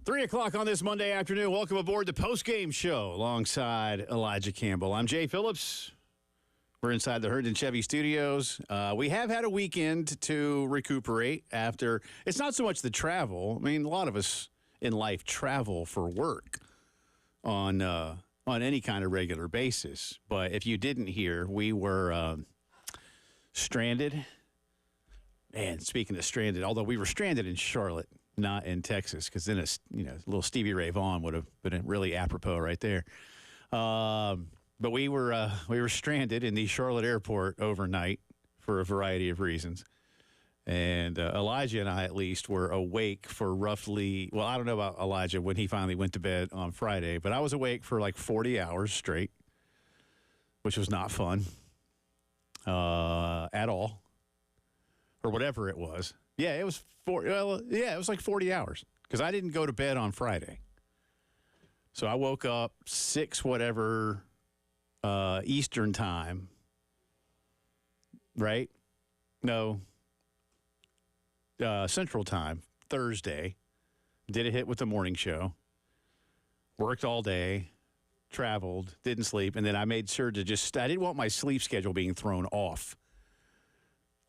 3 o'clock on this Monday afternoon. Welcome aboard the Postgame show alongside Elijah Campbell. I'm Jay Phillips. We're inside the Herndon Chevy studios. We have had a weekend to recuperate after. It's not so much the travel. I mean, a lot of us in life travel for work on any kind of regular basis. But if you didn't hear, we were stranded. And speaking of stranded, although we were stranded in Charlotte, not in Texas, because then a little Stevie Ray Vaughan would have been really apropos right there. But we were stranded in the Charlotte airport overnight for a variety of reasons. And Elijah and I, at least, were awake for roughly, well, I don't know about Elijah when he finally went to bed on Friday, but I was awake for like 40 hours straight, which was not fun at all, or whatever it was. Yeah, it was it was like 40 hours because I didn't go to bed on Friday. So I woke up 6 whatever Eastern time, right? No, Central time, Thursday. Did a hit with the morning show. Worked all day, traveled, didn't sleep, and then I made sure to I didn't want my sleep schedule being thrown off,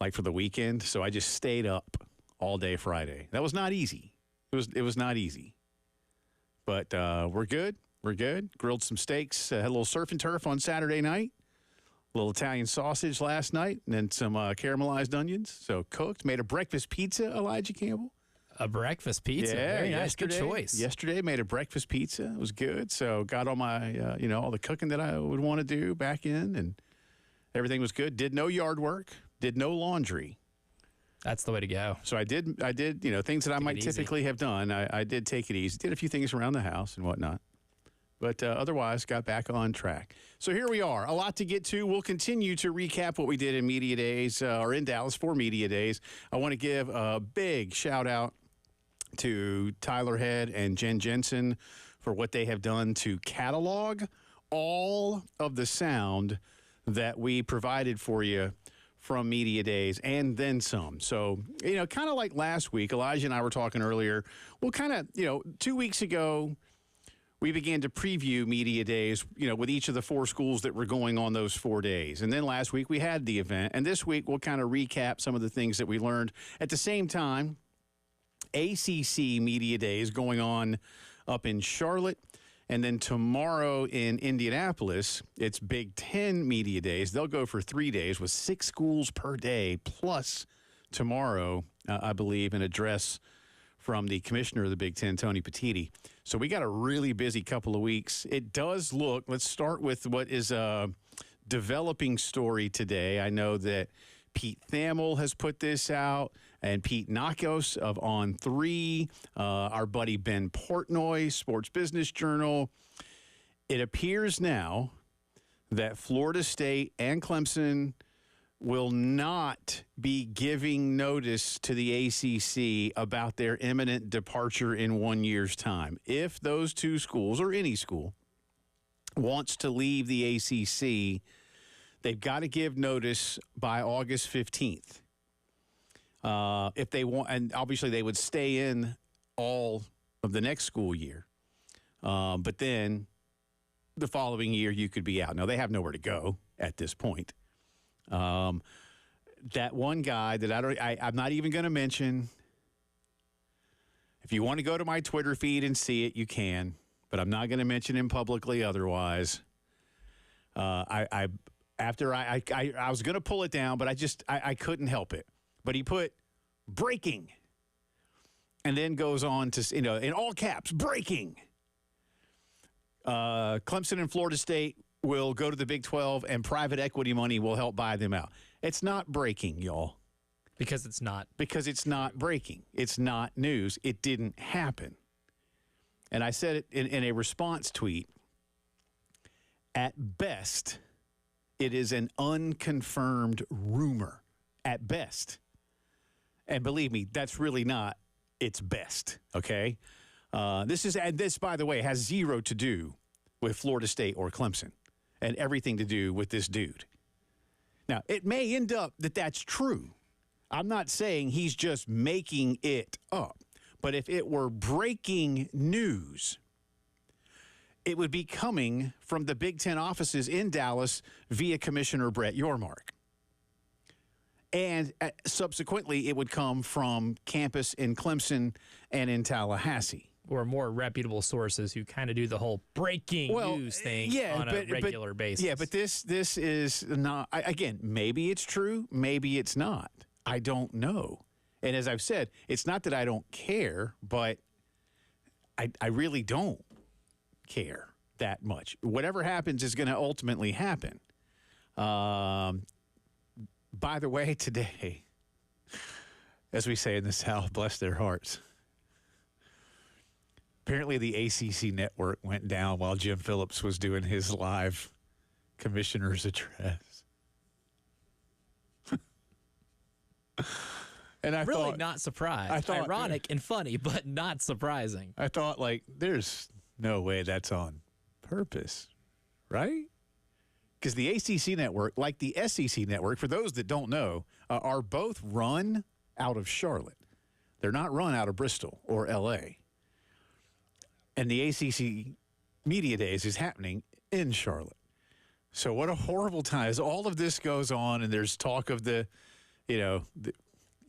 like for the weekend, so I just stayed up all day Friday. That was not easy. It was not easy. But we're good. We're good. Grilled some steaks. Had a little surf and turf on Saturday night. A little Italian sausage last night, and then some caramelized onions. So cooked. Made a breakfast pizza, Elijah Campbell. A breakfast pizza? Yeah, very nice. Good choice. Yesterday, made a breakfast pizza. It was good. So got all my, all the cooking that I would want to do back in, and everything was good. Did no yard work. Did no laundry. That's the way to go. So I did, things that I might typically have done. I did take it easy. Did a few things around the house and whatnot. But otherwise, got back on track. So here we are. A lot to get to. We'll continue to recap what we did in Media Days, or in Dallas for Media Days. I want to give a big shout-out to Tyler Head and Jen Jensen for what they have done to catalog all of the sound that we provided for you from Media Days and then some. So, kind of like last week, Elijah and I were talking earlier. Well, kind of, 2 weeks ago, we began to preview Media Days, with each of the 4 schools that were going on those 4 days. And then last week we had the event. And this week we'll kind of recap some of the things that we learned. At the same time, ACC Media Days going on up in Charlotte. And then tomorrow in Indianapolis, it's Big Ten Media Days. They'll go for 3 days with 6 schools per day, plus tomorrow, I believe, an address from the commissioner of the Big Ten, Tony Petitti. So we got a really busy couple of weeks. It does look, let's start with what is a developing story today. I know that Pete Thamel has put this out, and Pete Nakos of On3, our buddy Ben Portnoy, Sports Business Journal. It appears now that Florida State and Clemson will not be giving notice to the ACC about their imminent departure in 1 year's time. If those 2 schools, or any school, wants to leave the ACC, they've got to give notice by August 15th. If they want, and obviously they would stay in all of the next school year. But then the following year you could be out. Now, they have nowhere to go at this point. That one guy that I'm not even going to mention. If you want to go to my Twitter feed and see it, you can. But I'm not going to mention him publicly otherwise. I was going to pull it down, but I couldn't help it. But he put breaking and then goes on to, in all caps, breaking. Clemson and Florida State will go to the Big 12 and private equity money will help buy them out. It's not breaking, y'all. Because it's not. Because it's not breaking. It's not news. It didn't happen. And I said it in a response tweet. At best, it is an unconfirmed rumor. At best. And believe me, that's really not its best, okay? This, by the way, has zero to do with Florida State or Clemson and everything to do with this dude. Now, it may end up that that's true. I'm not saying he's just making it up. But if it were breaking news, it would be coming from the Big Ten offices in Dallas via Commissioner Brett Yormark. And subsequently, it would come from campus in Clemson and in Tallahassee. Or more reputable sources who kind of do the whole breaking news thing on a regular basis. Yeah, but this is not, again, maybe it's true, maybe it's not. I don't know. And as I've said, it's not that I don't care, but I really don't care that much. Whatever happens is going to ultimately happen. By the way, today, as we say in the South, bless their hearts. Apparently, the ACC network went down while Jim Phillips was doing his live commissioner's address. And I really thought, not surprised. Ironic and funny, but not surprising. I thought, like, there's no way that's on purpose, right? Because the ACC network, like the SEC network, for those that don't know, are both run out of Charlotte. They're not run out of Bristol or L.A. And the ACC Media Days is happening in Charlotte. So what a horrible time. As all of this goes on and there's talk of the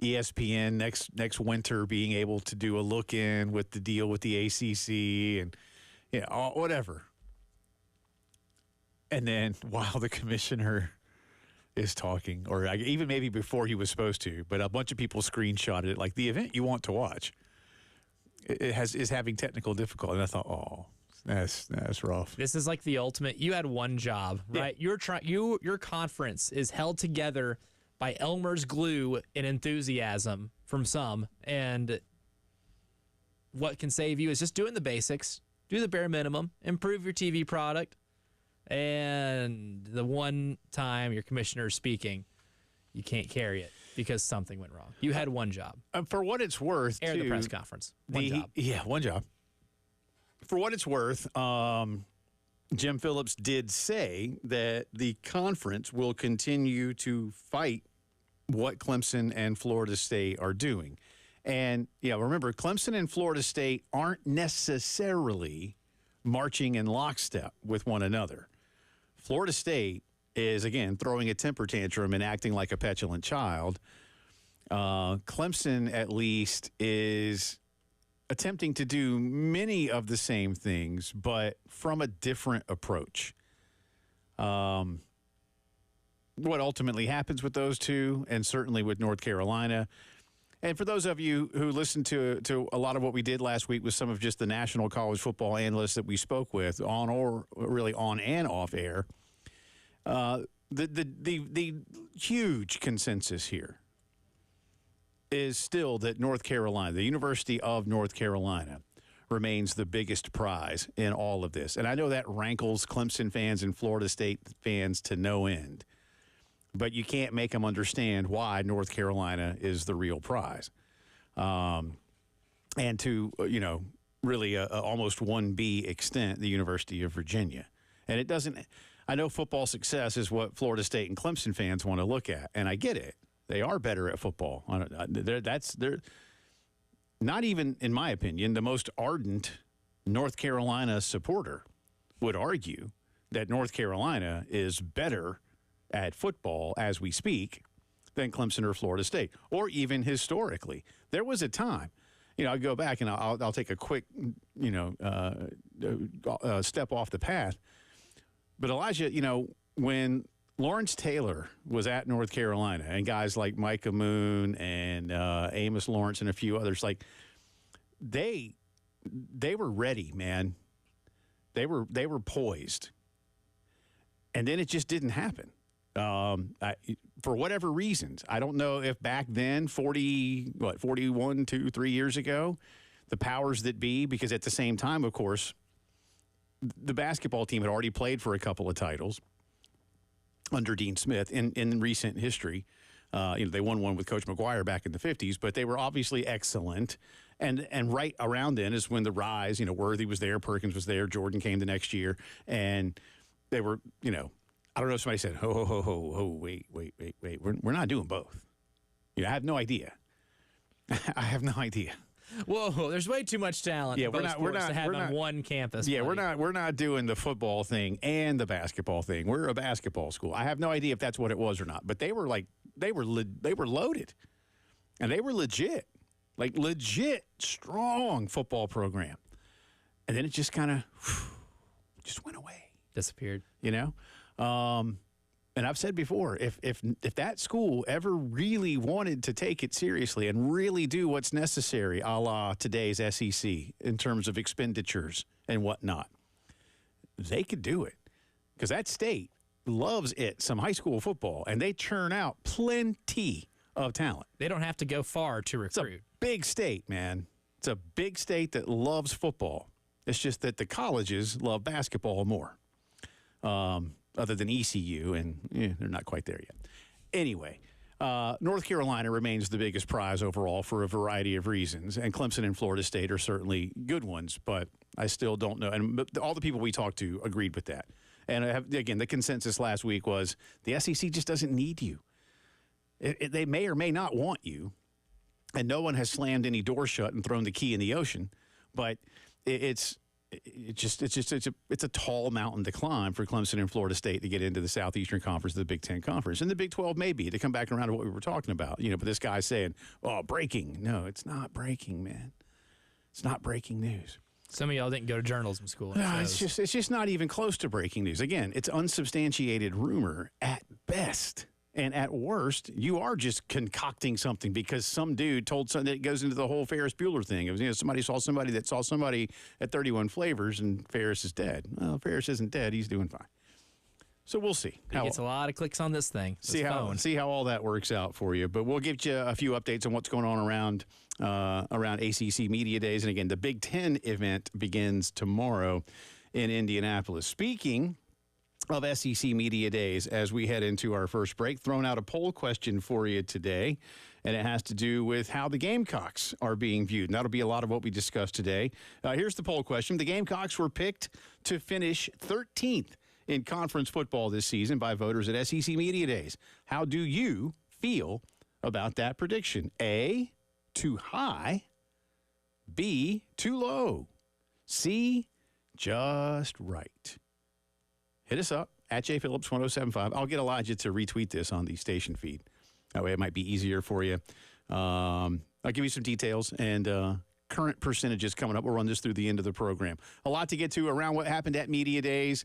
ESPN next winter being able to do a look-in with the deal with the ACC and whatever. And then while the commissioner is talking, or even maybe before he was supposed to, but a bunch of people screenshotted it, like the event you want to watch is having technical difficulty. And I thought, oh, that's rough. This is like the ultimate. You had one job, right? Yeah. Your conference is held together by Elmer's glue and enthusiasm from some, and what can save you is just doing the basics, do the bare minimum, improve your TV product. And the one time your commissioner is speaking, you can't carry it because something went wrong. You had one job. For what it's worth, air the press conference. One job. Yeah, one job. For what it's worth, Jim Phillips did say that the conference will continue to fight what Clemson and Florida State are doing. And, remember, Clemson and Florida State aren't necessarily marching in lockstep with one another. Florida State is, again, throwing a temper tantrum and acting like a petulant child. Clemson, at least, is attempting to do many of the same things, but from a different approach. What ultimately happens with those two, and certainly with North Carolina. And for those of you who listened to a lot of what we did last week with some of just the national college football analysts that we spoke with on or really on and off air, the huge consensus here is still that North Carolina, the University of North Carolina, remains the biggest prize in all of this. And I know that rankles Clemson fans and Florida State fans to no end. But you can't make them understand why North Carolina is the real prize. And to, really almost 1B extent, the University of Virginia. And it doesn't – I know football success is what Florida State and Clemson fans want to look at, and I get it. They are better at football. They're not even, in my opinion, the most ardent North Carolina supporter would argue that North Carolina is better at football as we speak than Clemson or Florida State, or even historically. There was a time, I'll go back and I'll take a quick, step off the path. But Elijah, when Lawrence Taylor was at North Carolina and guys like Micah Moon and Amos Lawrence and a few others, like they were ready, man. They were poised. And then it just didn't happen. For whatever reasons, I don't know if back then, 41, 2, 3 years ago, the powers that be, because at the same time, of course, the basketball team had already played for a couple of titles under Dean Smith in recent history. They won one with Coach McGuire back in the 50s, but they were obviously excellent. And right around then is when the rise, Worthy was there, Perkins was there, Jordan came the next year, and they were, I don't know if somebody said, wait. We're not doing both. I have no idea. I have no idea. Whoa, there's way too much talent. Yeah, in both sports to have on one campus. Yeah, buddy. we're not doing the football thing and the basketball thing. We're a basketball school. I have no idea if that's what it was or not, but they were loaded, and they were legit, like legit strong football program, and then it just kind of just went away, Disappeared. you know. And I've said before, if that school ever really wanted to take it seriously and really do what's necessary, a la today's SEC, in terms of expenditures and whatnot, they could do it. Because that state loves it, some high school football, and they churn out plenty of talent. They don't have to go far to It's a recruit. big state, man. It's a big state that loves football. It's just that the colleges love basketball more. Other than ECU, and they're not quite there yet. Anyway, North Carolina remains the biggest prize overall for a variety of reasons, and Clemson and Florida State are certainly good ones, but I still don't know. And all the people we talked to agreed with that. And again, the consensus last week was the SEC just doesn't need you. They may or may not want you, and no one has slammed any door shut and thrown the key in the ocean, but it's a tall mountain to climb for Clemson and Florida State to get into the Southeastern Conference, the Big Ten Conference, and the Big 12 maybe to come back around to what we were talking about. But this guy's saying, "Oh, breaking." No, it's not breaking, man. It's not breaking news. Some of y'all didn't go to journalism school. No, it's just not even close to breaking news. Again, it's unsubstantiated rumor at best. And at worst, you are just concocting something because some dude told something that goes into the whole Ferris Bueller thing. It was, somebody saw somebody that saw somebody at 31 Flavors, and Ferris is dead. Well, Ferris isn't dead. He's doing fine. So we'll see. He gets a lot of clicks on this thing. See how all that works out for you. But we'll give you a few updates on what's going on around ACC Media Days. And again, the Big Ten event begins tomorrow in Indianapolis. Speaking of SEC Media Days, as we head into our first break, thrown out a poll question for you today, and it has to do with how the Gamecocks are being viewed. And that'll be a lot of what we discussed today. Here's the poll question. The Gamecocks were picked to finish 13th in conference football this season by voters at SEC Media Days. How do you feel about that prediction? A, too high. B, too low. C, just right. Hit us up at jphillips1075. I'll get Elijah to retweet this on the station feed. That way it might be easier for you. I'll give you some details and current percentages coming up. We'll run this through the end of the program. A lot to get to around what happened at Media Days.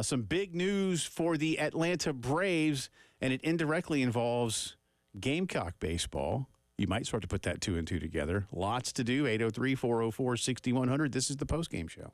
Some big news for the Atlanta Braves, and it indirectly involves Gamecock baseball. You might start to put that 2 and 2 together. Lots to do. 803-404-6100. This is the postgame show.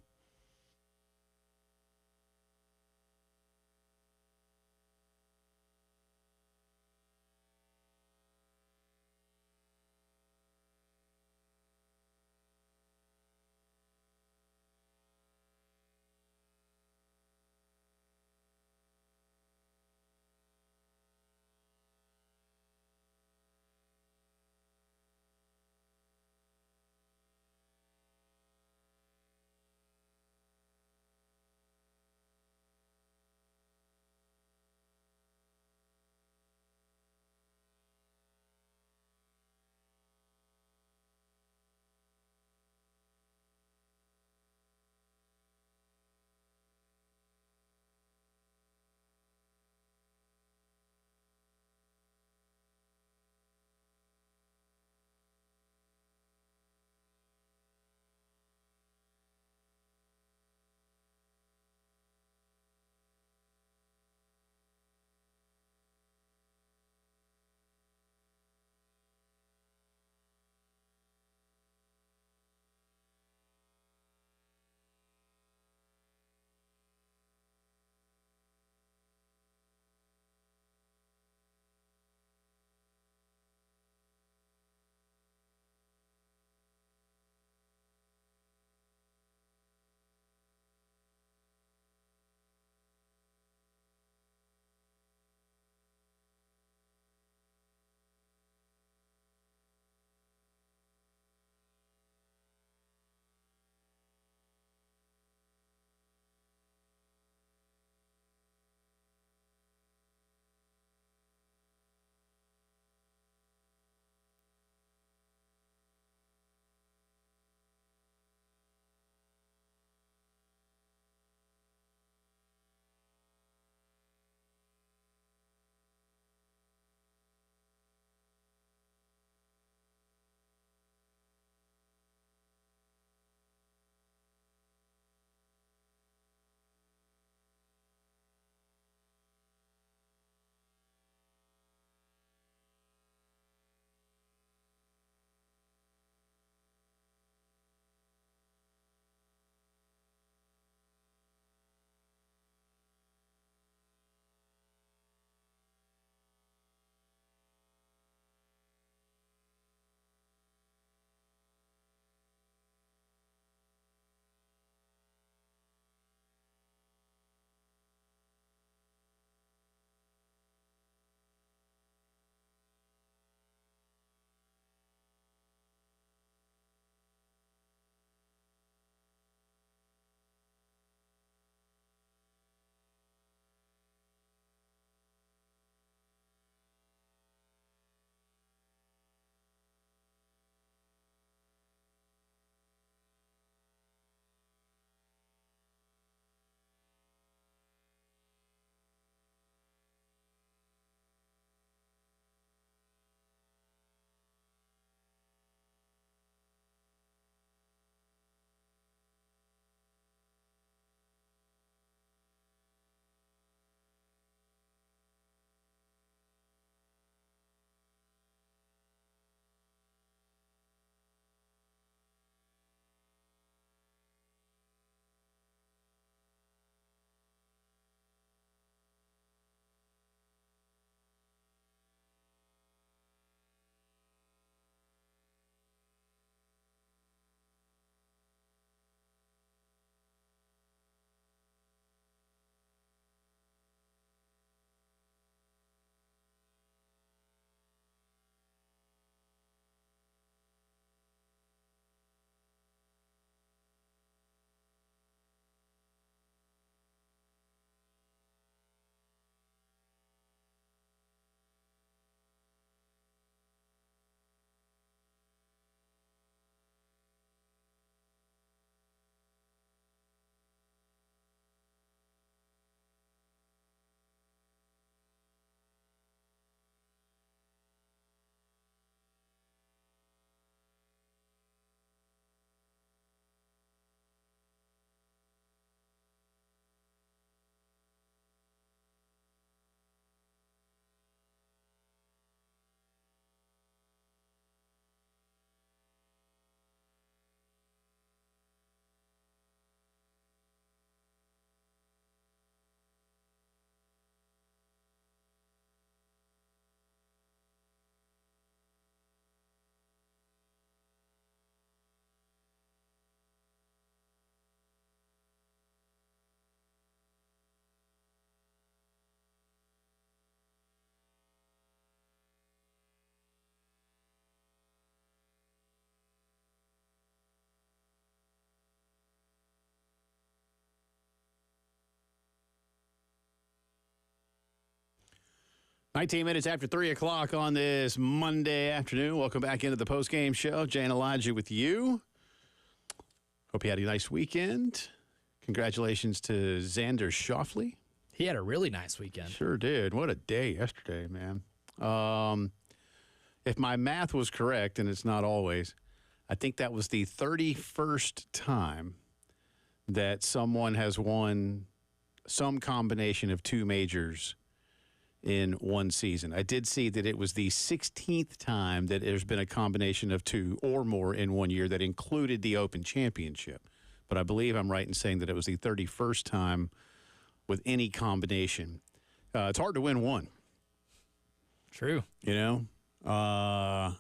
19 minutes after 3 o'clock on this Monday afternoon. Welcome back into the postgame show. Jay and Elijah with you. Hope you had a nice weekend. Congratulations to Xander Schauffele. He had a really nice weekend. Sure did. What a day yesterday, man. If my math was correct, and it's not always, I think that was the 31st time that someone has won some combination of two majors in one season. I did see that it was the 16th time that there's been a combination of two or more in one year that included the Open Championship. But I believe I'm right in saying that it was the 31st time with any combination. It's hard to win one. True. You know?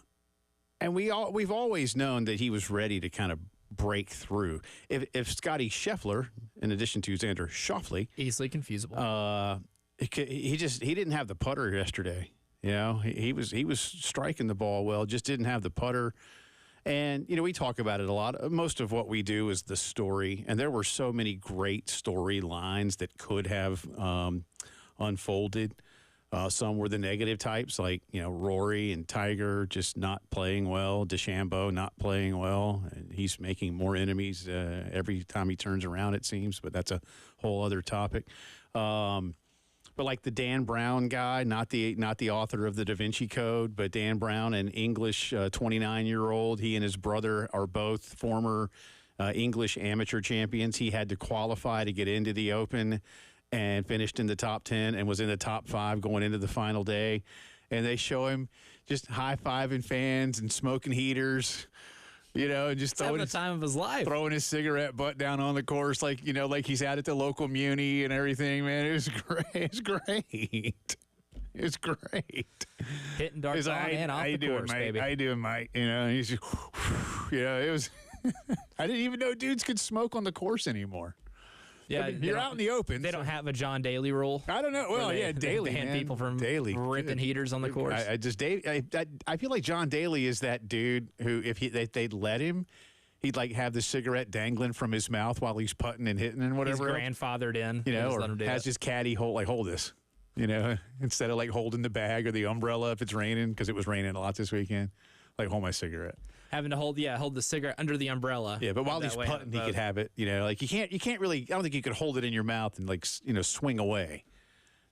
And we've always known that he was ready to kind of break through. If Scotty Scheffler, in addition to Xander Schauffele, easily confusable. He didn't have the putter yesterday. You know, he was striking the ball well, just didn't have the putter. And, you know, we talk about it a lot. Most of what we do is the story. And there were so many great storylines that could have unfolded. Some were the negative types, like, you know, Rory and Tiger just not playing well, DeChambeau not playing well. And he's making more enemies every time he turns around, it seems. But that's a whole other topic. But like the Dan Brown guy, not the author of the Da Vinci Code, but Dan Brown, an English 29-year-old. He and his brother are both former English amateur champions. He had to qualify to get into the Open and finished in the top 10 and was in the top 5 going into the final day. And they show him just high-fiving fans and smoking heaters. You know, and just having the time of his life. Throwing his cigarette butt down on the course like, you know, like he's out at the local muni and everything, man. It was great. It's great. It's great. Hitting darts on and off the course, baby. How you doing, Mike? You know, he's just, you know, it was, I didn't even know dudes could smoke on the course anymore. Yeah, I mean, you're out in the open. They don't have a John Daly rule. I don't know. Well, yeah, Daly, ban man. people from Daly ripping heaters on the course. I feel like John Daly is that dude who, if they'd let him, he'd like have the cigarette dangling from his mouth while he's putting and hitting and whatever. He's grandfathered in, you know, or has his caddy hold this, you know, instead of like holding the bag or the umbrella if it's raining, because it was raining a lot this weekend. Like, hold my cigarette. Having to hold the cigarette under the umbrella. Yeah, but while he's putting, he could have it. You know, like you can't really. I don't think you could hold it in your mouth and like, you know, swing away.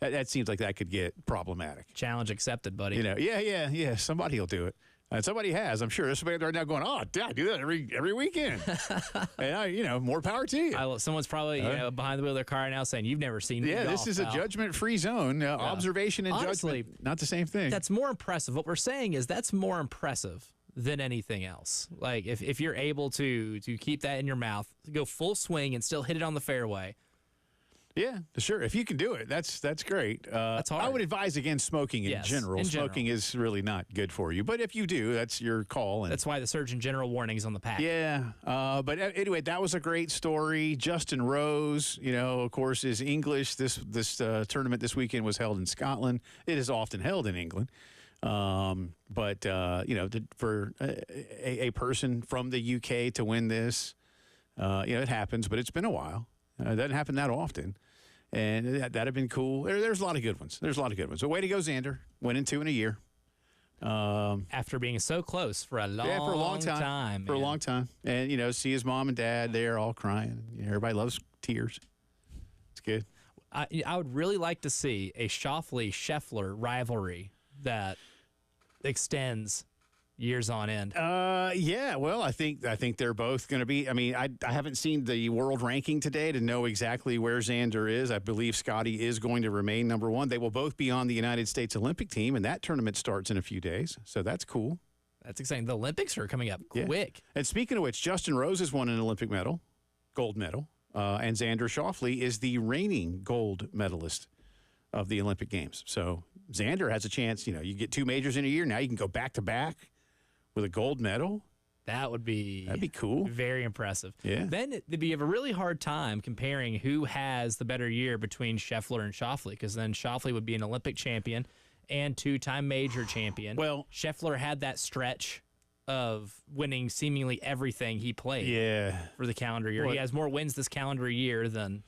That seems like that could get problematic. Challenge accepted, buddy. You know, yeah. Somebody will do it. And somebody has, I'm sure. There's somebody right now going, oh, I do that every weekend. And you know, more power to you. Someone's probably behind the wheel of their car now saying, you've never seen me golf, this is a judgment-free zone. Observation and honestly, judgment, not the same thing. That's more impressive. What we're saying is that's more impressive than anything else. Like, if you're able to keep that in your mouth, go full swing and still hit it on the fairway. Yeah, sure. If you can do it, that's great. That's hard. I would advise against smoking in general. Smoking is really not good for you. But if you do, that's your call. And that's why the Surgeon General warning is on the pack. Yeah. But anyway, that was a great story. Justin Rose, you know, of course, is English. This tournament this weekend was held in Scotland. It is often held in England. But you know, for a person from the UK to win this, you know, it happens, but it's been a while. It doesn't happen that often. And that'd have been cool. There's a lot of good ones. So way to go, Xander. Winning 2 in a year. After being so close for a long time. For a long time. And, you know, see his mom and dad there all crying. You know, everybody loves tears. It's good. I would really like to see a Schauffele-Scheffler rivalry that extends years on end. Yeah. Well, I think they're both going to be. I mean, I haven't seen the world ranking today to know exactly where Xander is. I believe Scotty is going to remain number 1. They will both be on the United States Olympic team, and that tournament starts in a few days. So that's cool. That's exciting. The Olympics are coming up quick. And speaking of which, Justin Rose has won an Olympic medal, gold medal, and Xander Schauffele is the reigning gold medalist of the Olympic Games. So Xander has a chance. You know, you get 2 majors in a year. Now you can go back to back with a gold medal. That'd be cool. Very impressive. Yeah. Then you have a really hard time comparing who has the better year between Scheffler and Schauffele, because then Schauffele would be an Olympic champion and 2-time major champion. Well, Scheffler had that stretch of winning seemingly everything he played for the calendar year. He has more wins this calendar year than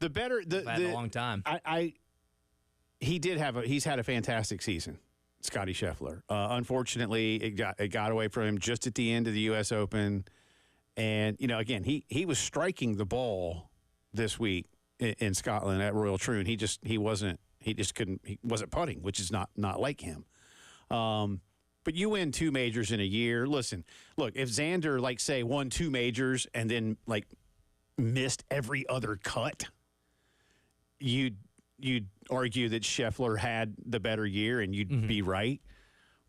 a long time. he's had a fantastic season, Scotty Scheffler. Unfortunately, it got away from him just at the end of the U.S. Open. And, again, he was striking the ball this week in Scotland at Royal Troon. He wasn't putting, which is not like him. But you win 2 majors in a year. Listen, look, if Xander, say, won 2 majors and then, missed every other cut, you'd argue that Scheffler had the better year, and you'd be right.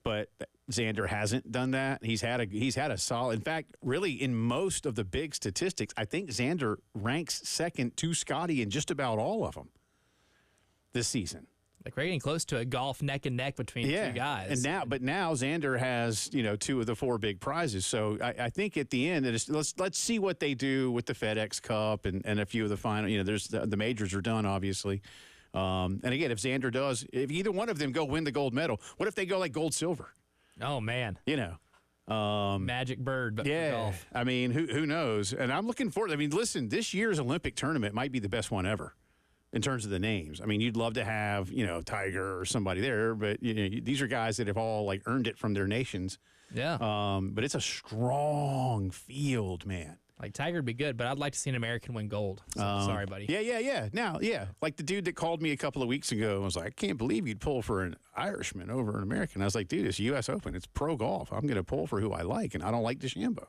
But Xander hasn't done that. He's had a solid. In fact, really, in most of the big statistics, I think Xander ranks second to Scotty in just about all of them this season. We're getting close to a golf neck and neck between 2 guys. And now Xander has 2 of the 4 big prizes. So I think at the end, let's see what they do with the FedEx Cup and a few of the final. There's the majors are done, obviously. And again, if Xander does, if either one of them go win the gold medal, what if they go gold silver? Oh man, Magic bird, but for golf. I mean, who knows? And I'm looking forward. I mean, listen, this year's Olympic tournament might be the best one ever in terms of the names. I mean, you'd love to have Tiger or somebody there, but these are guys that have all earned it from their nations. Yeah. But it's a strong field, man. Tiger would be good, but I'd like to see an American win gold. So, sorry, buddy. Yeah. Now, like the dude that called me a couple of weeks ago and was like, I can't believe you'd pull for an Irishman over an American. I was like, dude, it's U.S. Open. It's pro golf. I'm going to pull for who I like, and I don't like DeChambeau.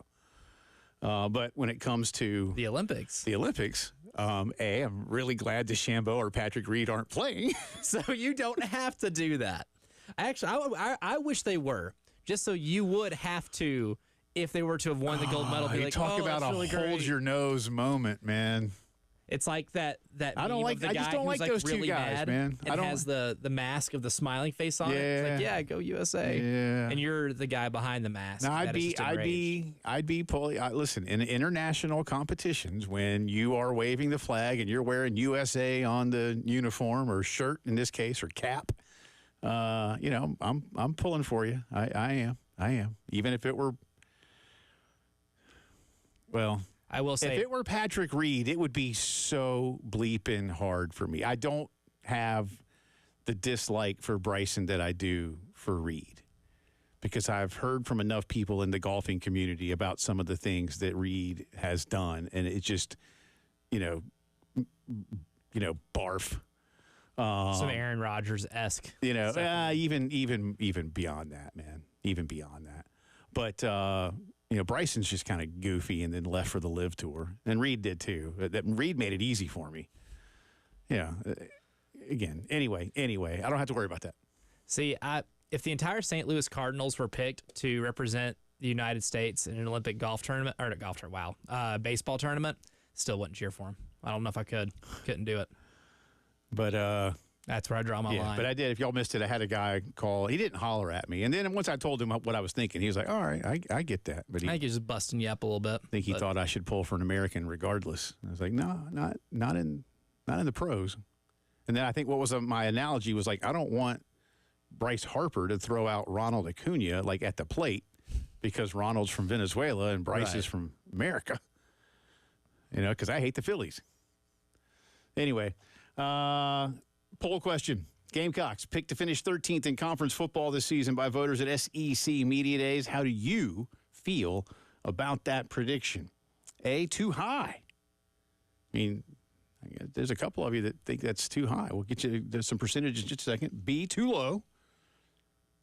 But when it comes to the Olympics, I'm really glad DeChambeau or Patrick Reed aren't playing. So you don't have to do that. Actually, I wish they were, just so you would have to. If they were to have won the gold medal, be talk about a really hold your nose moment, man. It's like that. I don't like. I just don't like those really 2 guys, man. And has the mask of the smiling face on it. It's like, go USA. Yeah. And you're the guy behind the mask. No, I'd be pulling. Listen, in international competitions, when you are waving the flag and you're wearing USA on the uniform or shirt in this case or cap, I'm pulling for you. I am. Even if it were. Well, I will say, if it were Patrick Reed, it would be so bleeping hard for me. I don't have the dislike for Bryson that I do for Reed, because I've heard from enough people in the golfing community about some of the things that Reed has done, and it just, barf. Some Aaron Rodgers-esque. Even beyond that, man. Even beyond that. But Bryson's just kind of goofy and then left for the Live Tour. And Reed did too. Reed made it easy for me. Yeah. Again, anyway, I don't have to worry about that. See, if the entire St. Louis Cardinals were picked to represent the United States in an Olympic baseball tournament, still wouldn't cheer for him. I don't know if I could. Couldn't do it. But that's where I draw my line. But I did. If y'all missed it, I had a guy call. He didn't holler at me. And then once I told him what I was thinking, he was like, all right, I get that. But I think he's just busting you up a little bit. I think he thought I should pull for an American regardless. I was like, no, not in the pros. And then I think what was my analogy was like, I don't want Bryce Harper to throw out Ronald Acuna at the plate because Ronald's from Venezuela and Bryce is from America. Because I hate the Phillies. Anyway, poll question. Gamecocks picked to finish 13th in conference football this season by voters at SEC Media Days. How do you feel about that prediction? A, too high. I mean, there's a couple of you that think that's too high. We'll get you some percentages in just a second. B, too low.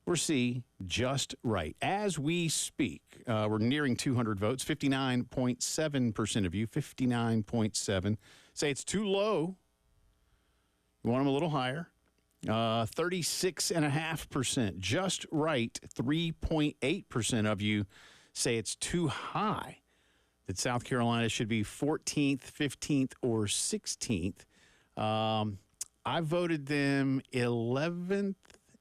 Or C, just right. As we speak, we're nearing 200 votes. 59.7% of you, 59.7, say it's too low. You want them a little higher. 36.5%, just right. 3.8% of you say it's too high, that South Carolina should be 14th, 15th, or 16th. I voted them 11th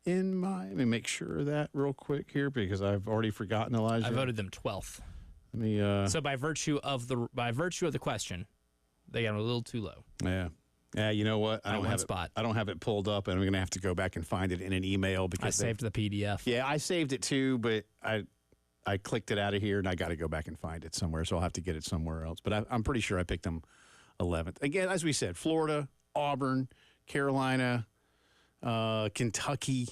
in my. Let me make sure of that real quick here because I've already forgotten, Elijah. I voted them 12th. Let me. So by virtue of the question, they got a little too low. Yeah. Yeah, you know what? I don't have it pulled up, and I'm going to have to go back and find it in an email because I saved the PDF. Yeah, I saved it too, but I clicked it out of here, and I got to go back and find it somewhere, so I'll have to get it somewhere else. But I'm pretty sure I picked them 11th. Again, as we said, Florida, Auburn, Carolina, Kentucky,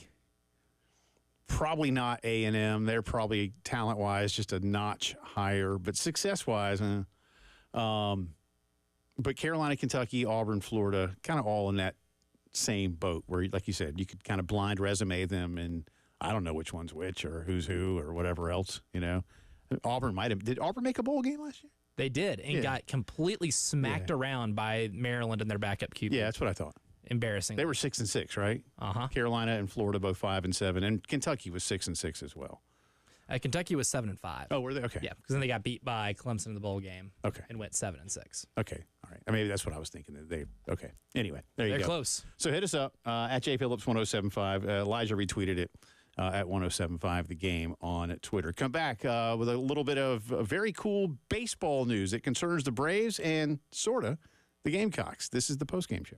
probably not A&M. They're probably talent-wise just a notch higher, but success-wise, but Carolina, Kentucky, Auburn, Florida, kind of all in that same boat where, like you said, you could kind of blind resume them, and I don't know which one's which or who's who or whatever else, Auburn might have. Did Auburn make a bowl game last year? They did, and got completely smacked around by Maryland and their backup QB. Yeah, that's what I thought. Embarrassing. They were 6-6, right? Carolina and Florida both 5-7, and Kentucky was 6-6 as well. Kentucky was 7-5. Oh, were they? Okay. Yeah, because then they got beat by Clemson in the bowl game. Okay. And went 7-6. Okay. All right. Maybe that's what I was thinking. Okay. Anyway, there you go. They're close. So hit us up at jphillips1075. Elijah retweeted it at 1075 The Game on Twitter. Come back with a little bit of very cool baseball news that concerns the Braves and sort of the Gamecocks. This is the postgame show.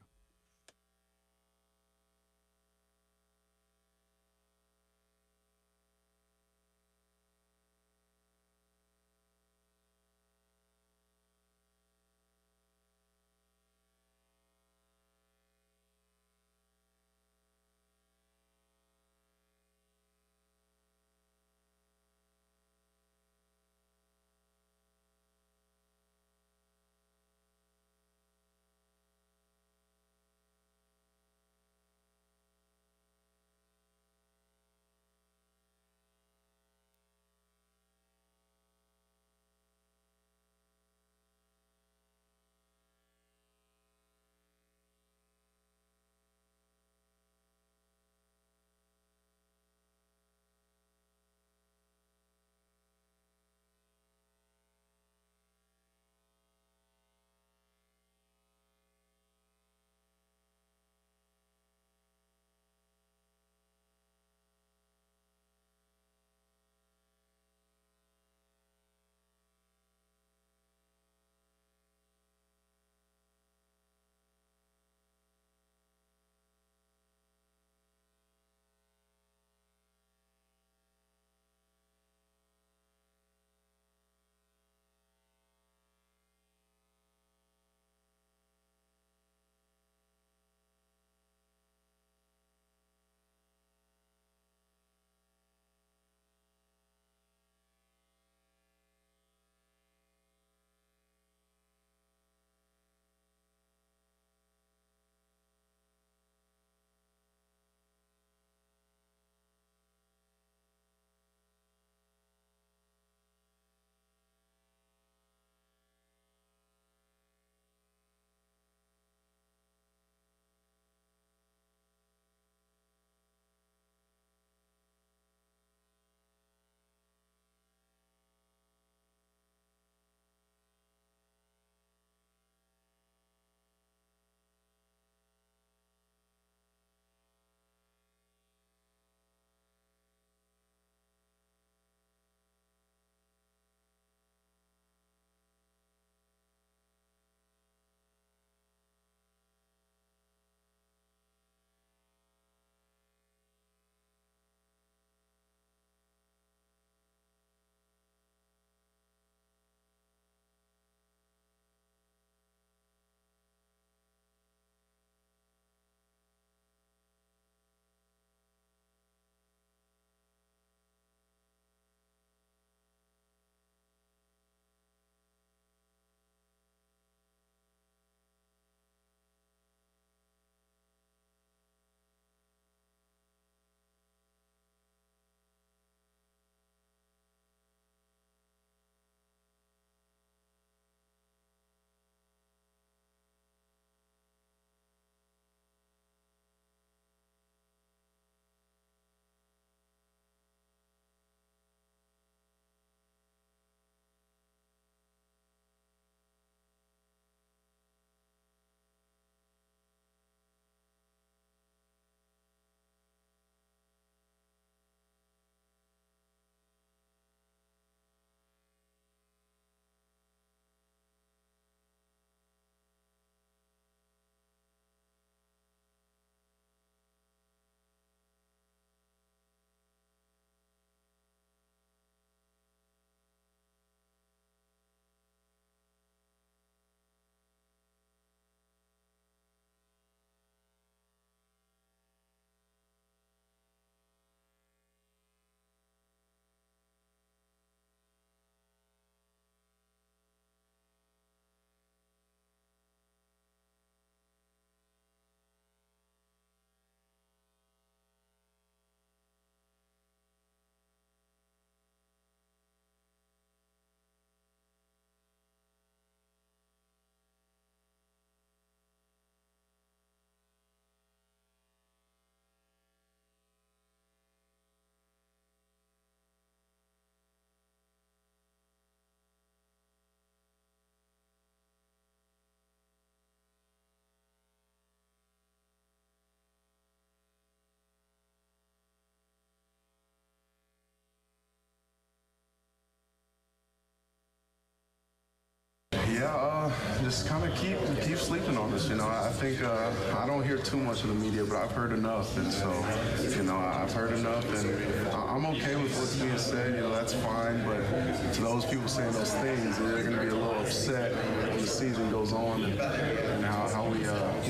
Yeah, just kind of keep sleeping on us. I think I don't hear too much of the media, but I've heard enough, and so I've heard enough, and I'm okay with what's being said. That's fine. But to those people saying those things, they're going to be a little upset when the season goes on and how we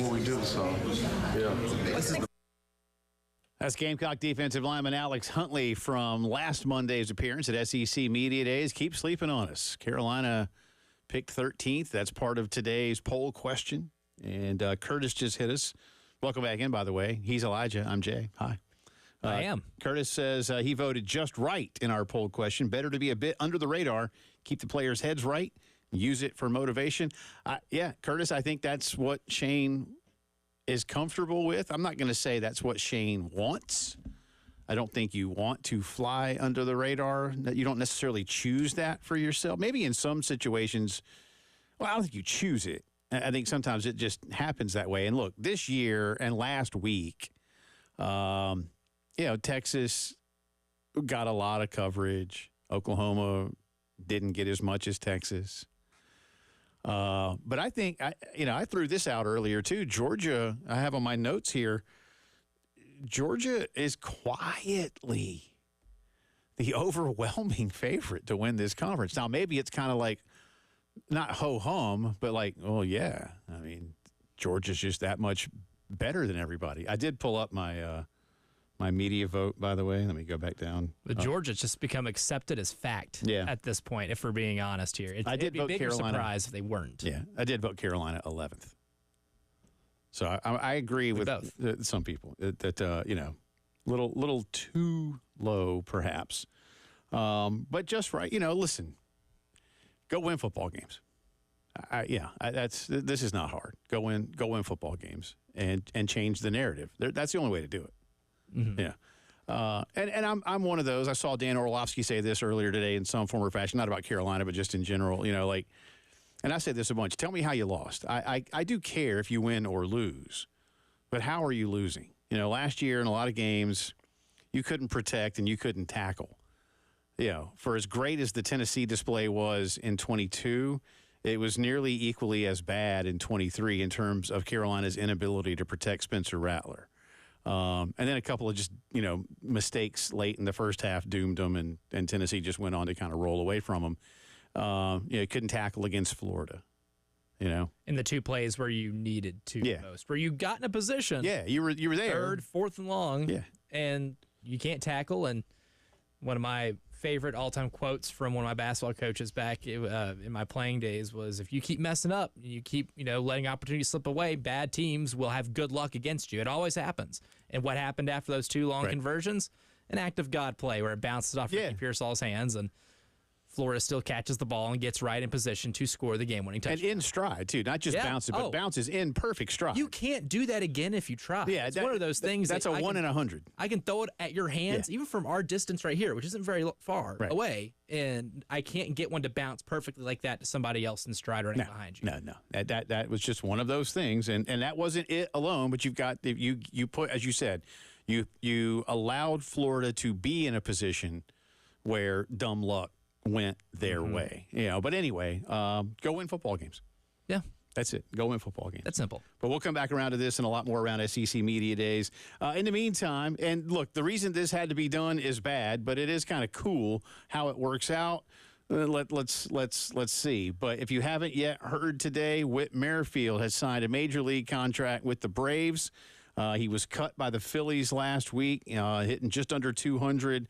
what we do. So yeah. That's Gamecock defensive lineman Alex Huntley from last Monday's appearance at SEC Media Days. Keep sleeping on us. Carolina picked 13th. That's part of today's poll question. And Curtis just hit us. Welcome back in, by the way. He's Elijah. I'm Jay. Hi. I am. Curtis says he voted just right in our poll question. Better to be a bit under the radar, keep the players' heads right, use it for motivation. Yeah, Curtis, I think that's what Shane is comfortable with. I'm not going to say that's what Shane wants. I don't think you want to fly under the radar. You don't necessarily choose that for yourself. Maybe in some situations, well, I don't think you choose it. I think sometimes it just happens that way. And look, this year and last week, Texas got a lot of coverage. Oklahoma didn't get as much as Texas. But I think, I threw this out earlier too. Georgia, I have on my notes here, Georgia is quietly the overwhelming favorite to win this conference. Now, maybe it's kind of like not ho-hum, but like, oh, yeah. I mean, Georgia's just that much better than everybody. I did pull up my my media vote, by the way. Let me go back down. But Georgia's just become accepted as fact at this point, if we're being honest here. I did vote Carolina. Surprise if they weren't. Yeah, I did vote Carolina 11th. So I agree with some people that little too low perhaps, but just right. Listen, go win football games. This is not hard. Go win football games and change the narrative. That's the only way to do it. Mm-hmm. Yeah. And I'm one of those. I saw Dan Orlovsky say this earlier today in some form or fashion, not about Carolina, but just in general. And I said this a bunch. Tell me how you lost. I do care if you win or lose, but how are you losing? Last year in a lot of games, you couldn't protect and you couldn't tackle. For as great as the Tennessee display was in 22, it was nearly equally as bad in 23 in terms of Carolina's inability to protect Spencer Rattler. And then a couple of just, mistakes late in the first half doomed them, and Tennessee just went on to kind of roll away from them. Couldn't tackle against Florida, In the two plays where you needed to most, where you got in a position. Yeah, you were there. Third, fourth and long. Yeah. And you can't tackle. And one of my favorite all-time quotes from one of my basketball coaches back in my playing days was, if you keep messing up, you keep, letting opportunities slip away, bad teams will have good luck against you. It always happens. And what happened after those two long conversions? An act of God play where it bounces off Ricky Pearsall's hands, and Florida still catches the ball and gets right in position to score the game-winning touchdown. And in stride, too. Not just bounce it, but bounces in perfect stride. You can't do that again if you try. Yeah, it's one of those things. That's a 1 in 100. I can throw it at your hands, even from our distance right here, which isn't very far away, and I can't get one to bounce perfectly like that to somebody else in stride running behind you. No. That was just one of those things, and that wasn't it alone, but you've got, you put, as you said, you allowed Florida to be in a position where dumb luck went their way. But anyway, go win football games. Yeah. That's it. Go win football games. That's simple. But we'll come back around to this and a lot more around SEC Media Days. In the meantime, and look, the reason this had to be done is bad, but it is kind of cool how it works out. Let's see. But if you haven't yet heard today, Whit Merrifield has signed a major league contract with the Braves. He was cut by the Phillies last week, hitting just under 200,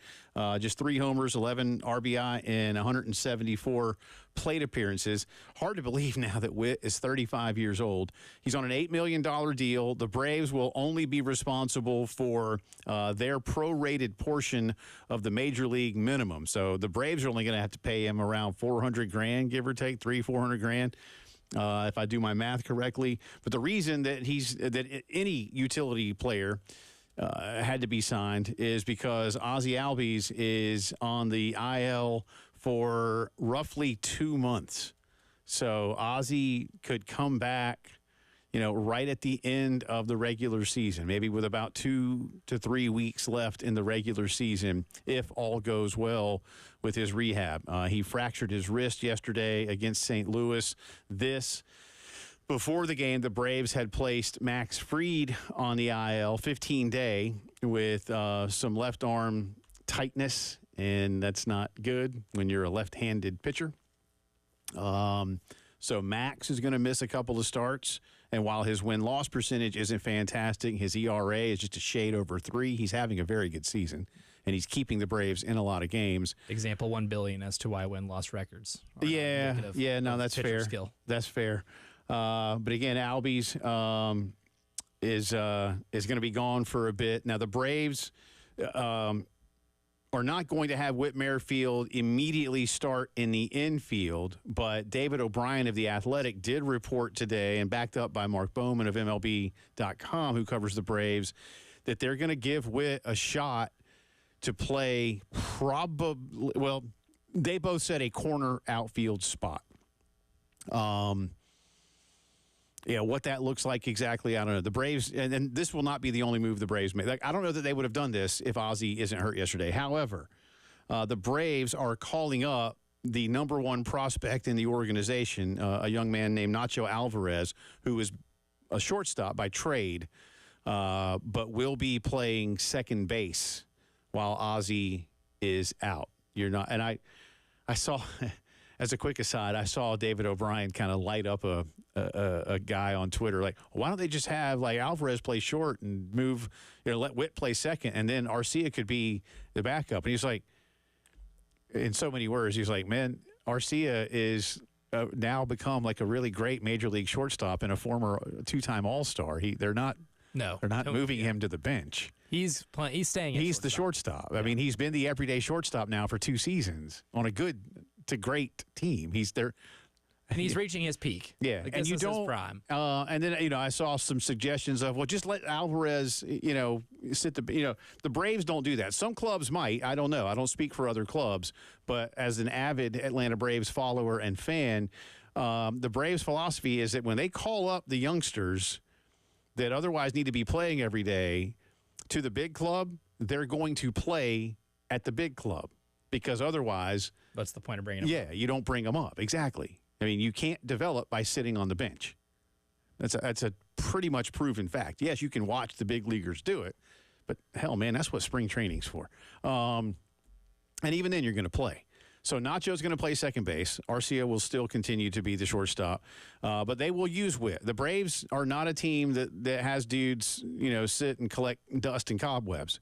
just 3 homers, 11 RBI, and 174 plate appearances. Hard to believe now that Whit is 35 years old. He's on an $8 million deal. The Braves will only be responsible for their prorated portion of the major league minimum. So the Braves are only going to have to pay him around $400,000, give or take, $300,000-$400,000. If I do my math correctly. But the reason that any utility player had to be signed is because Ozzie Albies is on the IL for roughly 2 months. So Ozzie could come back, right at the end of the regular season, maybe with about 2 to 3 weeks left in the regular season, if all goes well with his rehab. He fractured his wrist yesterday against St. Louis. Before the game, the Braves had placed Max Fried on the IL, 15-day, with some left arm tightness, and that's not good when you're a left-handed pitcher. So Max is going to miss a couple of starts. And while his win-loss percentage isn't fantastic, his ERA is just a shade over 3. He's having a very good season, and he's keeping the Braves in a lot of games. Example 1 billion as to why win-loss records. No, that's fair. Skill. That's fair. But again, Albies is going to be gone for a bit. Now the Braves are not going to have Whit Merrifield immediately start in the infield, but David O'Brien of The Athletic did report today, and backed up by Mark Bowman of MLB.com, who covers the Braves, that they're going to give Whit a shot to play they both said a corner outfield spot. What that looks like exactly, I don't know. The Braves, and this will not be the only move the Braves made. I don't know that they would have done this if Ozzie isn't hurt yesterday. However, the Braves are calling up the number 1 prospect in the organization, a young man named Nacho Alvarez, who is a shortstop by trade, but will be playing second base while Ozzie is out. And I saw, as a quick aside, I saw David O'Brien kind of light up a guy on Twitter, like, why don't they just have Alvarez play short and move, let Whit play second, and then Arcia could be the backup. And he's like, in so many words, he's like, man, Arcia is now become a really great major league shortstop and a former 2-time All-Star. They're not moving him to the bench. He's staying. He's the shortstop. I mean, he's been the everyday shortstop now for 2 seasons on a good to great team. He's there. And he's reaching his peak. Yeah, and you don't. His prime. And then I saw some suggestions of just let Alvarez sit the Braves don't do that. Some clubs might. I don't know. I don't speak for other clubs, but as an avid Atlanta Braves follower and fan, the Braves' philosophy is that when they call up the youngsters that otherwise need to be playing every day to the big club, they're going to play at the big club, because otherwise, that's the point of bringing them up. Yeah, you don't bring them up. Exactly. I mean, you can't develop by sitting on the bench. That's a pretty much proven fact. Yes, you can watch the big leaguers do it, but hell, man, that's what spring training's for. And even then, you're going to play. So Nacho's going to play second base. Arcia will still continue to be the shortstop, but they will use Whit. The Braves are not a team that has dudes, sit and collect dust and cobwebs.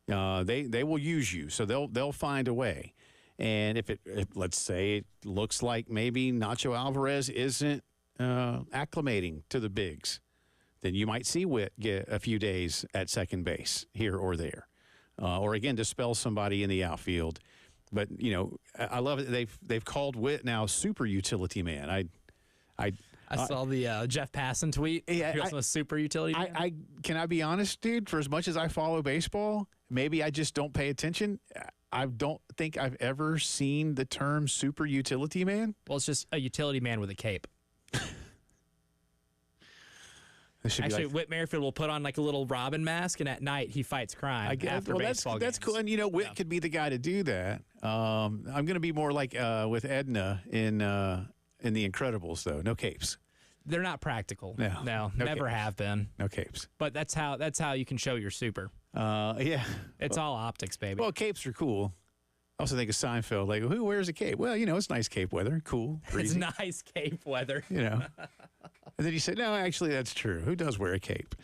They will use you, so they'll find a way. And if let's say it looks like maybe Nacho Alvarez isn't acclimating to the bigs, then you might see Whit get a few days at second base here or there, or again dispel somebody in the outfield. But I love it. They've called Whit now super utility man. I saw the Jeff Passan tweet. Yeah, he was a super utility man. Can I be honest, dude? For as much as I follow baseball, maybe I just don't pay attention. I don't think I've ever seen the term super utility man. Well, it's just a utility man with a cape. Actually, Whit Merrifield will put on a little Robin mask, and at night he fights crime after baseball games. That's cool. And, Whit could be the guy to do that. I'm going to be more like with Edna in The Incredibles, though. No capes. They're not practical. No, never capes. have been. No capes. But that's how you can show you're super. Yeah. It's all optics, baby. Well, capes are cool. I also think of Seinfeld, who wears a cape? Well, it's nice cape weather. Cool. Breezy. It's nice cape weather. And then you say, no, actually, that's true. Who does wear a cape?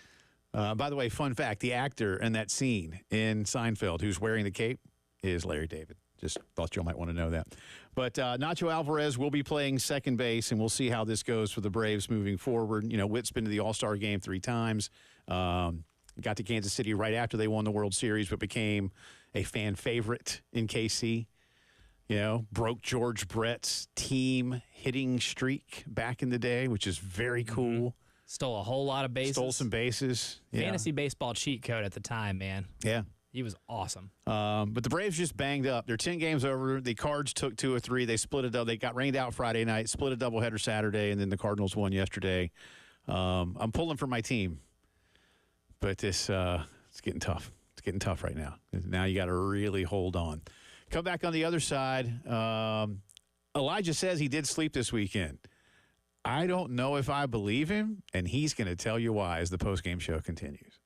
By the way, fun fact, the actor in that scene in Seinfeld who's wearing the cape is Larry David. Just thought you might want to know that. But Nacho Alvarez will be playing second base, and we'll see how this goes for the Braves moving forward. Whit's been to the All-Star game 3 times. Got to Kansas City right after they won the World Series, but became a fan favorite in KC. Broke George Brett's team hitting streak back in the day, which is very cool. Mm-hmm. Stole a whole lot of bases. Stole some bases. Fantasy baseball cheat code at the time, man. Yeah. He was awesome. But the Braves just banged up. They're 10 games over. The Cards took 2 or 3. They split it up. They got rained out Friday night, split a doubleheader Saturday, and then the Cardinals won yesterday. I'm pulling for my team, but it's getting tough. It's getting tough right now. Now you got to really hold on. Come back on the other side. Elijah says he did sleep this weekend. I don't know if I believe him, and he's going to tell you why as the postgame show continues.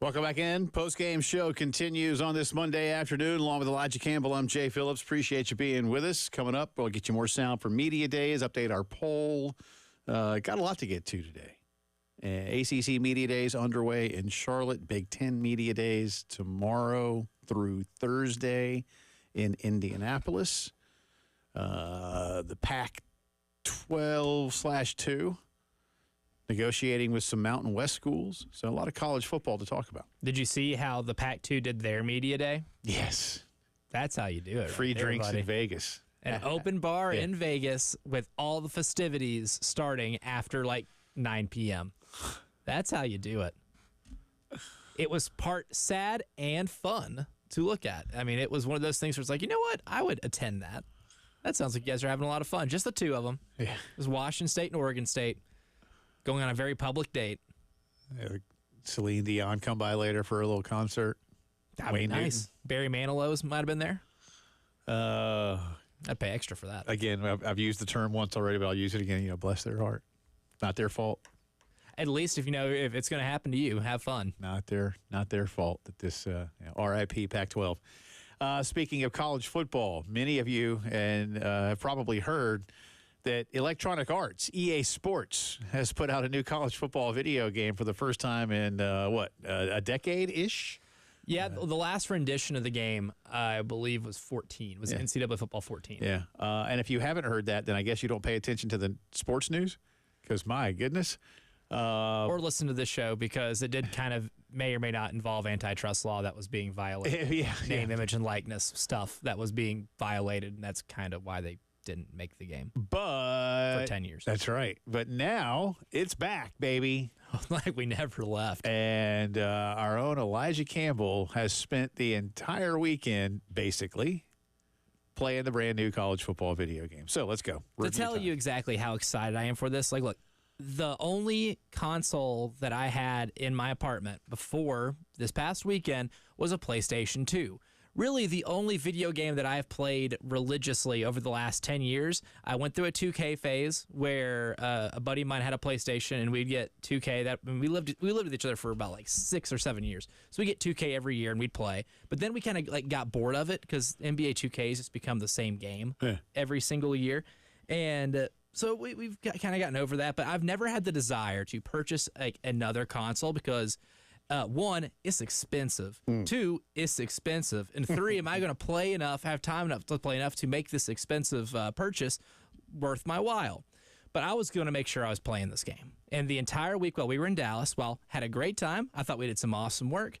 Welcome back in. Post-game show continues on this Monday afternoon. Along with Elijah Campbell, I'm Jay Phillips. Appreciate you being with us. Coming up, we'll get you more sound for Media Days, update our poll. Got a lot to get to today. ACC Media Days underway in Charlotte. Big Ten Media Days tomorrow through Thursday in Indianapolis. The Pac-12/2, negotiating with some Mountain West schools. So a lot of college football to talk about. Did you see how the Pac-2 did their media day? Yes. That's how you do it. Free right there, drinks buddy. in Vegas. An open bar in Vegas with all the festivities starting after like 9 p.m. That's how you do it. It was part sad and fun to look at. I mean, it was one of those things where it's like, you know what? I would attend that. That sounds like you guys are having a lot of fun. Just the two of them. Yeah. It was Washington State and Oregon State going on a very public date. Celine Dion come by later for a little concert. That would be nice. Barry Manilow's might have been there. I'd pay extra for that. Again, I've used the term once already, but I'll use it again. You know, bless their heart. Not their fault. At least if you know if it's going to happen to you, have fun. Not their fault that this RIP Pac-12. Speaking of college football, many of you have probably heard that Electronic Arts, EA Sports, has put out a new college football video game for the first time in, a decade-ish? Yeah, the last rendition of the game, I believe, was 14. Was NCAA Football 14. Yeah. And if you haven't heard that, then I guess you don't pay attention to the sports news, because my goodness. Or listen to this show, because it did kind of may or may not involve antitrust law that was being violated. Name, image, and likeness stuff that was being violated, and that's kind of why they didn't make the game. But for 10 years. That's right. But now it's back, baby. Like we never left. And our own Elijah Campbell has spent the entire weekend, basically, playing the brand new college football video game. So let's go. To tell you exactly how excited I am for this, like, look, the only console that I had in my apartment before this past weekend was a PlayStation 2. Really, the only video game that I've played religiously over the last 10 years, I went through a 2K phase where a buddy of mine had a PlayStation, and we'd get 2K. We lived with each other for about like 6 or 7 years. So we get 2K every year, and we'd play. But then we kind of like got bored of it because NBA 2K has just become the same game every single year. And so we've kind of gotten over that. But I've never had the desire to purchase like another console because – one, it's expensive. Two, it's expensive. And three, am I going to have time enough to play enough to make this expensive purchase worth my while? But I was going to make sure I was playing this game. And the entire week while we were in Dallas, had a great time. I thought we did some awesome work.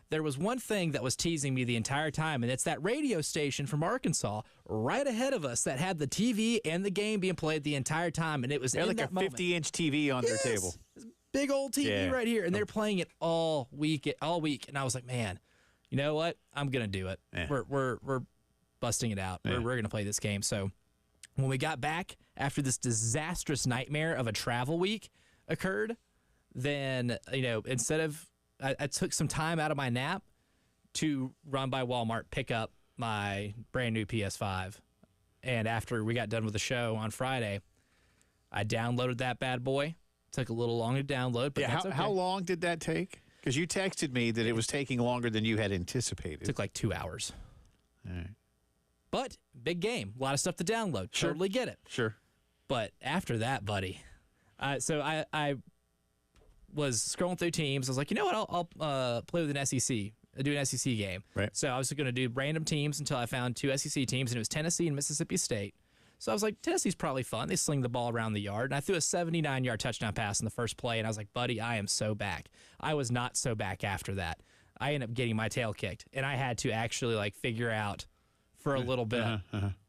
There was one thing that was teasing me the entire time, and it's that radio station from Arkansas right ahead of us that had the TV and the game being played the entire time. And it was like a 50-inch TV on their table. Big old TV right here, and they're playing it all week. And I was like, man, you know what? I'm gonna do it. Yeah. We're busting it out. Yeah. We're gonna play this game. So when we got back after this disastrous nightmare of a travel week occurred, then instead of I took some time out of my nap to run by Walmart, pick up my brand new PS5, and after we got done with the show on Friday, I downloaded that bad boy. Took a little long to download, but that's okay. How long did that take? Because you texted me that it was taking longer than you had anticipated. It took like 2 hours. All right. But big game. A lot of stuff to download. Sure. Totally get it. Sure. But after that, buddy, so I was scrolling through teams. I was like, you know what? I'll play with an SEC. Do an SEC game. Right. So I was going to do random teams until I found 2 SEC teams, and it was Tennessee and Mississippi State. So I was like, Tennessee's probably fun. They sling the ball around the yard. And I threw a 79-yard touchdown pass in the first play, and I was like, buddy, I am so back. I was not so back after that. I ended up getting my tail kicked, and I had to actually figure out for a little bit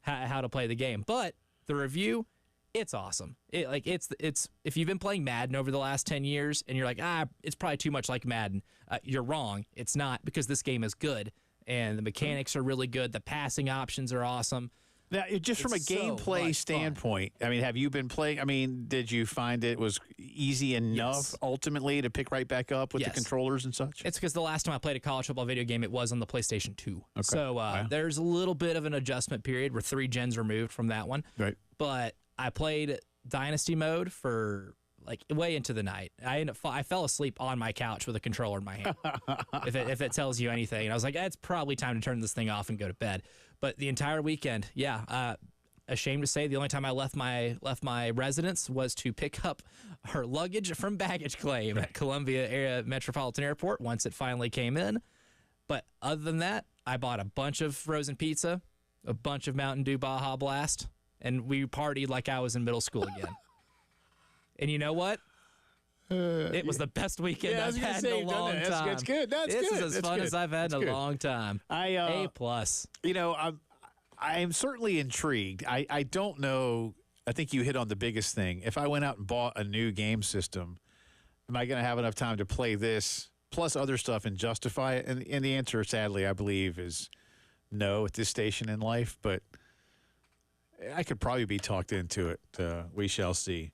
how to play the game. But the review, it's awesome. It's if you've been playing Madden over the last 10 years and you're like, it's probably too much like Madden, you're wrong. It's not, because this game is good, and the mechanics are really good. The passing options are awesome. Now, just from a gameplay standpoint, I mean, have you been playing? I mean, did you find it was easy enough ultimately to pick right back up with the controllers and such? It's because the last time I played a college football video game, it was on the PlayStation 2. Okay. So there's a little bit of an adjustment period. We're 3 gens removed from that one. Right. But I played Dynasty mode for way into the night. I fell asleep on my couch with a controller in my hand. if it tells you anything. And I was like, it's probably time to turn this thing off and go to bed. But the entire weekend, ashamed to say, the only time I left my residence was to pick up her luggage from baggage claim at Columbia Metropolitan Airport once it finally came in. But other than that, I bought a bunch of frozen pizza a bunch of Mountain Dew Baja Blast, and we partied like I was in middle school again. And you know what? It was the best weekend I've had in a long time. That's good. That's this good. is as That's fun good. as I've had in a long time. A+. I'm certainly intrigued. I don't know. I think you hit on the biggest thing. If I went out and bought a new game system, am I going to have enough time to play this plus other stuff and justify it? And the answer, sadly, I believe, is no at this station in life. But I could probably be talked into it. We shall see.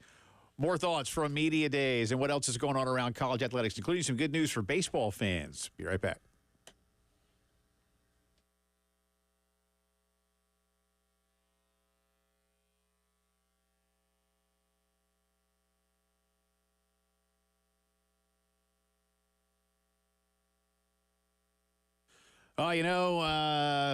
More thoughts from Media Days and what else is going on around college athletics, including some good news for baseball fans. Be right back.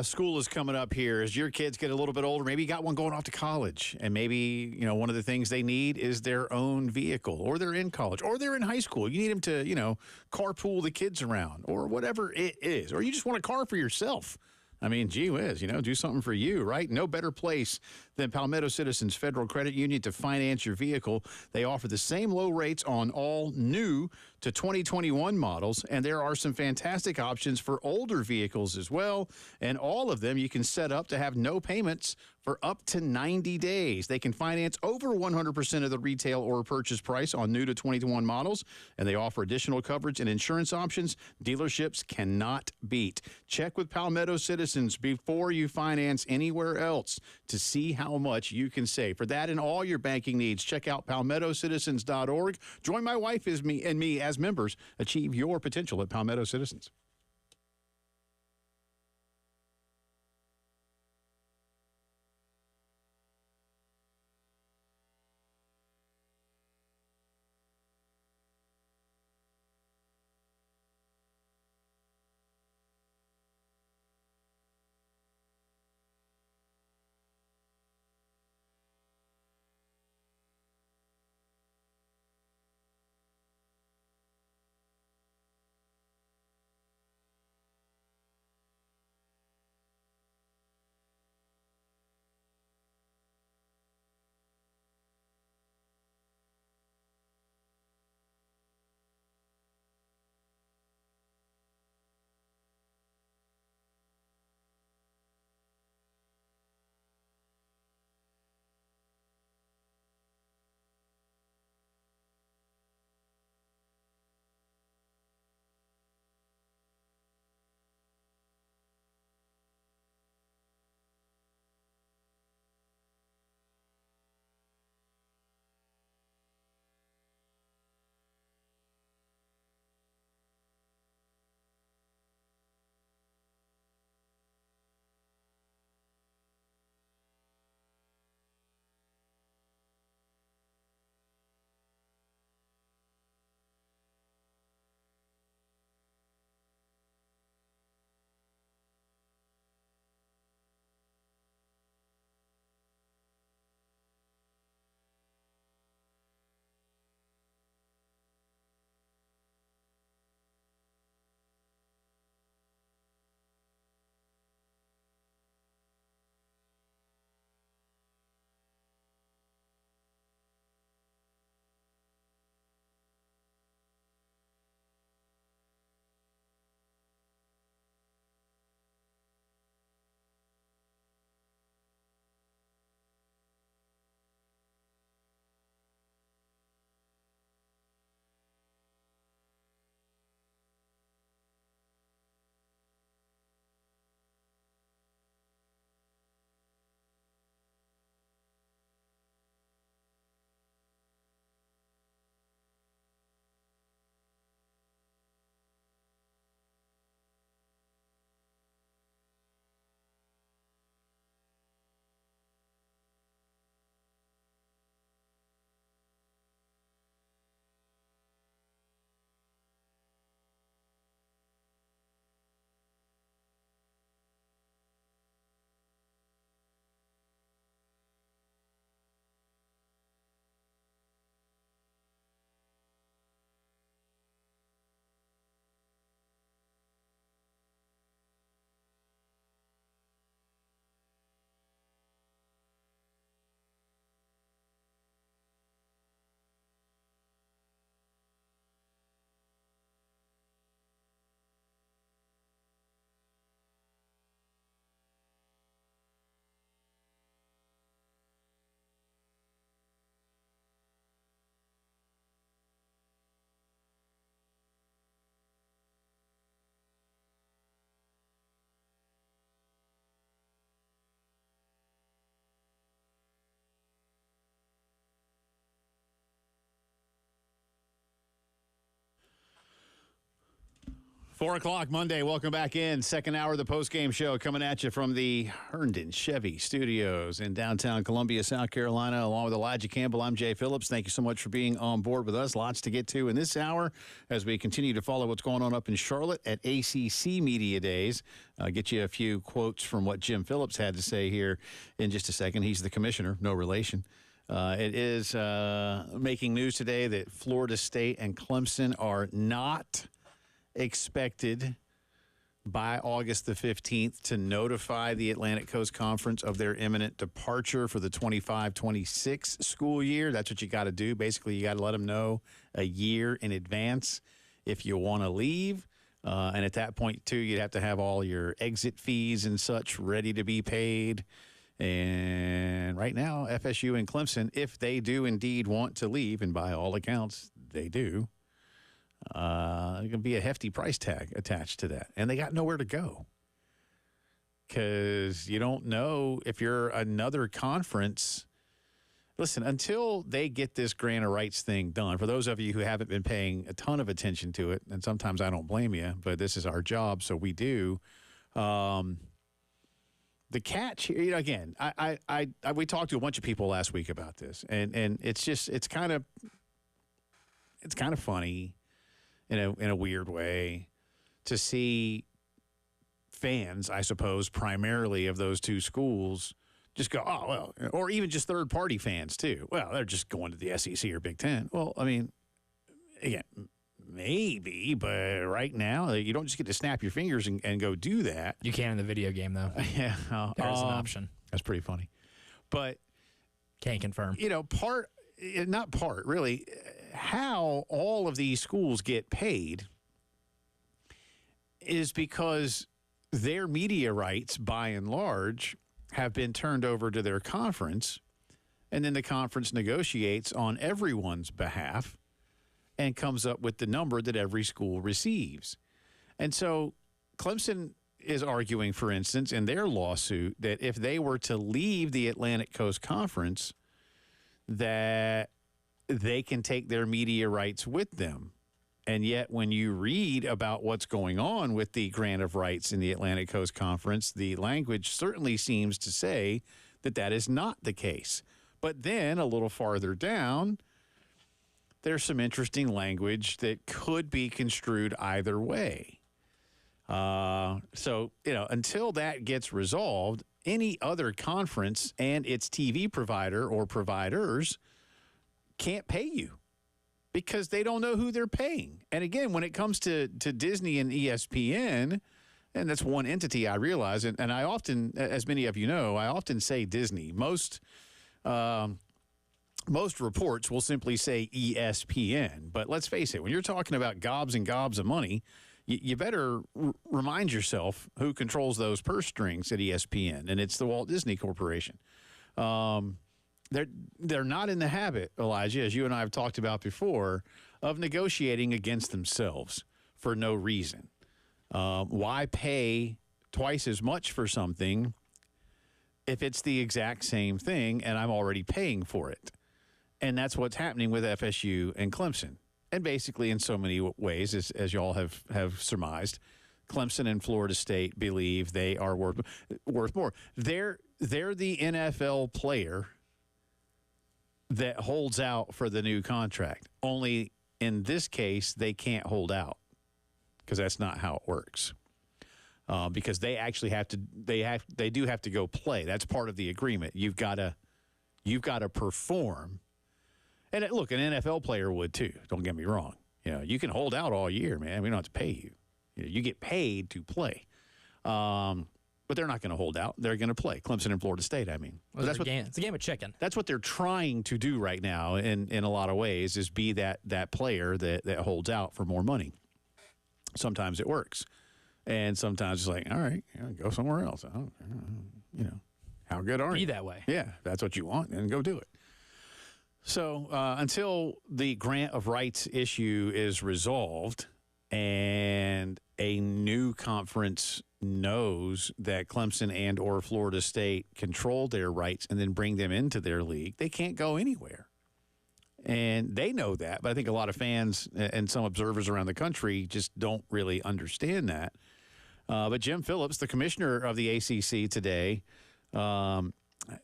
School is coming up here. As your kids get a little bit older, maybe you got one going off to college, and maybe, one of the things they need is their own vehicle, or they're in college, or they're in high school. You need them to, carpool the kids around, or whatever it is, or you just want a car for yourself. I mean, gee whiz, do something for you, right? No better place than Palmetto Citizens Federal Credit Union to finance your vehicle. They offer the same low rates on all new to 2021 models, and there are some fantastic options for older vehicles as well, and all of them you can set up to have no payments for up to 90 days. They can finance over 100% of the retail or purchase price on new to 21 models, and they offer additional coverage and insurance options dealerships cannot beat. Check with Palmetto Citizens before you finance anywhere else to see how much you can save. For that and all your banking needs, check out palmettocitizens.org. Join my wife and me as members. Achieve your potential at Palmetto Citizens. 4 o'clock Monday. Welcome back in. Second hour of the postgame show coming at you from the Herndon Chevy Studios in downtown Columbia, South Carolina, along with Elijah Campbell. I'm Jay Phillips. Thank you so much for being on board with us. Lots to get to in this hour as we continue to follow what's going on up in Charlotte at ACC Media Days. Get you a few quotes from what Jim Phillips had to say here in just a second. He's the commissioner, no relation. It is making news today that Florida State and Clemson are not expected by August the 15th to notify the Atlantic Coast Conference of their imminent departure for the 25-26 school year. That's what you got to do. Basically, you got to let them know a year in advance if you want to leave. And at that point, too, you'd have to have all your exit fees and such ready to be paid. And right now, FSU and Clemson, if they do indeed want to leave, and by all accounts, they do, there's going to be a hefty price tag attached to that. And they got nowhere to go because you don't know if you're another conference. Listen, until they get this grant of rights thing done, for those of you who haven't been paying a ton of attention to it, and sometimes I don't blame you, but this is our job, so we do. The catch here, you know, again, we talked to a bunch of people last week about this, and it's kind of funny in a weird way to see fans, I suppose, primarily of those two schools just go, oh, well, or even just third-party fans, too. Well, they're just going to the SEC or Big Ten. Well, I mean, again, maybe, but right now, you don't just get to snap your fingers and go do that. You can in the video game, though. Yeah. There's an option. That's pretty funny. But, can't confirm. You know, really, how all of these schools get paid is because their media rights, by and large, have been turned over to their conference, and then the conference negotiates on everyone's behalf and comes up with the number that every school receives. And so Clemson is arguing, for instance, in their lawsuit that if they were to leave the Atlantic Coast Conference, that they can take their media rights with them. And yet when you read about what's going on with the grant of rights in the Atlantic Coast Conference, the language certainly seems to say that that is not the case. But then a little farther down, there's some interesting language that could be construed either way. So, you know, until that gets resolved, any other conference and its TV provider or providers can't pay you because they don't know who they're paying. And again, when it comes to Disney and ESPN, and that's one entity I realize, and I often, as many of you know, I often say Disney. Most reports will simply say ESPN. But let's face it, when you're talking about gobs and gobs of money, you better remind yourself who controls those purse strings at ESPN, and it's the Walt Disney Corporation. They're not in the habit, Elijah, as you and I have talked about before, of negotiating against themselves for no reason. Why pay twice as much for something if it's the exact same thing and I'm already paying for it? And that's what's happening with FSU and Clemson. And basically in so many ways, as y'all have surmised, Clemson and Florida State believe they are worth more. They're the NFL player that holds out for the new contract. Only in this case, they can't hold out because that's not how it works. Because they actually have to, they do have to go play. That's part of the agreement. You've got to perform. And look, an NFL player would too. Don't get me wrong. You know, you can hold out all year, man. We don't have to pay you. You know, you get paid to play. But they're not going to hold out. They're going to play. Clemson and Florida State, I mean. Well, it's a game of chicken. That's what they're trying to do right now in a lot of ways, is be that player that holds out for more money. Sometimes it works. And sometimes it's like, all right, go somewhere else. You know, how good are you? Be that way. Yeah, if that's what you want, then go do it. So until the grant of rights issue is resolved and a new conference knows that Clemson and or Florida State control their rights and then bring them into their league, they can't go anywhere. And they know that, but I think a lot of fans and some observers around the country just don't really understand that. But Jim Phillips, the commissioner of the ACC today,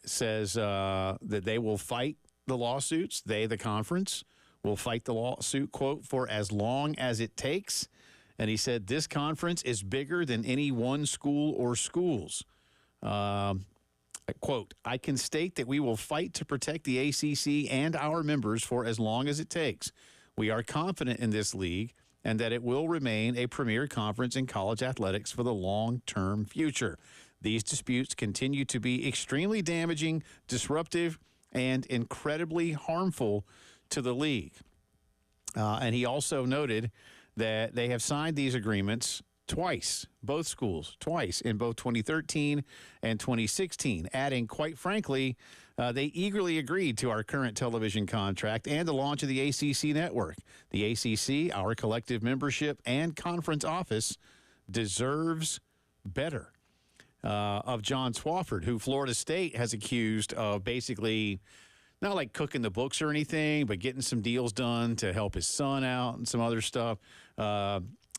says that they will fight the lawsuits. They, the conference, will fight the lawsuit, quote, for as long as it takes. And he said this conference is bigger than any one school or schools. Quote, I can state that we will fight to protect the ACC and our members for as long as it takes. We are confident in this league and that it will remain a premier conference in college athletics for the long-term future. These disputes continue to be extremely damaging, disruptive, and incredibly harmful to the league. And he also noted that they have signed these agreements twice, both schools, twice in both 2013 and 2016, adding, quite frankly, they eagerly agreed to our current television contract and the launch of the ACC network. The ACC, our collective membership and conference office, deserves better. Of John Swofford, who Florida State has accused of basically not like cooking the books or anything, but getting some deals done to help his son out and some other stuff.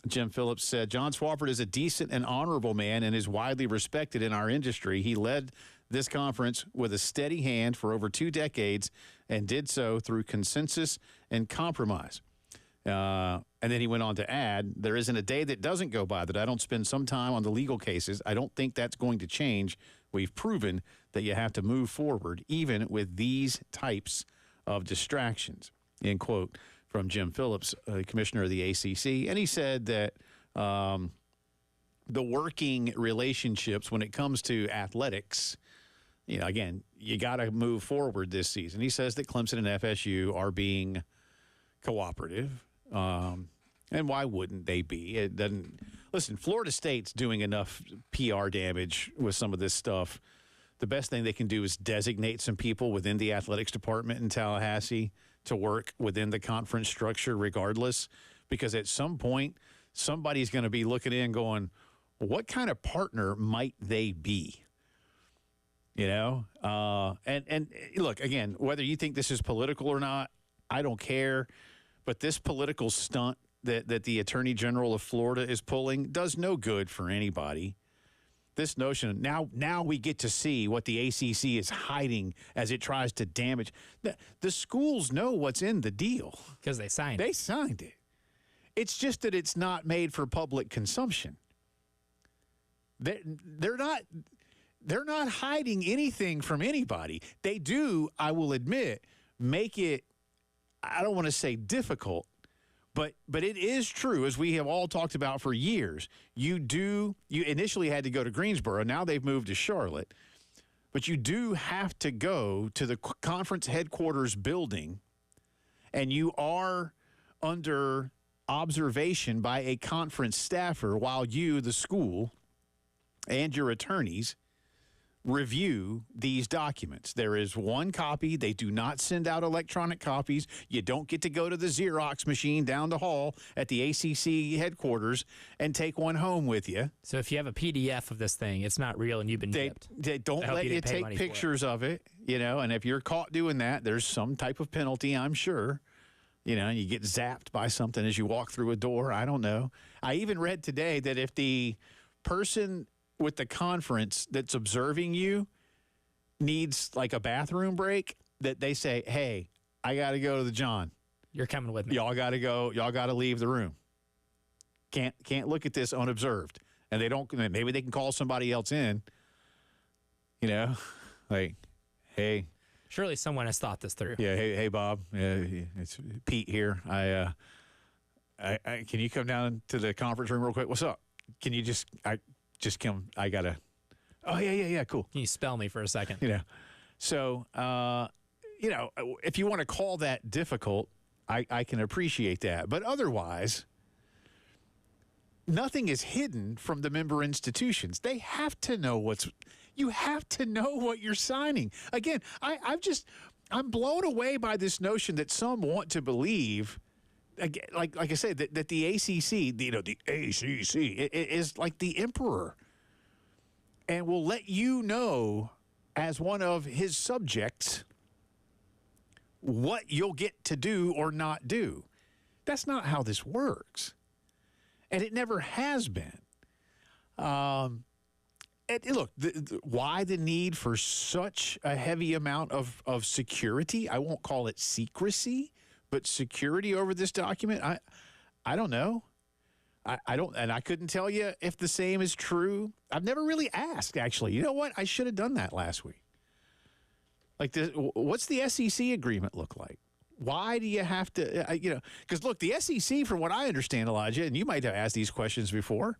Jim Phillips said, John Swofford is a decent and honorable man and is widely respected in our industry. He led this conference with a steady hand for over 2 decades and did so through consensus and compromise. And then he went on to add, there isn't a day that doesn't go by that I don't spend some time on the legal cases. I don't think that's going to change. We've proven that you have to move forward even with these types of distractions, end quote, from Jim Phillips, commissioner of the ACC. And he said that the working relationships when it comes to athletics, you know, again, you got to move forward this season. He says that Clemson and FSU are being cooperative. And why wouldn't they be? It doesn't. Listen, Florida State's doing enough PR damage with some of this stuff. The best thing they can do is designate some people within the athletics department in Tallahassee to work within the conference structure regardless, because at some point, somebody's going to be looking in going, what kind of partner might they be? You know? And look, again, whether you think this is political or not, I don't care. But this political stunt that the Attorney General of Florida is pulling does no good for anybody. This notion, now we get to see what the ACC is hiding as it tries to damage. The schools know what's in the deal. Because they signed it. They signed it. It's just that it's not made for public consumption. They're not hiding anything from anybody. They do, I will admit, make it, I don't want to say difficult, but it is true, as we have all talked about for years. You initially had to go to Greensboro. Now they've moved to Charlotte. But you do have to go to the conference headquarters building, and you are under observation by a conference staffer while you, the school, and your attorneys review these documents. There is one copy. They do not send out electronic copies. You don't get to go to the Xerox machine down the hall at the ACC headquarters and take one home with you. So if you have a PDF of this thing, it's not real and you've been dipped. They don't let you take pictures of it, you know, and if you're caught doing that, there's some type of penalty, I'm sure. You know, you get zapped by something as you walk through a door. I don't know. I even read today that if the person with the conference that's observing you needs like a bathroom break, that they say, hey, I got to go to the John. You're coming with me. Y'all got to go. Y'all got to leave the room. Can't look at this unobserved. And they don't, maybe they can call somebody else in, you know, like, hey. Surely someone has thought this through. Yeah. Hey, Bob. It's Pete here. I can you come down to the conference room real quick? What's up? Can you just come. I gotta. Oh yeah. Cool. Can you spell me for a second? You know. So you know, if you want to call that difficult, I can appreciate that. But otherwise, nothing is hidden from the member institutions. They have to know you have to know what you're signing. Again, I'm blown away by this notion that some want to believe. Again, like I said, that the ACC, you know, the ACC is like the emperor, and will let you know as one of his subjects what you'll get to do or not do. That's not how this works. And it never has been. Look, why the need for such a heavy amount of security? I won't call it secrecy, but security over this document? I don't know. I don't, and I couldn't tell you if the same is true. I've never really asked, actually. You know what? I should have done that last week. Like, what's the SEC agreement look like? Why do you have to, because look, the SEC, from what I understand, Elijah, and you might have asked these questions before,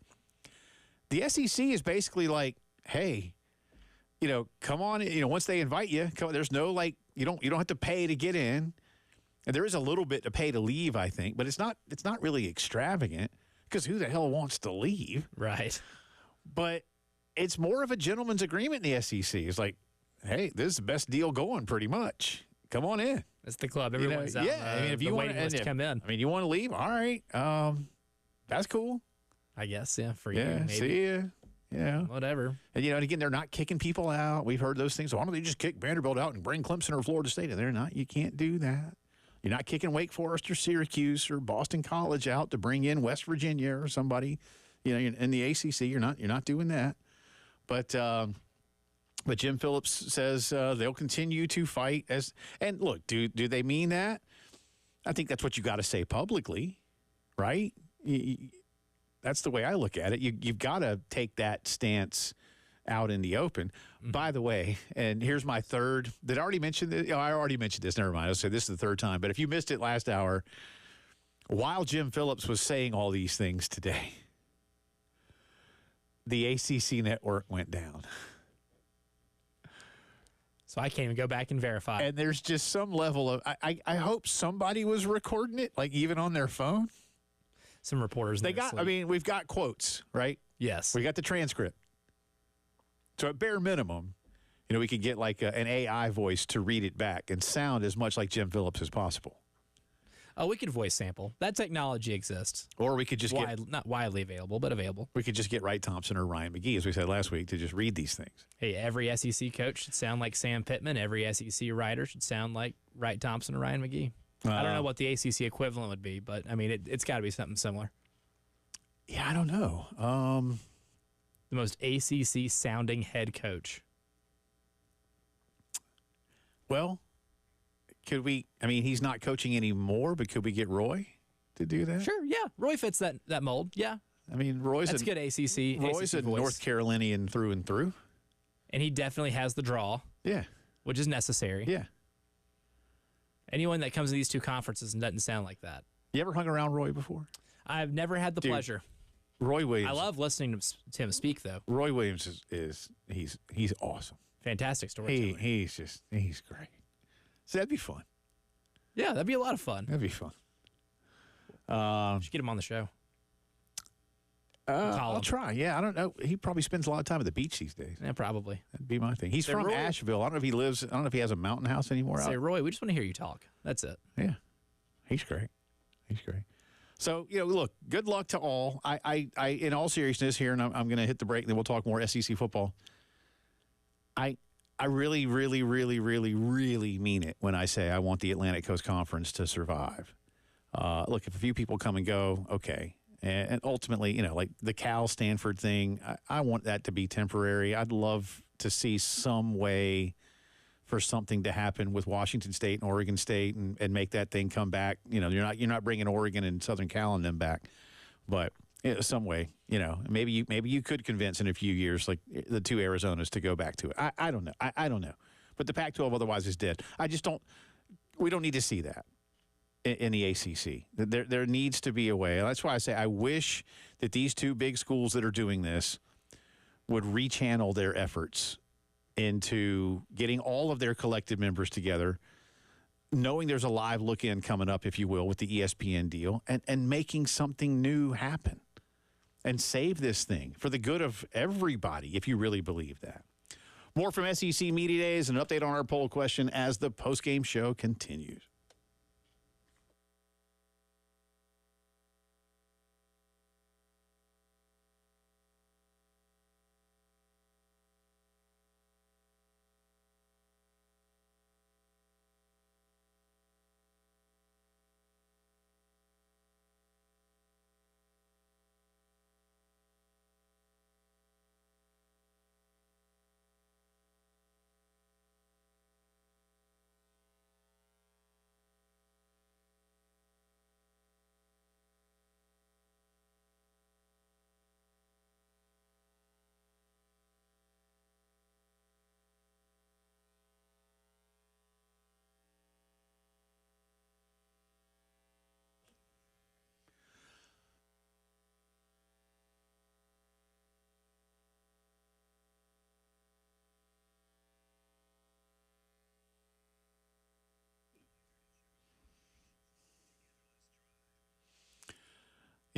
the SEC is basically like, hey, come on, once they invite you, there's no, like, you don't have to pay to get in. And there is a little bit to pay to leave, I think, but it's not really extravagant, because who the hell wants to leave? Right. But it's more of a gentleman's agreement in the SEC. It's like, hey, this is the best deal going, pretty much. Come on in. It's the club. Everyone's out. Yeah, I mean, if you want to come in. I mean, you want to leave? All right. That's cool. I guess, yeah, for you. Yeah, Maybe. see ya. Yeah. Whatever. And, and again, they're not kicking people out. We've heard those things. Why don't they just kick Vanderbilt out and bring Clemson or Florida State? And they're not. You can't do that. You're not kicking Wake Forest or Syracuse or Boston College out to bring in West Virginia or somebody, in the ACC. You're not doing that. But Jim Phillips says they'll continue to fight and look, do they mean that? I think that's what you got to say publicly, right? That's the way I look at it. You've got to take that stance out in the open. Mm-hmm. By the way, and here's my third. Did I already mention this? I already mentioned this. Never mind. I'll say this is the third time. But if you missed it last hour, while Jim Phillips was saying all these things today, the ACC network went down. So I can't even go back and verify. And there's just some level of, I hope somebody was recording it, like even on their phone. Some reporters. We've got quotes, right? Yes. We got the transcript. So at bare minimum, we could get like an AI voice to read it back and sound as much like Jim Phillips as possible. Oh, we could voice sample. That technology exists. Or we could just not widely available, but available. We could just get Wright Thompson or Ryan McGee, as we said last week, to just read these things. Hey, every SEC coach should sound like Sam Pittman. Every SEC writer should sound like Wright Thompson or Ryan McGee. I don't know what the ACC equivalent would be, but I mean, it's got to be something similar. Yeah, I don't know. The most ACC sounding head coach. Well, could we? I mean, he's not coaching anymore, but could we get Roy to do that? Sure, yeah. Roy fits that mold. Yeah. I mean, Roy's good ACC. Roy's ACC a North Carolinian through and through, and he definitely has the draw. Yeah, which is necessary. Yeah. Anyone that comes to these two conferences and doesn't sound like that. You ever hung around Roy before? I've never had the pleasure. Roy Williams. I love listening to him speak, though. Roy Williams he's awesome. Fantastic storyteller. He's great. So that'd be fun. Yeah, that'd be a lot of fun. That'd be fun. Should get him on the show. I'll try. Yeah, I don't know. He probably spends a lot of time at the beach these days. Yeah, probably. That'd be my thing. He's from Asheville. I don't know if he has a mountain house anymore. Say, Roy, we just want to hear you talk. That's it. Yeah, he's great. So, look, good luck to all. I in all seriousness here, and I'm going to hit the break, and then we'll talk more SEC football. I really, really, really, really, really mean it when I say I want the Atlantic Coast Conference to survive. Look, if a few people come and go, okay. And ultimately, like the Cal-Stanford thing, I want that to be temporary. I'd love to see some way for something to happen with Washington State and Oregon State and make that thing come back. You're not bringing Oregon and Southern Cal and them back, but some way, maybe you could convince in a few years, like the two Arizonas, to go back to it. I don't know. I don't know. But the Pac-12 otherwise is dead. We don't need to see that in the ACC. There needs to be a way. That's why I say I wish that these two big schools that are doing this would rechannel their efforts into getting all of their collective members together, knowing there's a live look-in coming up, if you will, with the ESPN deal, and making something new happen and save this thing for the good of everybody, if you really believe that. More from SEC Media Days and an update on our poll question as the postgame show continues.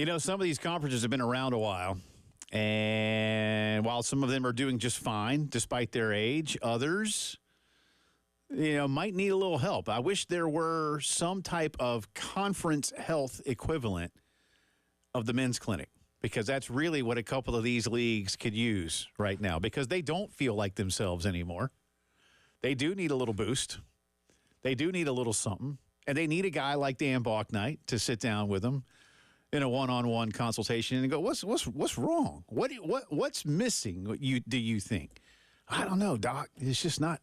You know, some of these conferences have been around a while, and while some of them are doing just fine despite their age, others, might need a little help. I wish there were some type of conference health equivalent of the men's clinic, because that's really what a couple of these leagues could use right now, because they don't feel like themselves anymore. They do need a little boost. They do need a little something, and they need a guy like Dan Balknight to sit down with them in a one-on-one consultation and go, what's wrong? What's missing? Do you think? I don't know, Doc. It's just not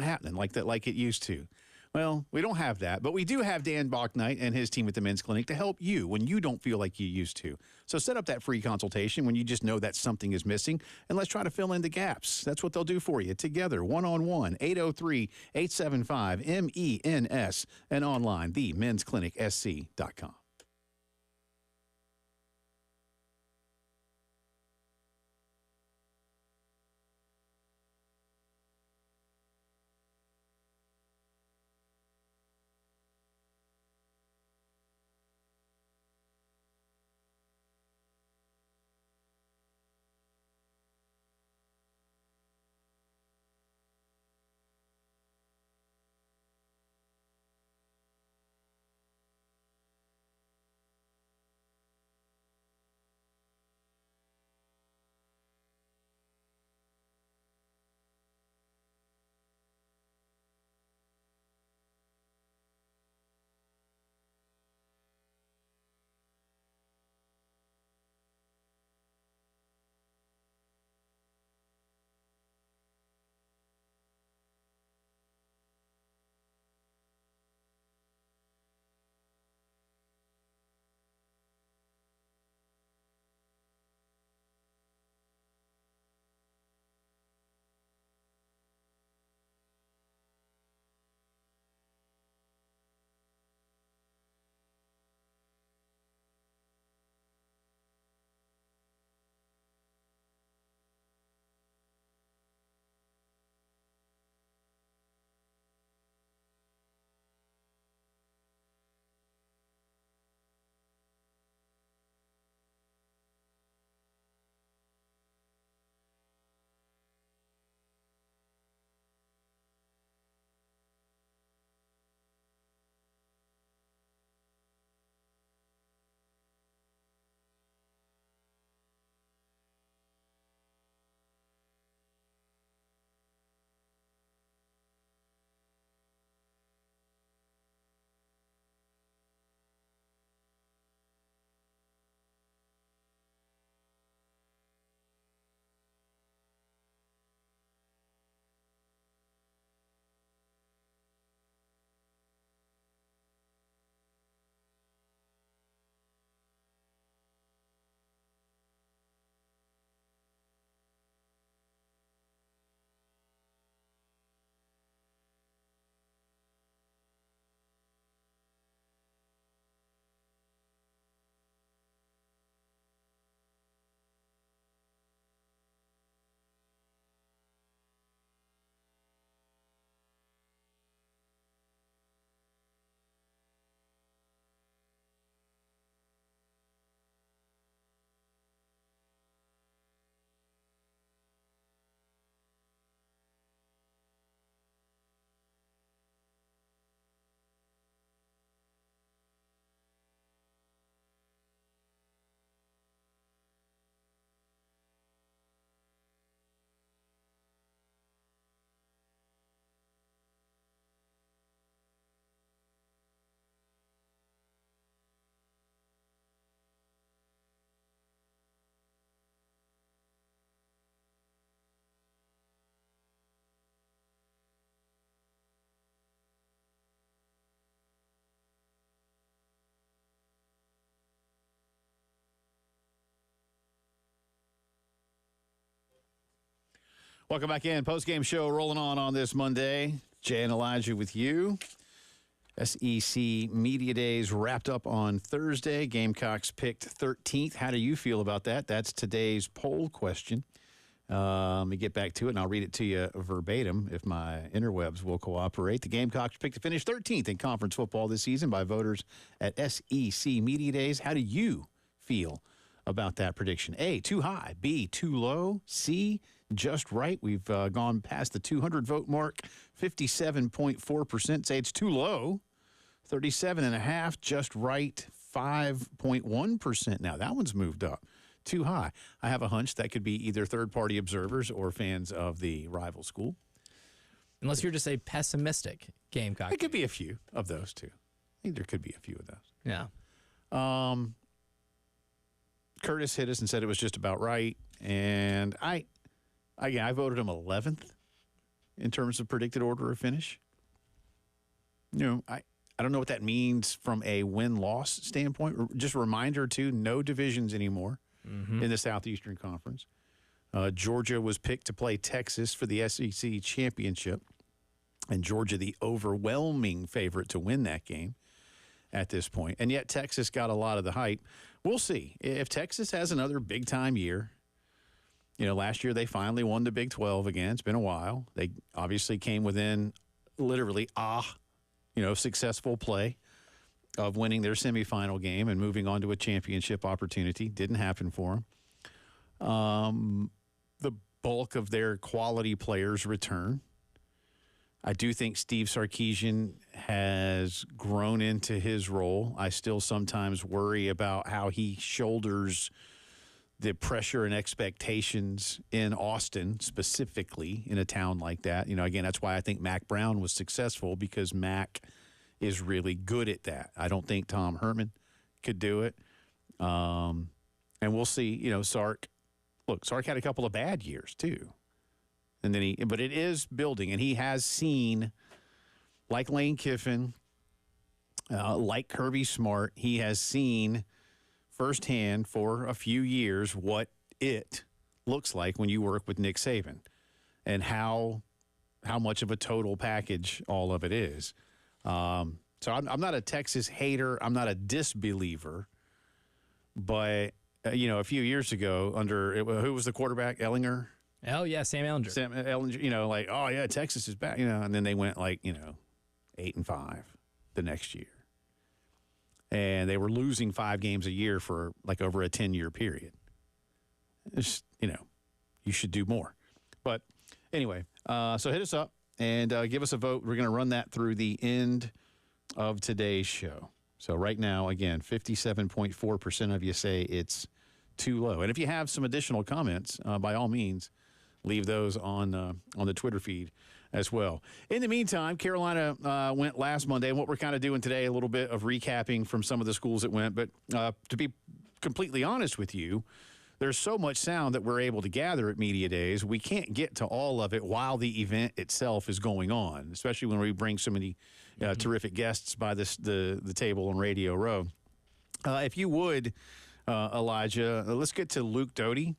happening like that, like it used to. Well, we don't have that, but we do have Dan Balknight and his team at the men's clinic to help you when you don't feel like you used to. So set up that free consultation when you just know that something is missing, and let's try to fill in the gaps. That's what they'll do for you together, one-on-one, 803-875-MENS, and online, themensclinicsc.com. Welcome back in. Postgame show rolling on this Monday. Jay and Elijah with you. SEC Media Days wrapped up on Thursday. Gamecocks picked 13th. How do you feel about that? That's today's poll question. Let me get back to it, and I'll read it to you verbatim if my interwebs will cooperate. The Gamecocks picked to finish 13th in conference football this season by voters at SEC Media Days. How do you feel about that prediction? A, too high. B, too low. C, just right. We've gone past the 200 vote mark. 57.4% say it's too low. 37.5%, just right. 5.1%. Now, that one's moved up. Too high. I have a hunch that could be either third-party observers or fans of the rival school. Unless you're just a pessimistic Gamecock. It could be a few of those, too. I think there could be a few of those. Yeah. Curtis hit us and said it was just about right. And I voted him 11th in terms of predicted order of finish. I don't know what that means from a win-loss standpoint. Just a reminder, too, no divisions anymore in the Southeastern Conference. Georgia was picked to play Texas for the SEC championship, and Georgia the overwhelming favorite to win that game at this point. And yet Texas got a lot of the hype. We'll see. If Texas has another big-time year, last year they finally won the Big 12 again. It's been a while. They obviously came within literally successful play of winning their semifinal game and moving on to a championship opportunity. Didn't happen for them. The bulk of their quality players return. I do think Steve Sarkisian has grown into his role. I still sometimes worry about how he shoulders the pressure and expectations in Austin, specifically in a town like that. Again, that's why I think Mac Brown was successful, because Mac is really good at that. I don't think Tom Herman could do it. And we'll see, Sark. Look, Sark had a couple of bad years too. And then but it is building, and he has seen, like Lane Kiffin, like Kirby Smart, he has seen firsthand for a few years what it looks like when you work with Nick Saban and how much of a total package all of it is. So I'm not a Texas hater. I'm not a disbeliever. But, a few years ago who was the quarterback? Ellinger? Oh, yeah, Sam Ellinger. Sam Ellinger, oh, yeah, Texas is back, and then they went 8-5 the next year. And they were losing 5 games a year for over a 10-year period. It's, you should do more. But anyway, so hit us up and give us a vote. We're going to run that through the end of today's show. So right now, again, 57.4% of you say it's too low. And if you have some additional comments, by all means, leave those on the Twitter feed as well. In the meantime, Carolina went last Monday, and what we're kind of doing today, a little bit of recapping from some of the schools that went. But to be completely honest with you, there's so much sound that we're able to gather at Media Days. We can't get to all of it while the event itself is going on, especially when we bring so many terrific guests by the table on Radio Row. If you would, Elijah, let's get to Luke Doty.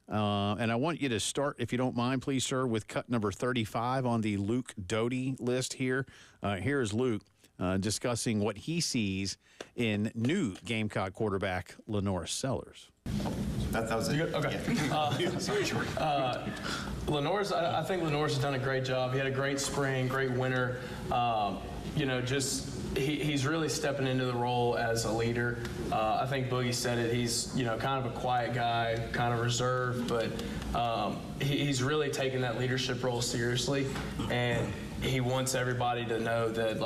And I want you to start, if you don't mind, please, sir, with cut number 35 on the Luke Doty list here. Here is Luke discussing what he sees in new Gamecock quarterback Lenore Sellers. That was it. Okay. Yeah. Sorry, Jordan. I think Lenore's done a great job. He had a great spring, great winter. He's really stepping into the role as a leader. I think Boogie said it. He's, kind of a quiet guy, kind of reserved, but he's really taking that leadership role seriously. And he wants everybody to know that,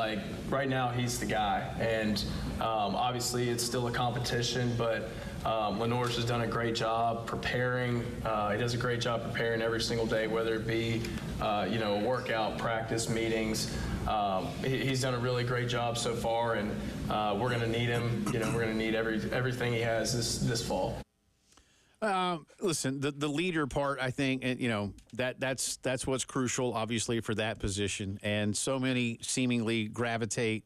right now he's the guy. And obviously it's still a competition, but Lenore's has done a great job preparing. He does a great job preparing every single day, whether it be, workout, practice, meetings. He's done a really great job so far, and we're going to need him. We're going to need everything he has this fall. Listen, the leader part, I think, that's what's crucial, obviously, for that position. And so many seemingly gravitate,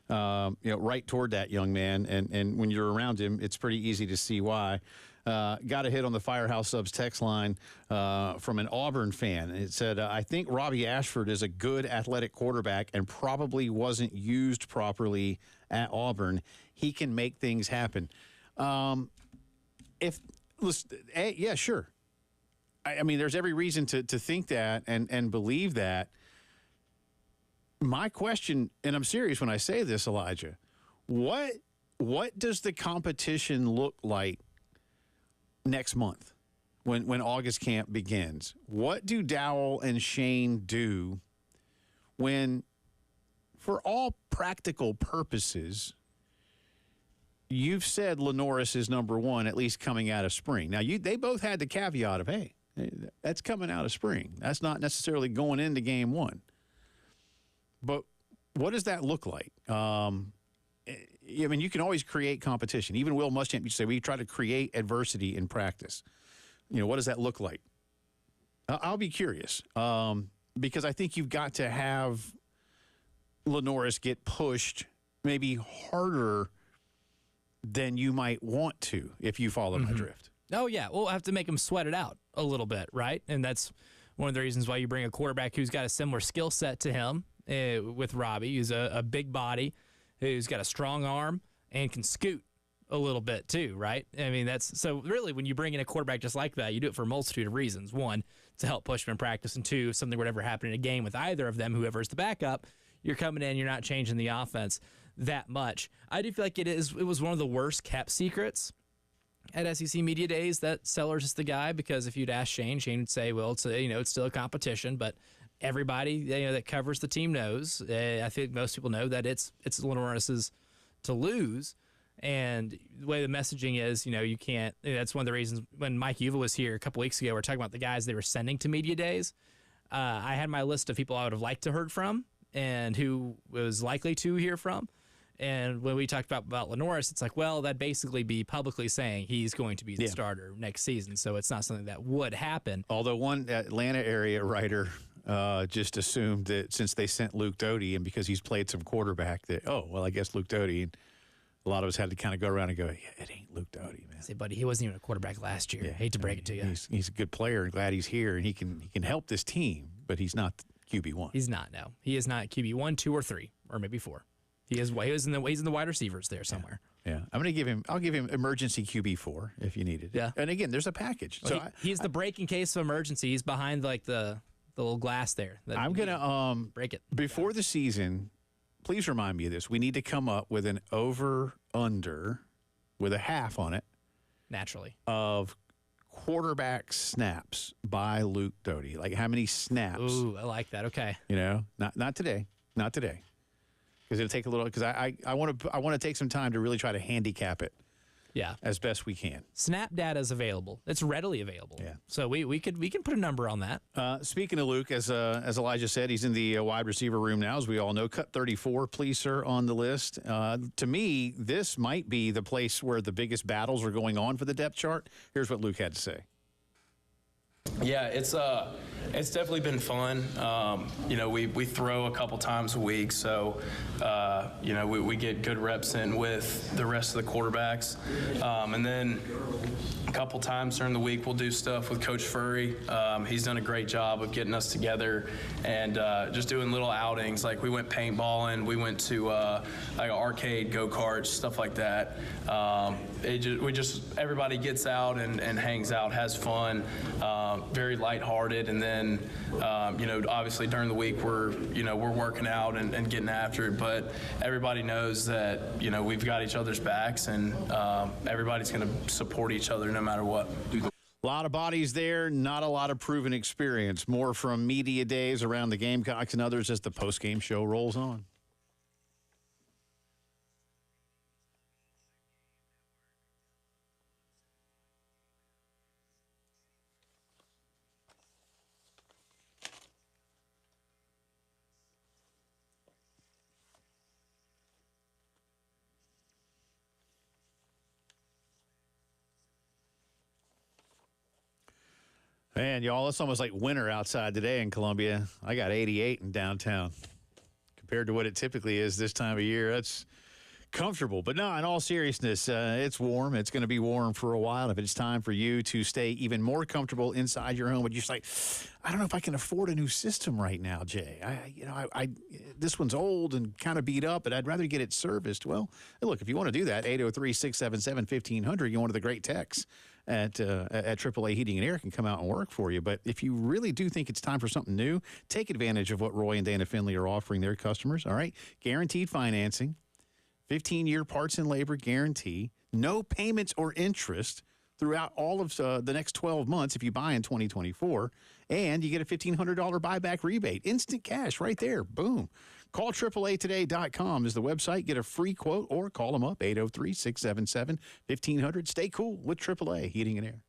right toward that young man. And when you're around him, it's pretty easy to see why. Got a hit on the Firehouse Subs text line from an Auburn fan. It said, I think Robbie Ashford is a good athletic quarterback and probably wasn't used properly at Auburn. He can make things happen. Yeah, sure. I mean, there's every reason to think that and believe that. My question, and I'm serious when I say this, Elijah, what what does the competition look like next month when August camp begins? What do Dowell and Shane do when, for all practical purposes, you've said Lenoris is number one, at least coming out of spring? Now, they both had the caveat of, hey, that's coming out of spring. That's not necessarily going into game one. But what does that look like? I mean, you can always create competition. Even Will Muschamp, you say, we try to create adversity in practice. You know, what does that look like? I'll be curious because I think you've got to have Lenoris get pushed maybe harder than you might want to, if you follow my drift. Oh, yeah. We'll have to make him sweat it out a little bit, right? And that's one of the reasons why you bring a quarterback who's got a similar skill set to him with Robbie, who's a big body, who's got a strong arm and can scoot a little bit too, right? I mean, that's so really when you bring in a quarterback just like that, you do it for a multitude of reasons. One, to help push him in practice, and two, if something would ever happen in a game with either of them, whoever's the backup, you're coming in, you're not changing the offense that much. I do feel like it was one of the worst kept secrets at SEC Media Days that Sellers is the guy, because if you'd ask Shane would say, well, it's still a competition, but everybody that covers the team knows. I think most people know that it's Lenoris's to lose. And the way the messaging is, you can't. That's one of the reasons when Mike Uva was here a couple weeks ago, we were talking about the guys they were sending to media days. I had my list of people I would have liked to heard from and who was likely to hear from. And when we talked about Lenoris, it's like, well, that'd basically be publicly saying he's going to be the starter next season. So it's not something that would happen. Although one Atlanta area writer just assumed that since they sent Luke Doty and because he's played some quarterback that, I guess Luke Doty. And a lot of us had to kind of go around and go, yeah, it ain't Luke Doty, man. Say, buddy, he wasn't even a quarterback last year. Yeah, Hate to break it to you. He's a good player and glad he's here and he can help this team, but he's not QB1. He's not, no. He is not QB1, 2, or 3, or maybe 4. He's in the wide receivers there somewhere. Yeah. I'll give him emergency QB4 if you need it. Yeah. And again, there's a package. Well, so he's the break in case of emergency. He's behind like the little glass there. I'm gonna break it. Before the season, please remind me of this. We need to come up with an over-under with a half on it. Naturally. Of quarterback snaps by Luke Doty. Like how many snaps? Ooh, I like that. Okay. Not today. Not today. Because it'll take a little. Because I want to take some time to really try to handicap it. Yeah. As best we can. Snap data is available. It's readily available. Yeah. So we can put a number on that. Speaking of Luke, as Elijah said, he's in the wide receiver room now, as we all know. Cut 34, please, sir, on the list. To me, this might be the place where the biggest battles are going on for the depth chart. Here's what Luke had to say. Yeah, it's definitely been fun. We throw a couple times a week, so we get good reps in with the rest of the quarterbacks, and then a couple times during the week we'll do stuff with Coach Furry. He's done a great job of getting us together and just doing little outings. Like we went paintballing, we went to like arcade go-karts, stuff like that. Everybody gets out and hangs out, has fun. Very lighthearted, and then obviously during the week we're working out and getting after it, but everybody knows that we've got each other's backs, and everybody's going to support each other no matter what. A lot of bodies there, not a lot of proven experience. More from media days around the Gamecocks and others as the post-game show rolls on. Man, y'all, it's almost like winter outside today in Columbia. I got 88 in downtown. Compared to what it typically is this time of year, that's comfortable. But no, in all seriousness, it's warm. It's going to be warm for a while. If it's time for you to stay even more comfortable inside your home, but you're just like, I don't know if I can afford a new system right now, Jay. This one's old and kind of beat up, but I'd rather get it serviced. Well, look, if you want to do that, 803-677-1500, you're one of the great techs at AAA Heating and Air can come out and work for you. But if you really do think it's time for something new, take advantage of what Roy and Dana Finley are offering their customers, all right? Guaranteed financing, 15-year parts and labor guarantee, no payments or interest throughout all of the next 12 months if you buy in 2024, and you get a $1,500 buyback rebate. Instant cash right there. Boom. Call AAAtoday.com is the website. Get a free quote or call them up, 803-677-1500. Stay cool with AAA Heating and Air.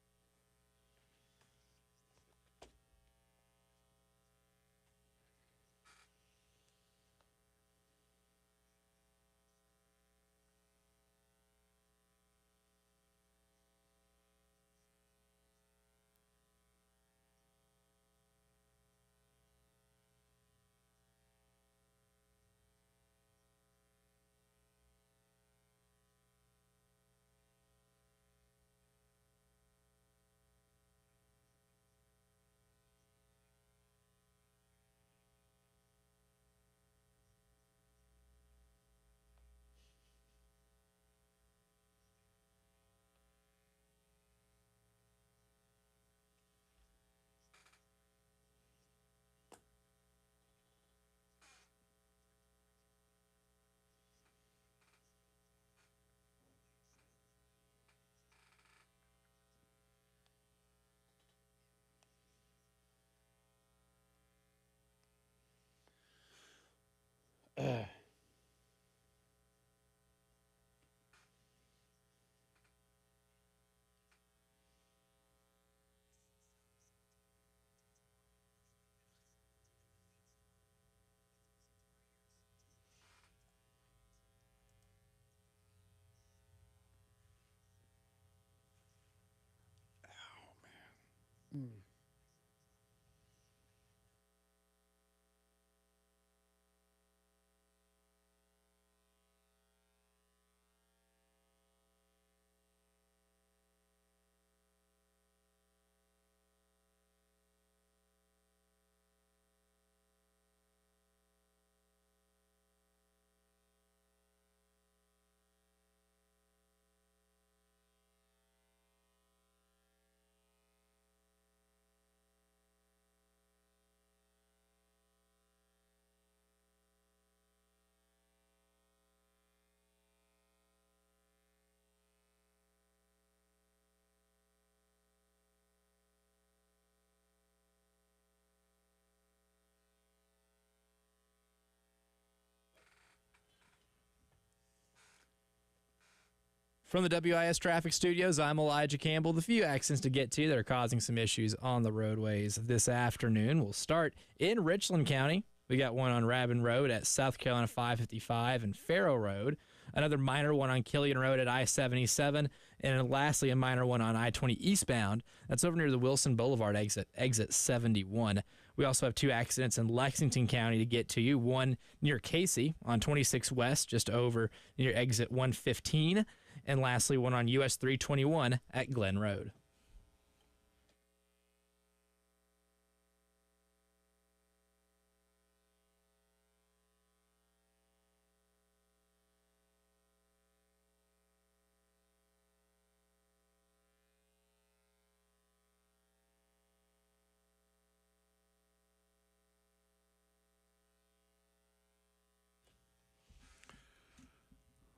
From the WIS Traffic Studios, I'm Elijah Campbell. The few accidents to get to that are causing some issues on the roadways this afternoon. We'll start in Richland County. We got one on Rabin Road at South Carolina 555 and Faro Road. Another minor one on Killian Road at I-77. And lastly, a minor one on I-20 eastbound. That's over near the Wilson Boulevard exit 71. We also have two accidents in Lexington County to get to you. One near Casey on 26 West, just over near exit 115. And lastly, one on US 321 at Glen Road.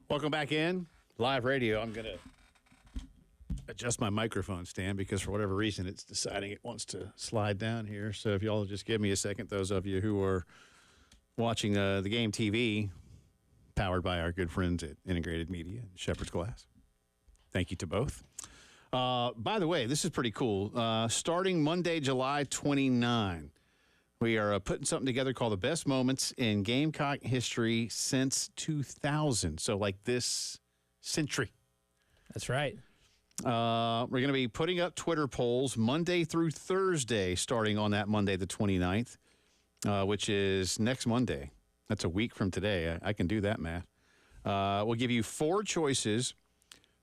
Welcome back in. Live radio. I'm going to adjust my microphone stand because for whatever reason it's deciding it wants to slide down here. So if y'all just give me a second, those of you who are watching the game TV, powered by our good friends at Integrated Media and Shepherd's Glass. Thank you to both. By the way, this is pretty cool. Starting Monday, July 29, we are putting something together called the Best Moments in Gamecock History Since 2000. So like this century. That's right. We're going to be putting up Twitter polls Monday through Thursday, starting on that Monday, the 29th, which is next Monday. That's a week from today. I can do that math. We'll give you 4 choices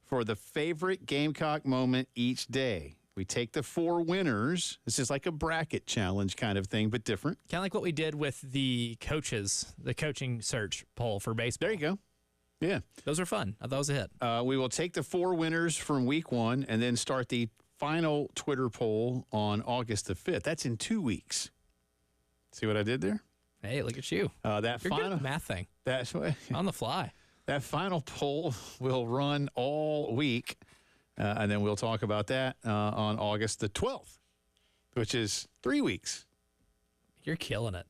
for the favorite Gamecock moment each day. We take the 4 winners. This is like a bracket challenge kind of thing, but different. Kind of like what we did with the coaches, the coaching search poll for baseball. There you go. Yeah. Those are fun. I thought it was a hit. We will take the 4 winners from week 1 and then start the final Twitter poll on August the 5th. That's in 2 weeks. See what I did there? Hey, look at you. That You're final good at the math thing. That's what, On the fly. That final poll will run all week, and then we'll talk about that on August the 12th, which is 3 weeks. You're killing it.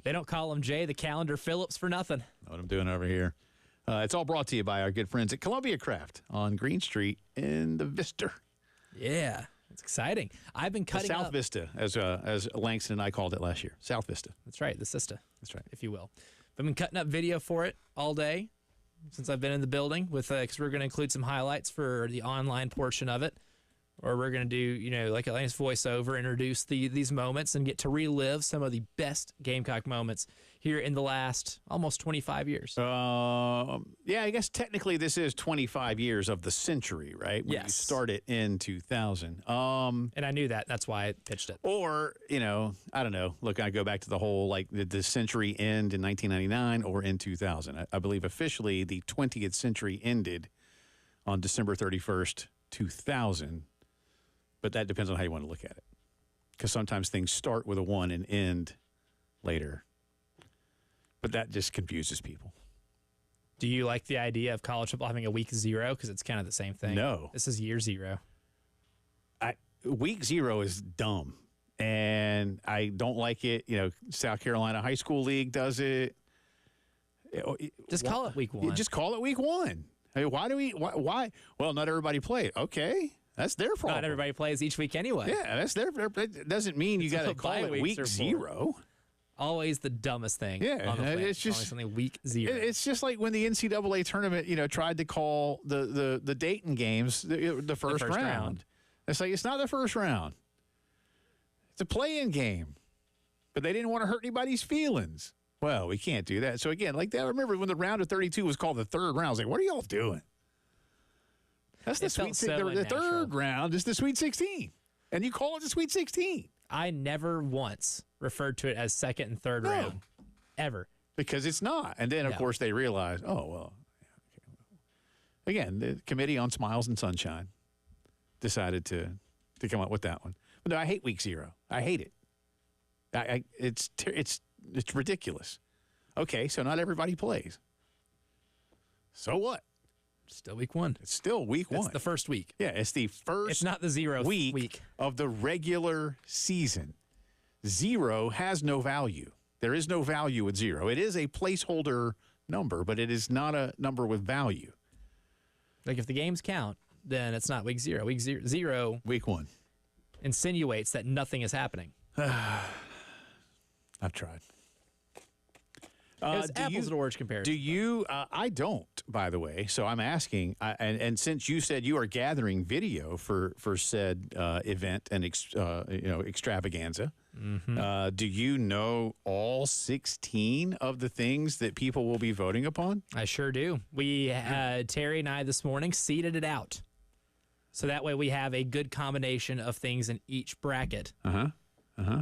They don't call him Jay the Calendar Phillips for nothing. Know what I'm doing over here. It's all brought to you by our good friends at Columbia Craft on Green Street in the Vista. Yeah, it's exciting. I've been cutting South up. Vista, as Langston and I called it last year. South Vista. That's right, the Sista. That's right. If you will. I've been cutting up video for it all day since I've been in the building with because we're going to include some highlights for the online portion of it. Or we're going to do, like a nice voiceover, introduce these moments and get to relive some of the best Gamecock moments here in the last almost 25 years. Yeah, I guess technically this is 25 years of the century, right? When Yes. you started in 2000. And I knew that. That's why I pitched it. Or, I don't know. Look, I go back to the whole, did the century end in 1999 or in 2000? I believe officially the 20th century ended on December 31st, 2000. But that depends on how you want to look at it. Because sometimes things start with a 1 and end later. But that just confuses people. Do you like the idea of college football having a week 0? Because it's kind of the same thing. No. This is year 0. Week 0 is dumb. And I don't like it. South Carolina High School League does it. Just call it week 1. Just call it week 1. I mean, why? Well, not everybody played. Okay. That's their problem. Not everybody plays each week anyway. Yeah, that's their. It doesn't mean you got to call it week 0. Always the dumbest thing. Yeah, on the planet. it's just something week 0. It's just like when the NCAA tournament, tried to call the Dayton games the first round. It's like it's not the first round. It's a play-in game, but they didn't want to hurt anybody's feelings. Well, we can't do that. So again, I remember when the round of 32 was called the third round. I was like, what are y'all doing? That's the Sweet 16. The third round is the Sweet 16. And you call it the Sweet 16. I never once referred to it as second and third round. Ever. Because it's not. And then, of course, they realize, again, the Committee on Smiles and Sunshine decided to come up with that one. But no, I hate week 0. I hate it. It's ridiculous. Okay, so not everybody plays. So what? Still week 1. It's still week 1. It's the first week. Yeah, it's the first. It's not the 0th week of the regular season. 0 has no value. There is no value with 0. It is a placeholder number, but it is not a number with value. Like if the games count, then it's not week 0. Week 0 Week 1 insinuates that nothing is happening. I've tried. It's apples and orange comparison. Do you? I don't, by the way. So I'm asking, and since you said you are gathering video for said event and extravaganza, do you know all 16 of the things that people will be voting upon? I sure do. We Terry and I this morning seeded it out, so that way we have a good combination of things in each bracket.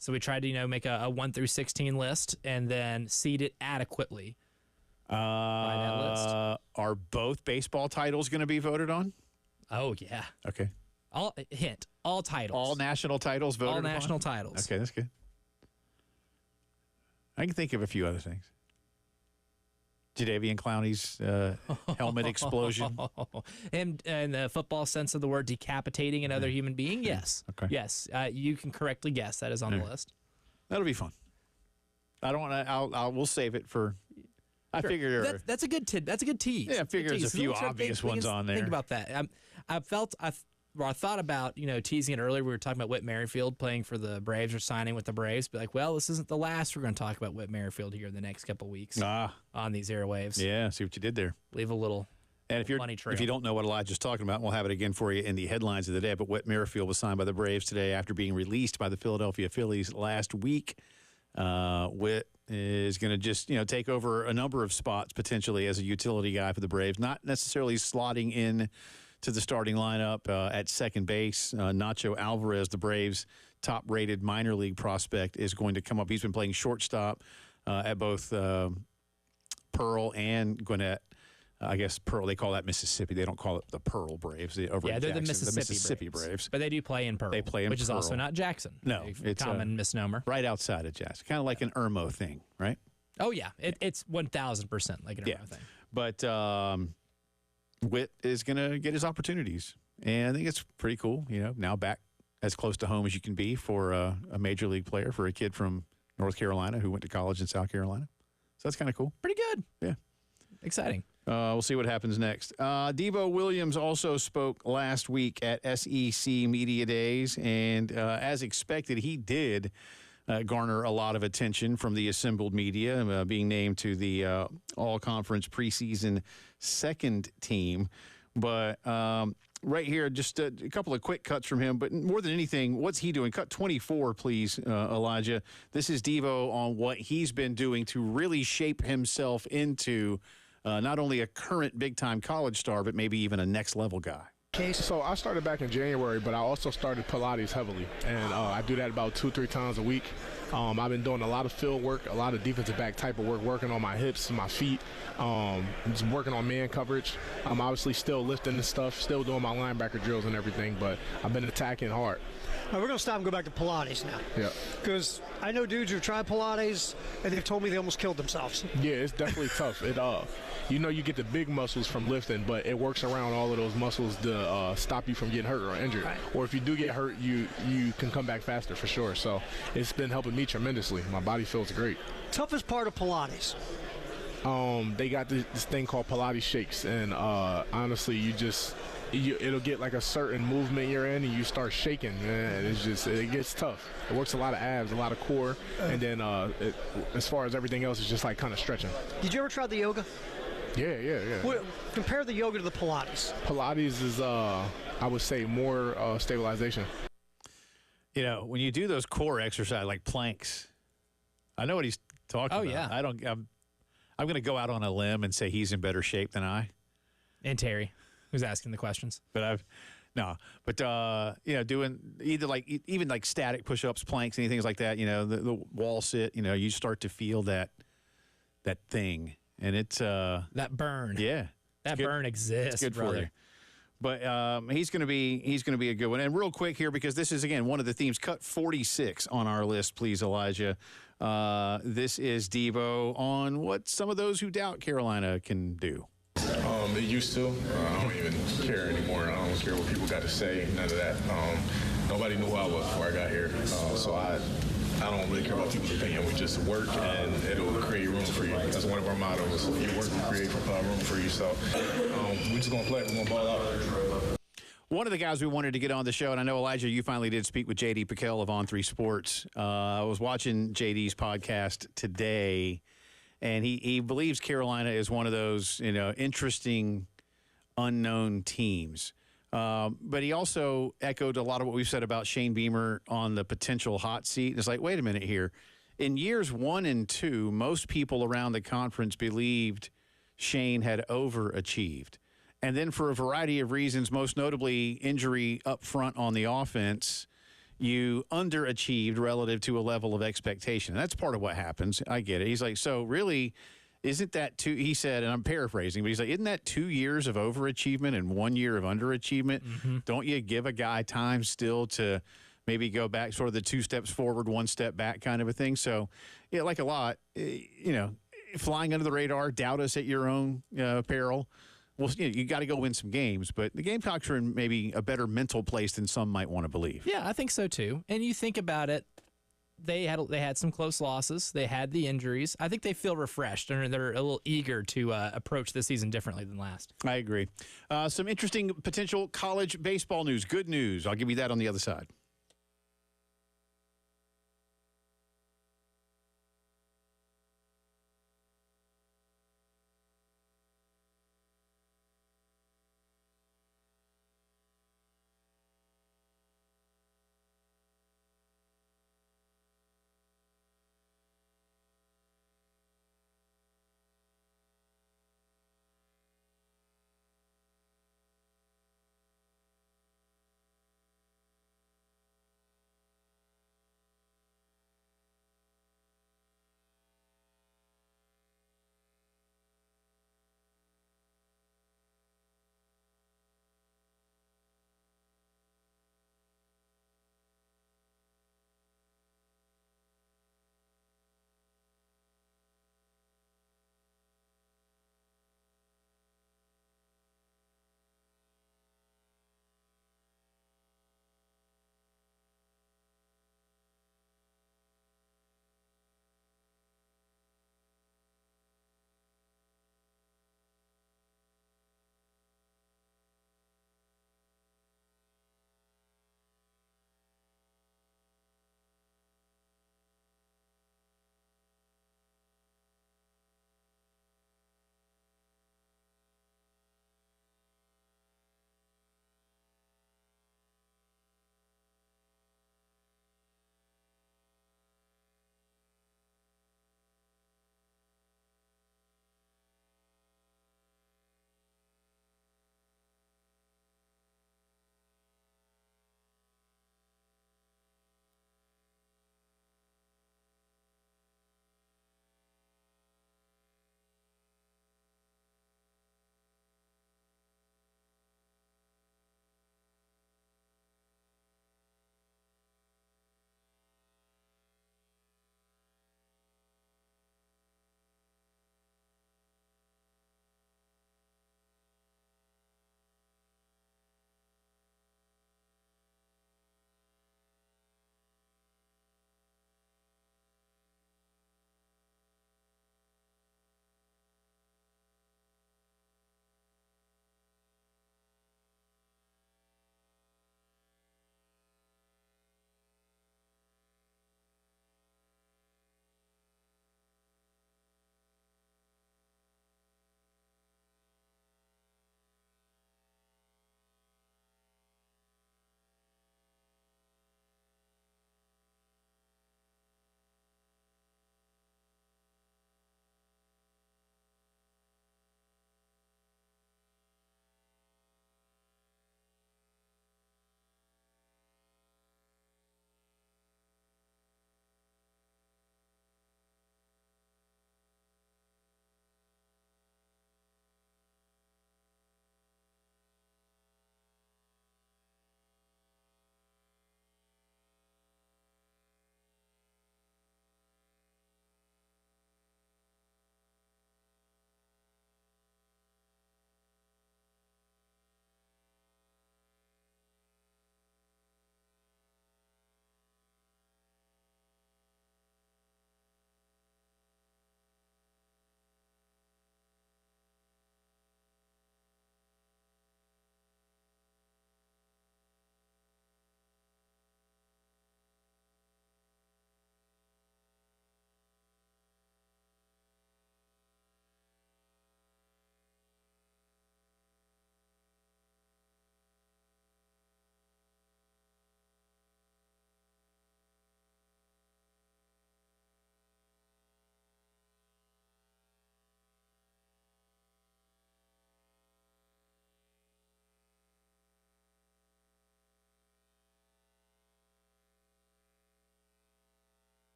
So we tried to, make a 1 through 16 list and then seed it adequately by that list. Are both baseball titles going to be voted on? Oh, yeah. Okay. All titles. All national titles voted All upon? national titles. Okay, that's good. I can think of a few other things. Jadeveon Clowney's helmet explosion. And the football sense of the word, decapitating another human being? Yes. Okay. Yes. You can correctly guess that is on the list. That'll be fun. I don't want to. We'll save it for. I figure that's a good that's a good tease. Yeah, I figure there's a few obvious ones on there. Think about that. I thought about teasing it earlier. We were talking about Whit Merrifield playing for the Braves or signing with the Braves. Be like, well, this isn't the last we're going to talk about Whit Merrifield here in the next couple of weeks on these airwaves. Yeah, see what you did there. Leave a little. And if trail. you don't know what Elijah's talking about, we'll have it again for you in the headlines of the day. But Whit Merrifield was signed by the Braves today after being released by the Philadelphia Phillies last week. Whit is going to just take over a number of spots potentially as a utility guy for the Braves, not necessarily slotting in to the starting lineup at second base. Nacho Alvarez, the Braves' top-rated minor league prospect, is going to come up. He's been playing shortstop at both Pearl and Gwinnett. I guess Pearl, they call that Mississippi. They don't call it the Pearl Braves. They're the Mississippi Braves. But they do play in Pearl. They play in which Pearl. is also not Jackson. No. It's a common misnomer. Right outside of Jackson. Kind of like an Irmo thing, right? Oh, yeah. It's 1,000% like an Irmo thing. But Witt is going to get his opportunities. And I think it's pretty cool, now back as close to home as you can be for a major league player, for a kid from North Carolina who went to college in South Carolina. So that's kind of cool. Pretty good. Yeah. Exciting. We'll see what happens next. Devo Williams also spoke last week at SEC Media Days, and as expected, he did garner a lot of attention from the assembled media, being named to the all-conference preseason second team. But right here, just a couple of quick cuts from him. But more than anything, what's he doing? Cut 24, please, Elijah. This is Devo on what he's been doing to really shape himself into not only a current big-time college star, but maybe even a next-level guy. So I started back in January, but I also started Pilates heavily, and I do that about 2-3 times a week. I've been doing a lot of field work, a lot of defensive back type of work, working on my hips and my feet, just working on man coverage. I'm obviously still lifting and stuff, still doing my linebacker drills and everything, but I've been attacking hard. All right, we're going to stop and go back to Pilates now. Yeah. Because I know dudes who've tried Pilates, and they've told me they almost killed themselves. Yeah, it's definitely tough. You get the big muscles from lifting, but it works around all of those muscles to stop you from getting hurt or injured. Right. Or if you do get hurt, you can come back faster for sure. So it's been helping me tremendously. My body feels great. Toughest part of Pilates? They got this thing called Pilates shakes, and honestly, it'll get like a certain movement you're in, and you start shaking, and it gets tough. It works a lot of abs, a lot of core, and then as far as everything else, it's just like kind of stretching. Did you ever try the yoga? Yeah. Compare the yoga to the Pilates. Pilates is, I would say, more stabilization. When you do those core exercises like planks, I know what he's talking about. Yeah. I'm going to go out on a limb and say he's in better shape than I. And Terry, who's asking the questions. But doing even like static push-ups, planks, anything like that, the wall sit, you start to feel that thing. And it's that burn. Yeah. That burn exists, it's good brother. for you. But he's going to be a good one. And real quick here, because this is, again, one of the themes, cut 46 on our list, please, Elijah. This is Devo on what some of those who doubt Carolina can do. It used to. I don't even care anymore. I don't care what people got to say, none of that. Nobody knew who I was before I got here. So I don't really care about people's opinion. We just work, and it'll create room for you. That's one of our mottos. If you work, you create room for you. So we're just going to play. We're going to ball out. One of the guys we wanted to get on the show, and I know, Elijah, you finally did speak with J.D. Piquel of On3 Sports. I was watching J.D.'s podcast today, and he believes Carolina is one of those, interesting, unknown teams. But he also echoed a lot of what we've said about Shane Beamer on the potential hot seat. It's like, wait a minute here. In years 1 and 2, most people around the conference believed Shane had overachieved. And then for a variety of reasons, most notably injury up front on the offense, you underachieved relative to a level of expectation. That's part of what happens. I get it. He's like, so really, isn't that he said, and I'm paraphrasing, but he's like, isn't that 2 years of overachievement and 1 year of underachievement? Mm-hmm. Don't you give a guy time still to maybe go back, sort of the 2 steps forward, 1 step back kind of a thing? So, yeah, like a lot, flying under the radar, doubt us at your own peril. Well, you got to go win some games, but the Gamecocks are in maybe a better mental place than some might want to believe. Yeah, I think so too. And you think about it, they had some close losses. They had the injuries. I think they feel refreshed, and they're a little eager to approach this season differently than last. I agree. Some interesting potential college baseball news. Good news. I'll give you that on the other side.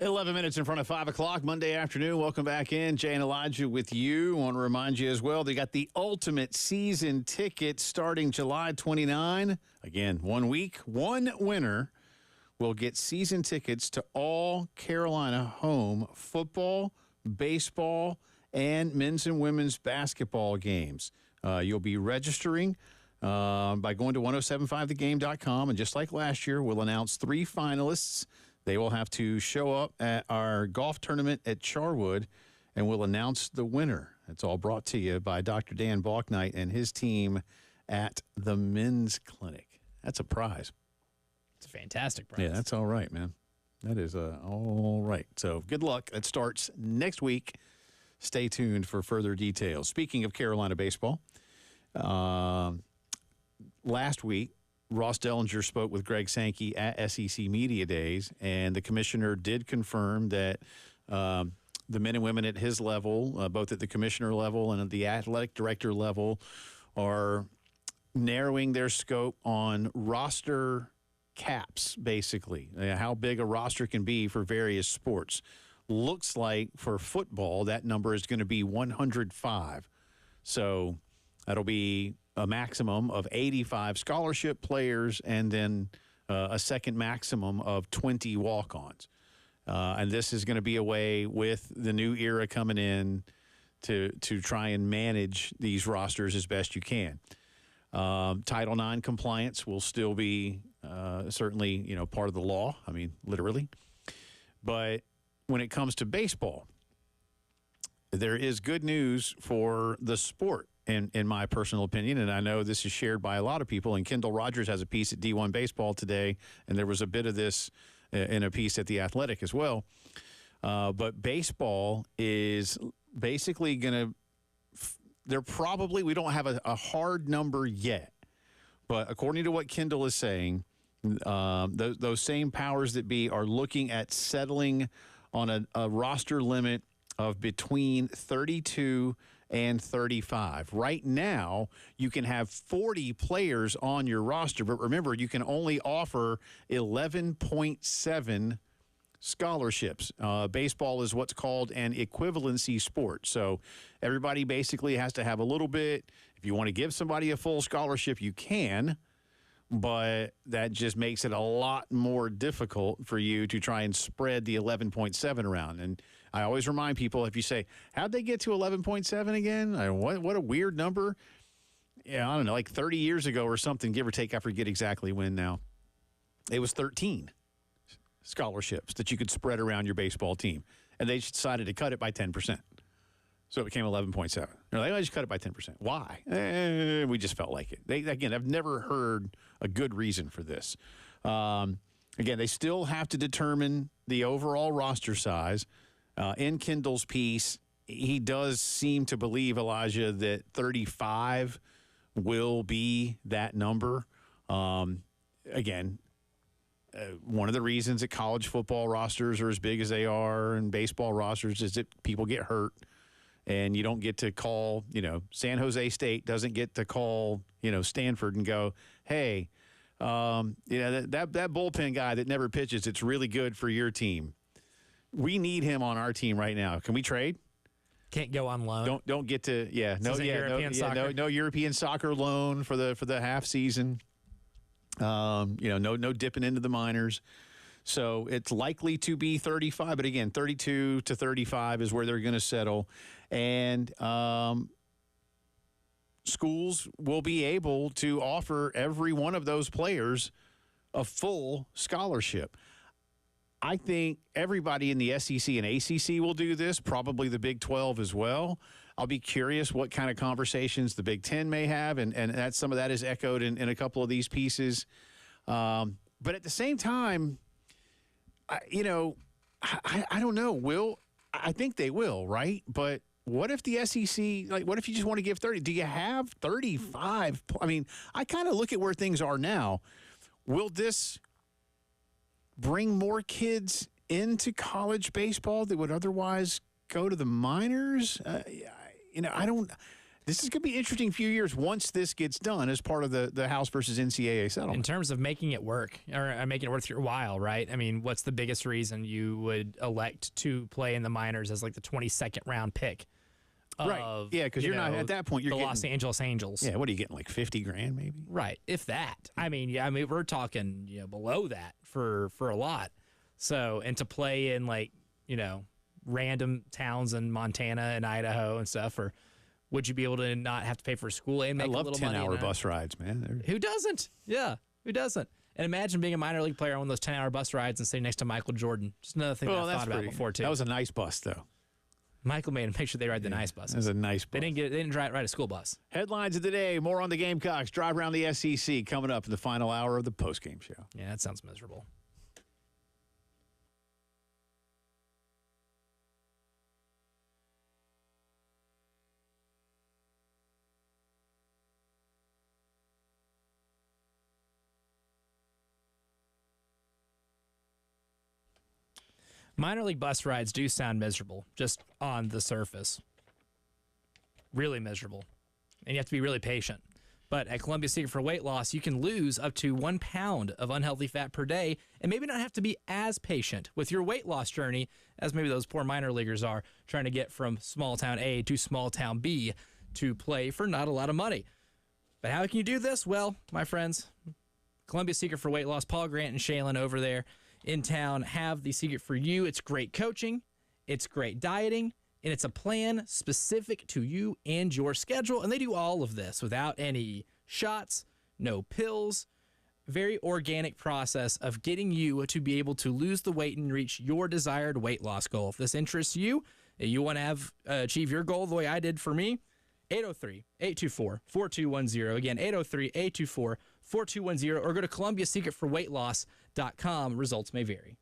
11 minutes in front of 5 o'clock, Monday afternoon. Welcome back in. Jay and Elijah with you. I want to remind you as well, they got the ultimate season ticket starting July 29. Again, 1 week, one winner will get season tickets to all Carolina home football, baseball, and men's and women's basketball games. You'll be registering by going to 1075thegame.com, and just like last year, we'll announce 3 finalists. They will have to show up at our golf tournament at Charwood, and we'll announce the winner. It's all brought to you by Dr. Dan Balknight and his team at the Men's Clinic. That's a prize. It's a fantastic prize. Yeah, that's all right, man. That is all right. So good luck. That starts next week. Stay tuned for further details. Speaking of Carolina baseball, last week, Ross Dellinger spoke with Greg Sankey at SEC Media Days, and the commissioner did confirm that the men and women at his level, both at the commissioner level and at the athletic director level, are narrowing their scope on roster caps, basically, how big a roster can be for various sports. Looks like for football, that number is going to be 105. So that'll be a maximum of 85 scholarship players and then a second maximum of 20 walk-ons. And this is going to be a way with the new era coming in to try and manage these rosters as best you can. Title IX compliance will still be certainly, part of the law. I mean, literally. But when it comes to baseball, there is good news for the sport. In my personal opinion, and I know this is shared by a lot of people, and Kendall Rogers has a piece at D1 Baseball today, and there was a bit of this in a piece at The Athletic as well. But baseball is basically going to we don't have a hard number yet, but according to what Kendall is saying, those same powers that be are looking at settling on a roster limit of between 32 and 35. Right now, you can have 40 players on your roster, but remember, you can only offer 11.7 scholarships. Baseball is what's called an equivalency sport. So everybody basically has to have a little bit. If you want to give somebody a full scholarship, you can, but that just makes it a lot more difficult for you to try and spread the 11.7 around. And I always remind people, if you say, how'd they get to 11.7 again? What a weird number. Yeah, I don't know, like 30 years ago or something, give or take. I forget exactly when now. It was 13 scholarships that you could spread around your baseball team. And they decided to cut it by 10%. So it became 11.7. They're like, I just cut it by 10%. Why? We just felt like it. Again, I've never heard a good reason for this. Again, they still have to determine the overall roster size. In Kendall's piece, he does seem to believe, Elijah, that 35 will be that number. Again, one of the reasons that college football rosters are as big as they are and baseball rosters is that people get hurt. And you don't get to call, San Jose State doesn't get to call, Stanford and go, hey, that bullpen guy that never pitches, it's really good for your team. We need him on our team right now. Can we trade? Can't go on loan. Don't get to no European soccer loan for the half season. No dipping into the minors. So it's likely to be 35, but again, 32 to 35 is where they're going to settle. And schools will be able to offer every one of those players a full scholarship. I think everybody in the SEC and ACC will do this, probably the Big 12 as well. I'll be curious what kind of conversations the Big 10 may have, and that some of that is echoed in a couple of these pieces. But at the same time, I don't know. I think they will, right? But what if the SEC, what if you just want to give 30? Do you have 35? I mean, I kind of look at where things are now. Will this bring more kids into college baseball that would otherwise go to the minors? I don't. This is going to be an interesting few years once this gets done as part of the House versus NCAA settlement. In terms of making it work, or making it worth your while, right? I mean, what's the biggest reason you would elect to play in the minors as like the 22nd round pick? Right. Yeah, because you're not at that point. You're the getting Los Angeles Angels. Yeah. What are you getting? Like $50,000 maybe? Right. If that. I mean, we're talking below that for a lot. So, and to play in like random towns in Montana and Idaho and stuff, or would you be able to not have to pay for school and make I love a little money? 10-hour bus rides, man. Who doesn't? Yeah. Who doesn't? And imagine being a minor league player on one of those 10-hour bus rides and sitting next to Michael Jordan. Just another thing that I thought about before too. That was a nice bus, though. Michael made them make sure they ride the nice buses. It was a nice bus. They didn't ride a school bus. Headlines of the day. More on the Gamecocks. Drive around the SEC coming up in the final hour of the postgame show. Yeah, that sounds miserable. Minor league bus rides do sound miserable, just on the surface. Really miserable. And you have to be really patient. But at Columbia Secret for Weight Loss, you can lose up to 1 pound of unhealthy fat per day and maybe not have to be as patient with your weight loss journey as maybe those poor minor leaguers are trying to get from small town A to small town B to play for not a lot of money. But how can you do this? Well, my friends, Columbia Secret for Weight Loss, Paul Grant and Shaylin over there in town have the secret for you. It's great coaching, it's great dieting, and it's a plan specific to you and your schedule. And they do all of this without any shots, no pills. Very organic process of getting you to be able to lose the weight and reach your desired weight loss goal. If this interests you, you want to achieve your goal the way I did for me, 803-824-4210. Again, 803-824-4210, or go to ColumbiaSecretForWeightLoss.com. Results may vary.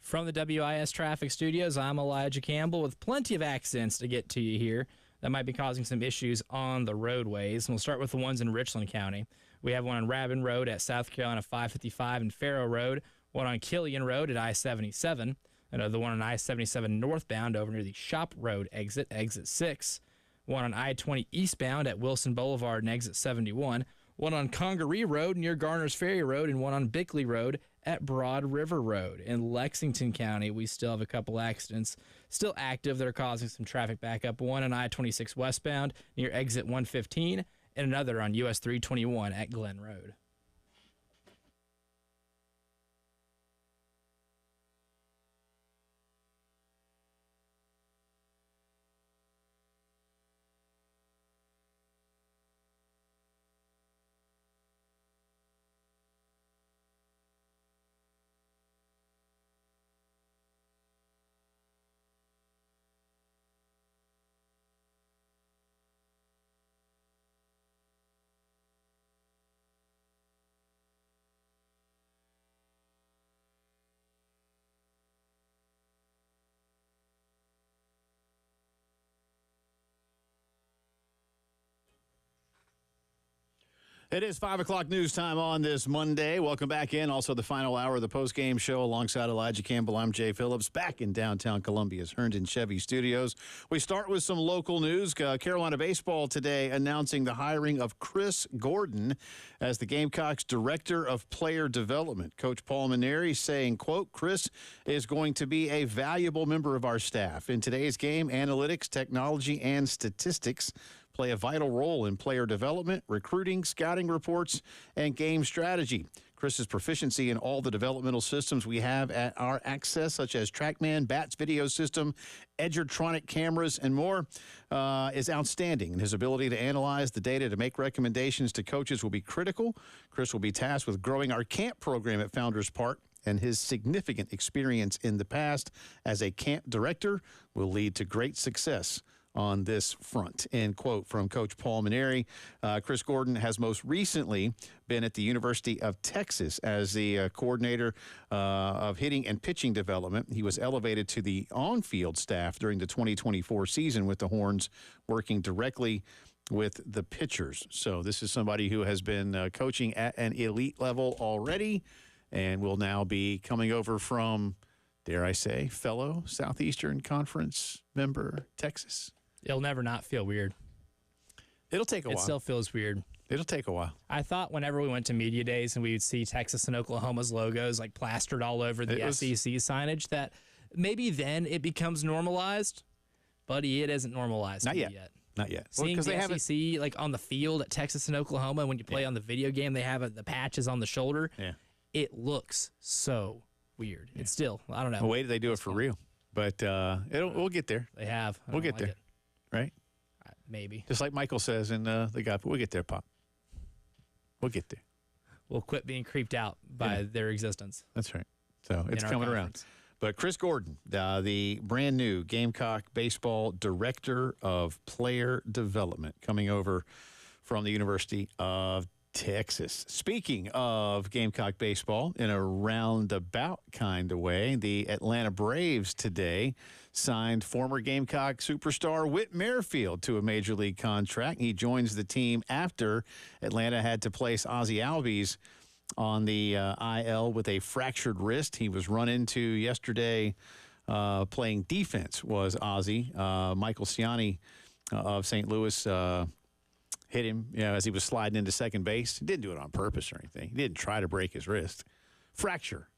From the WIS Traffic Studios, I'm Elijah Campbell with plenty of accidents to get to you here that might be causing some issues on the roadways. And we'll start with the ones in Richland County. We have one on Rabin Road at South Carolina 555 and Faro Road, one on Killian Road at I-77, another one on I-77 northbound over near the Shop Road exit 6, one on I-20 eastbound at Wilson Boulevard and exit 71, one on Congaree Road near Garner's Ferry Road, and one on Bickley Road at Broad River Road. In Lexington County, we still have a couple accidents still active that are causing some traffic backup. One on I-26 westbound near exit 115, and another on US 321 at Glen Road. It is 5 o'clock news time on this Monday. Welcome back in. Also, the final hour of the postgame show alongside Elijah Campbell. I'm Jay Phillips, back in downtown Columbia's Herndon Chevy Studios. We start with some local news. Carolina baseball today announcing the hiring of Chris Gordon as the Gamecocks Director of Player Development. Coach Paul Maneri saying, quote, Chris is going to be a valuable member of our staff. In today's game, analytics, technology, and statistics play a vital role in player development, recruiting, scouting reports, and game strategy. Chris's proficiency in all the developmental systems we have at our access, such as TrackMan, BATS video system, Edgertronic cameras, and more, is outstanding. And his ability to analyze the data to make recommendations to coaches will be critical. Chris will be tasked with growing our camp program at Founders Park, and his significant experience in the past as a camp director will lead to great success on this front, end quote from Coach Paul Maneri. Chris Gordon has most recently been at the University of Texas as the coordinator of hitting and pitching development. He was elevated to the on-field staff during the 2024 season with the Horns, working directly with the pitchers. So this is somebody who has been coaching at an elite level already and will now be coming over from, dare I say, fellow Southeastern Conference member Texas. It'll never not feel weird. It'll take a while. It still feels weird. It'll take a while. I thought whenever we went to media days and we would see Texas and Oklahoma's logos like plastered all over the SEC signage, that maybe then it becomes normalized, but it isn't normalized Not yet. Not yet. Seeing the SEC like on the field at Texas and Oklahoma, when you play on the video game, they have the patches on the shoulder. Yeah. It looks so weird. It's still, I don't know. Well, wait till they do it for real. But we'll get there. They have. We'll get there. Right? Maybe. Just like Michael says in The Guy, we'll get there, Pop. We'll get there. We'll quit being creeped out by their existence. That's right. So it's coming around. But Chris Gordon, the brand new Gamecock Baseball Director of Player Development, coming over from the University of Texas. Speaking of Gamecock baseball, in a roundabout kind of way, the Atlanta Braves today signed former Gamecock superstar Whit Merrifield to a major league contract. He joins the team after Atlanta had to place Ozzie Albies on the IL with a fractured wrist. He was run into yesterday playing defense, was Ozzie. Michael Ciani of St. Louis hit him, as he was sliding into second base. He didn't do it on purpose or anything. He didn't try to break his wrist. Fracture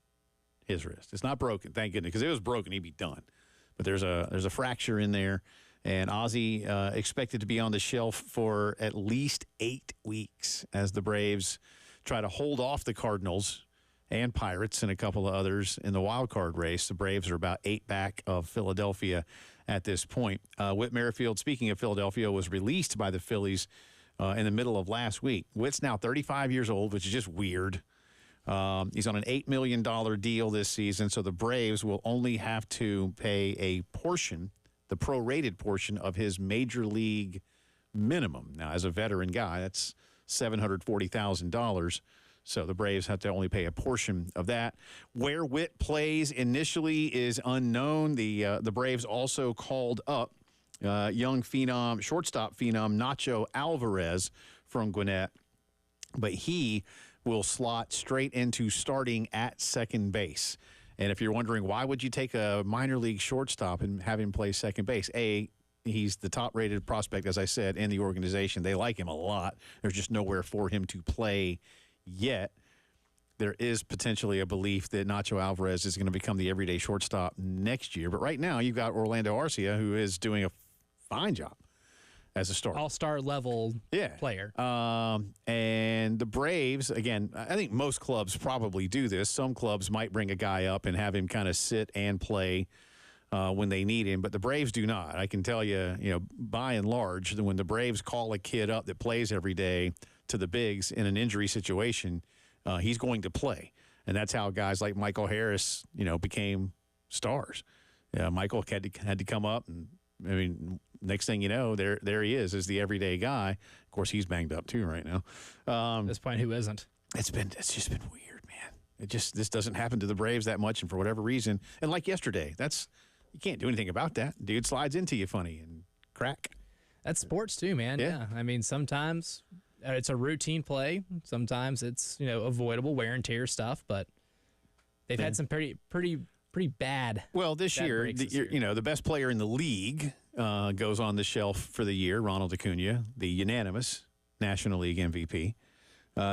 his wrist. It's not broken, thank goodness, because if it was broken, he'd be done. But there's a fracture in there, and Ozzie expected to be on the shelf for at least 8 weeks as the Braves try to hold off the Cardinals and Pirates and a couple of others in the wild card race. The Braves are about 8 back of Philadelphia at this point. Whit Merrifield, speaking of Philadelphia, was released by the Phillies in the middle of last week. Whit's now 35 years old, which is just weird. He's on an $8 million deal this season, so the Braves will only have to pay a portion, the prorated portion of his major league minimum. Now, as a veteran guy, that's $740,000. So the Braves have to only pay a portion of that. Where Whit plays initially is unknown. The Braves also called up young phenom, shortstop phenom Nacho Alvarez from Gwinnett, but he will slot straight into starting at second base. And if you're wondering, why would you take a minor league shortstop and have him play second base? He's the top-rated prospect, as I said, in the organization. They like him a lot. There's just nowhere for him to play yet. There is potentially a belief that Nacho Alvarez is going to become the everyday shortstop next year. But right now, you've got Orlando Arcia, who is doing a fine job as a starter. All-star level player. And the Braves, again, I think most clubs probably do this. Some clubs might bring a guy up and have him kind of sit and play when they need him, but the Braves do not. I can tell you, by and large, that when the Braves call a kid up that plays every day to the bigs in an injury situation, he's going to play. And that's how guys like Michael Harris, became stars. Michael had to come up, and I mean, next thing you know, there he is the everyday guy. Of course, he's banged up too right now. At this point, who isn't? It's just been weird, man. This doesn't happen to the Braves that much, and for whatever reason, and like yesterday, you can't do anything about that. Dude slides into you funny and crack. That's sports too, man. Yeah. I mean, sometimes it's a routine play. Sometimes it's avoidable wear and tear stuff, but they've had some pretty bad. Well, this year, the best player in the league goes on the shelf for the year, Ronald Acuna, the unanimous National League MVP.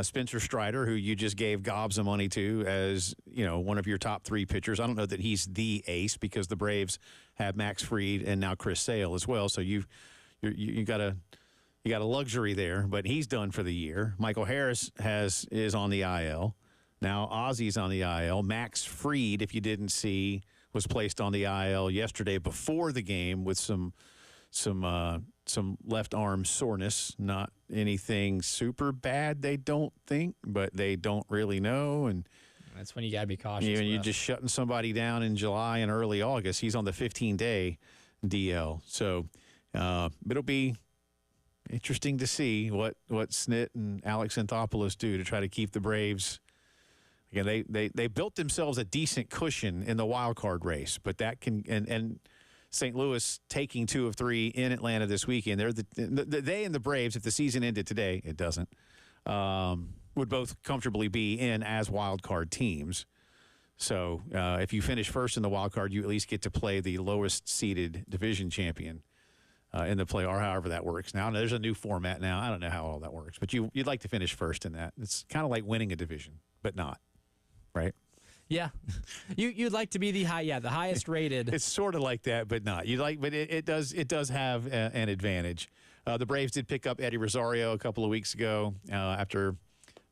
Spencer Strider, who you just gave gobs of money to as, one of your top 3 pitchers. I don't know that he's the ace because the Braves have Max Fried and now Chris Sale as well. So you got a luxury there, but he's done for the year. Michael Harris is on the IL. Now Ozzy's on the IL. Max Fried, if you didn't see, was placed on the IL yesterday before the game with some left arm soreness. Not anything super bad, they don't think, but they don't really know. And that's when you got to be cautious. You're just shutting somebody down in July and early August. He's on the 15-day DL. So it'll be interesting to see what Snit and Alex Anthopoulos do to try to keep the Braves. Again, they built themselves a decent cushion in the wild card race, but that can and St. Louis taking 2 of 3 in Atlanta this weekend. They and the Braves, if the season ended today, it doesn't, would both comfortably be in as wild card teams. So if you finish first in the wild card, you at least get to play the lowest seeded division champion in the play, or however that works. Now there's a new format now. I don't know how all that works, but you'd like to finish first in that. It's kind of like winning a division, but not. Right? Yeah. You'd like to be the highest rated. It's sort of like that, but not. But it does have an advantage. The Braves did pick up Eddie Rosario a couple of weeks ago after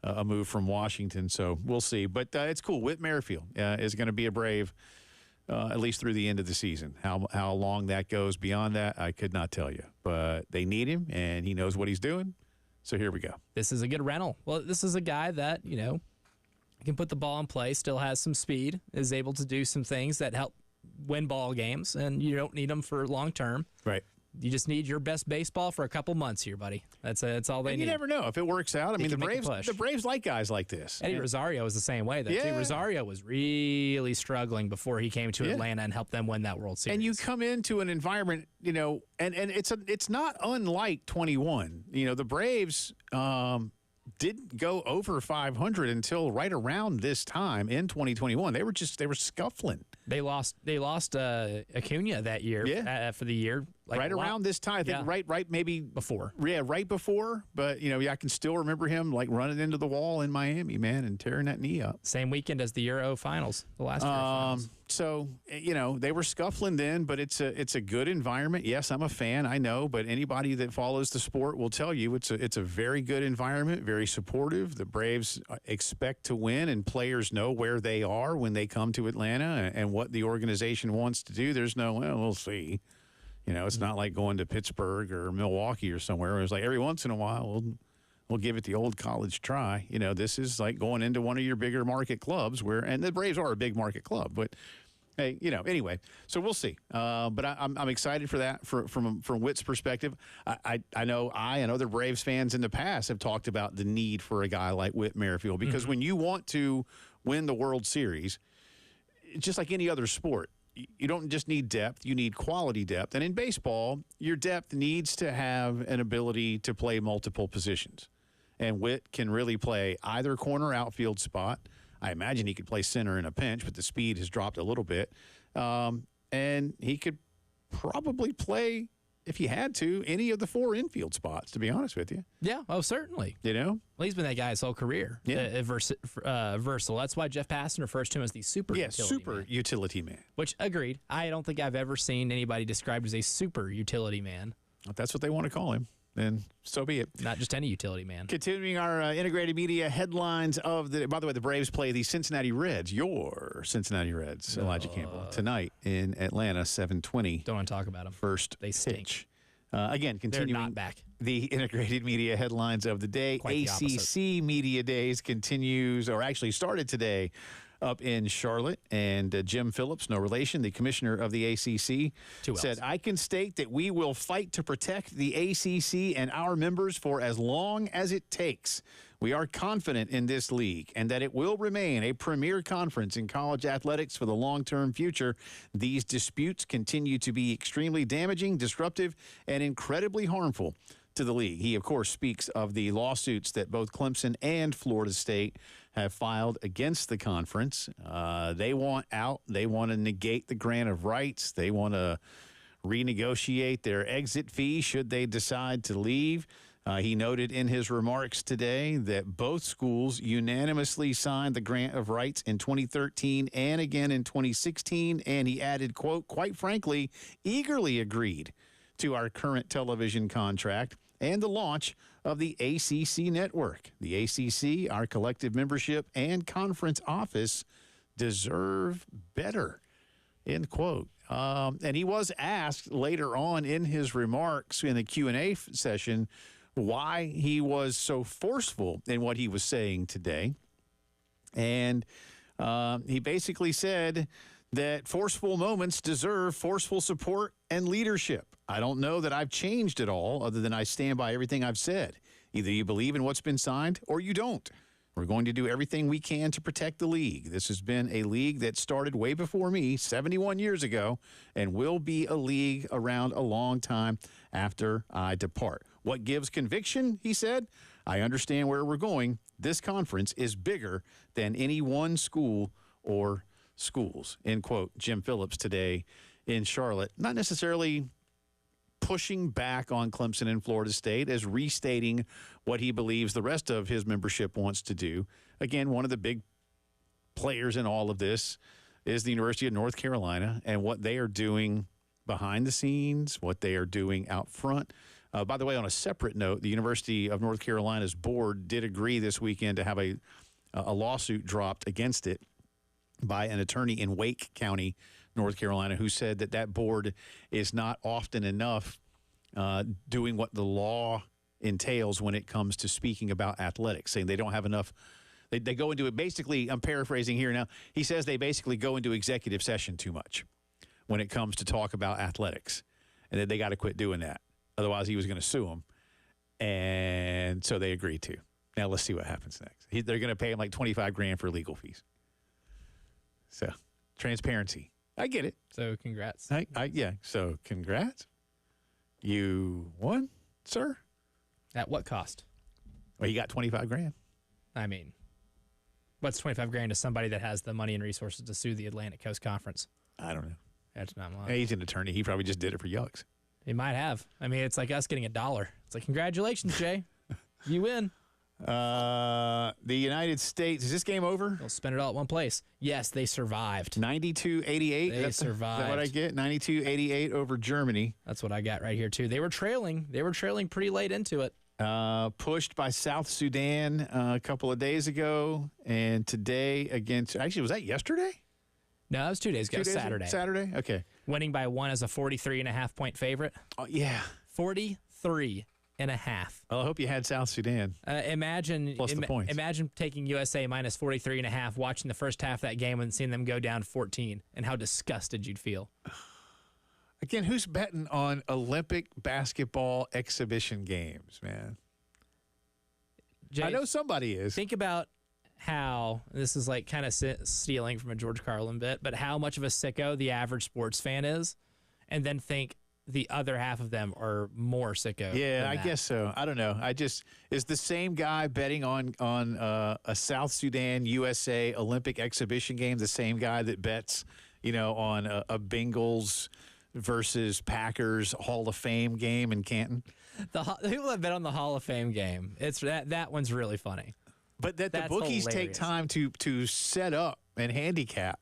a move from Washington, so we'll see. But it's cool. Whit Merrifield is going to be a Brave at least through the end of the season. How long that goes beyond that, I could not tell you. But they need him, and he knows what he's doing. So here we go. This is a good rental. Well, this is a guy that, can put the ball in play, still has some speed, is able to do some things that help win ball games, and you don't need them for long term. Right. You just need your best baseball for a couple months here, buddy. That's all they need. You never know if it works out. I mean, the Braves like guys like this. Eddie Rosario was the same way, though. Yeah. Too. Rosario was really struggling before he came to Atlanta and helped them win that World Series. And you come into an environment, and it's not unlike 21. The Braves didn't go over 500 until right around this time in 2021. They were scuffling. They lost Acuna that year for the year. Right around this time, I think right maybe before. Yeah, right before. But, I can still remember him running into the wall in Miami, man, and tearing that knee up. Same weekend as the Euro Finals, the last Euro Finals. So, they were scuffling then, but it's a good environment. Yes, I'm a fan, I know, but anybody that follows the sport will tell you it's a very good environment, very supportive. The Braves expect to win, and players know where they are when they come to Atlanta and what the organization wants to do. There's no, we'll see. It's not like going to Pittsburgh or Milwaukee or somewhere. It's like every once in a while we'll give it the old college try. This is like going into one of your bigger market clubs and the Braves are a big market club, but hey, anyway, so we'll see. But I'm excited for that from Whit's perspective. I know I and other Braves fans in the past have talked about the need for a guy like Whit Merrifield because when you want to win the World Series, just like any other sport, you don't just need depth, you need quality depth. And in baseball, your depth needs to have an ability to play multiple positions. And Whit can really play either corner outfield spot. I imagine he could play center in a pinch, but the speed has dropped a little bit. And he could probably play, if he had to, any of the 4 infield spots, to be honest with you. Yeah, certainly. Well, he's been that guy his whole career. Yeah. Versatile. That's why Jeff Passan refers to him as the super utility man. Man. Which, agreed. I don't think I've ever seen anybody described as a super utility man. If that's what they want to call him, then so be it. Not just any utility man. Continuing our integrated media headlines of the. By the way, the Braves play the Cincinnati Reds. Your Cincinnati Reds, Elijah Campbell, tonight in Atlanta, 7:20. Don't want to talk about them. First They stink. pitch. Again, continuing They're not back. the integrated media headlines of the day. Quite the ACC opposite. Media Days continues, or actually started today, up in Charlotte. And Jim Phillips, no relation, the commissioner of the ACC, said, I can state that we will fight to protect the ACC and our members for as long as it takes. We are confident in this league and that it will remain a premier conference in college athletics for the long-term future. These disputes continue to be extremely damaging, disruptive, and incredibly harmful to the league. He, of course, speaks of the lawsuits that both Clemson and Florida State have filed against the conference. They want out. They want to negate the grant of rights. They want to renegotiate their exit fee should they decide to leave. He noted in his remarks today that both schools unanimously signed the grant of rights in 2013 and again in 2016. And he added, quote, quite frankly, eagerly agreed to our current television contract and the launch of the ACC network. The ACC, our collective membership and conference office deserve better, end quote. And he was asked later on in his remarks in the Q&A session why he was so forceful in what he was saying today. And he basically said that forceful moments deserve forceful support and leadership. I don't know that I've changed at all other than I stand by everything I've said. Either you believe in what's been signed or you don't. We're going to do everything we can to protect the league. This has been a league that started way before me, 71 years ago, and will be a league around a long time after I depart. What gives conviction, he said? I understand where we're going. This conference is bigger than any one school or schools, end quote. Jim Phillips today in Charlotte, not necessarily pushing back on Clemson and Florida State, as restating what he believes the rest of his membership wants to do. Again, one of the big players in all of this is the University of North Carolina and what they are doing behind the scenes, what they are doing out front. By the way, on a separate note, the University of North Carolina's board did agree this weekend to have a lawsuit dropped against it by an attorney in Wake County, North Carolina, who said that that board is not often enough doing what the law entails when it comes to speaking about athletics, saying they don't have enough. They go into it. Basically, I'm paraphrasing here now. He says they basically go into executive session too much when it comes to talk about athletics, and that they got to quit doing that. Otherwise, he was going to sue them. And so they agreed to. Now let's see what happens next. They're going to pay him like $25,000 for legal fees. So transparency. I get it. So congrats. Yeah. So congrats. You won, sir. At what cost? Well, you got $25,000. I mean, what's $25,000 to somebody that has the money and resources to sue the Atlantic Coast Conference? I don't know. That's not much. Hey, he's an attorney. He probably just did it for yucks. He might have. I mean, it's like us getting $1. It's like, congratulations, Jay. You win. The United States, is this game over? They'll spend it all at one place. Yes, they survived. 92-88. They survived. Is that what I get? 92-88 over Germany. That's what I got right here, too. They were trailing. They were trailing pretty late into it. Pushed by South Sudan a couple of days ago. And today against, actually, was that yesterday? No, that was 2 days ago. Saturday. Saturday? Okay. Winning by one as a 43.5-point favorite. Oh, yeah. 43.5. Well, I hope you had South Sudan. Imagine plus the points. Imagine taking USA minus 43.5, watching the first half of that game and seeing them go down 14, and how disgusted you'd feel. Again, who's betting on Olympic basketball exhibition games, man? Jay, I know somebody is. Think about how, this is like kind of stealing from a George Carlin bit, but how much of a sicko the average sports fan is, and then think the other half of them are more sicko. Yeah, I guess so. I don't know. Is the same guy betting on a South Sudan USA Olympic exhibition game the same guy that bets, on a Bengals versus Packers Hall of Fame game in Canton? The people that bet on the Hall of Fame game, it's that one's really funny. But the bookies take time to set up and handicap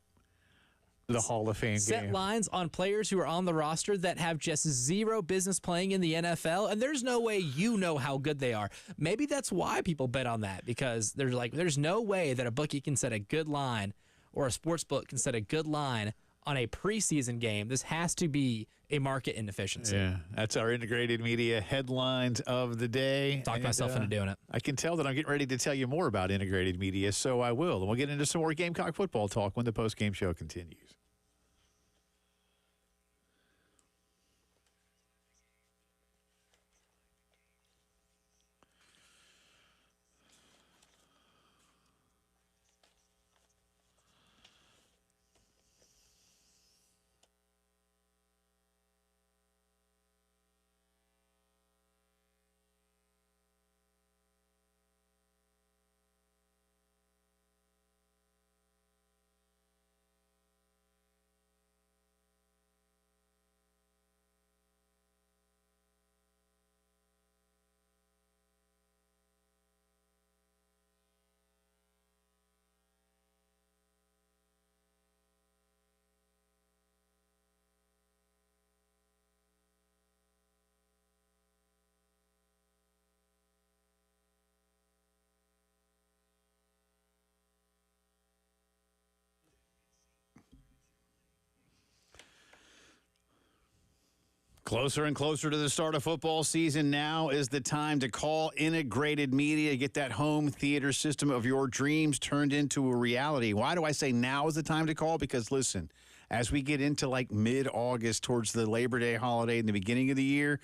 The Hall of Fame set game. lines on players who are on the roster that have just zero business playing in the NFL, and there's no way you know how good they are. Maybe that's why people bet on that, because there's no way that a bookie can set a good line or a sports book can set a good line on a preseason game. This has to be a market inefficiency. Yeah, that's our integrated media headlines of the day. Talked myself into doing it. I can tell that I'm getting ready to tell you more about integrated media, so I will. And we'll get into some more Gamecock football talk when the post-game show continues. Closer and closer to the start of football season. Now is the time to call integrated media. Get that home theater system of your dreams turned into a reality. Why do I say now is the time to call? Because listen, as we get into like mid-August towards the Labor Day holiday in the beginning of the year,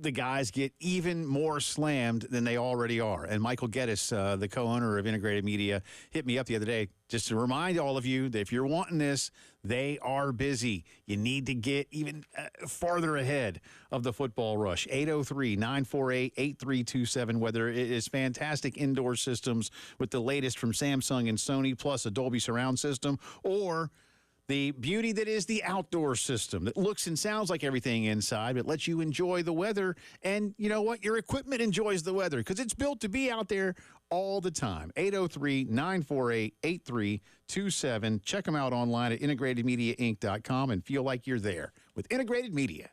the guys get even more slammed than they already are. And Michael Geddes, the co-owner of Integrated Media, hit me up the other day just to remind all of you that if you're wanting this, they are busy. You need to get even farther ahead of the football rush. 803-948-8327, whether it is fantastic indoor systems with the latest from Samsung and Sony, plus a Dolby surround system, or the beauty that is the outdoor system that looks and sounds like everything inside, but lets you enjoy the weather. And you know what? Your equipment enjoys the weather because it's built to be out there all the time. 803-948-8327. Check them out online at integratedmediainc.com and feel like you're there with Integrated Media.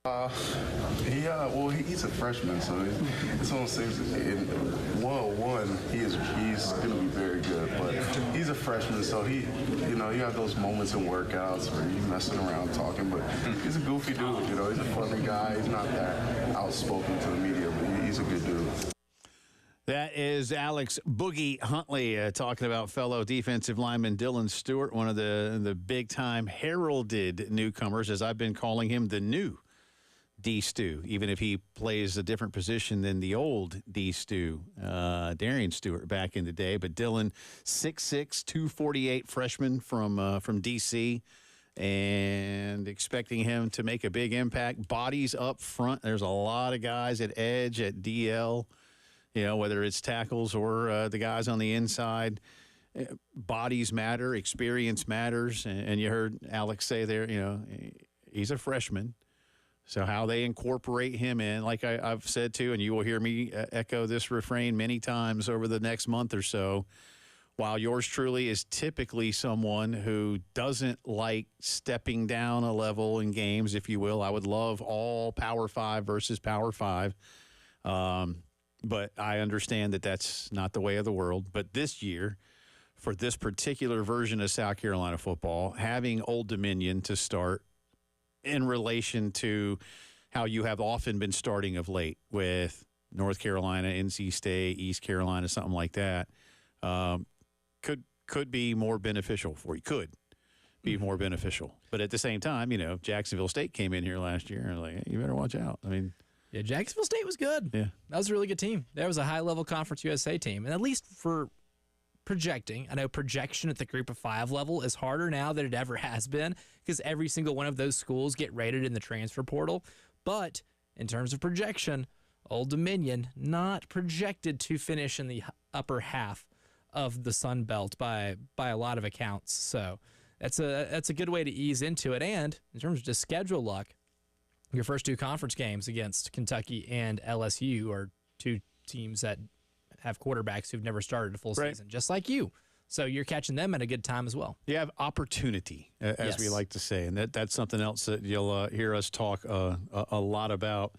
He's a freshman, so it's one of those things. He's going to be very good, but he's a freshman, so you have those moments in workouts where you're messing around talking, but he's a goofy dude. He's a funny guy. He's not that outspoken to the media, but he's a good dude. That is Alex Boogie Huntley talking about fellow defensive lineman Dylan Stewart, one of the big-time heralded newcomers, as I've been calling him, the new D-Stew, even if he plays a different position than the old D-Stew, Darian Stewart back in the day. But Dylan, 6'6", 248 freshman from D.C., and expecting him to make a big impact. Bodies up front. There's a lot of guys at edge, at DL, whether it's tackles or the guys on the inside. Bodies matter. Experience matters. And you heard Alex say there, he's a freshman. So how they incorporate him in, like I've said too, and you will hear me echo this refrain many times over the next month or so, while yours truly is typically someone who doesn't like stepping down a level in games, if you will. I would love all Power 5 versus Power 5. But I understand that that's not the way of the world. But this year, for this particular version of South Carolina football, having Old Dominion to start in relation to how you have often been starting of late with North Carolina, NC State, East Carolina, something like that, could be more beneficial for you. Could be more beneficial. But at the same time, Jacksonville State came in here last year and like, hey, you better watch out. I mean, yeah, Jacksonville State was good. Yeah. That was a really good team. That was a high-level Conference USA team. And at least for projecting, I know projection at the Group of 5 level is harder now than it ever has been because every single one of those schools get rated in the transfer portal. But in terms of projection, Old Dominion not projected to finish in the upper half of the Sun Belt by a lot of accounts. So that's a good way to ease into it. And in terms of just schedule luck, your first 2 conference games against Kentucky and LSU are 2 teams that have quarterbacks who've never started a full season, just like you. So you're catching them at a good time as well. You have opportunity, as we like to say, and that's something else that you'll hear us talk a lot about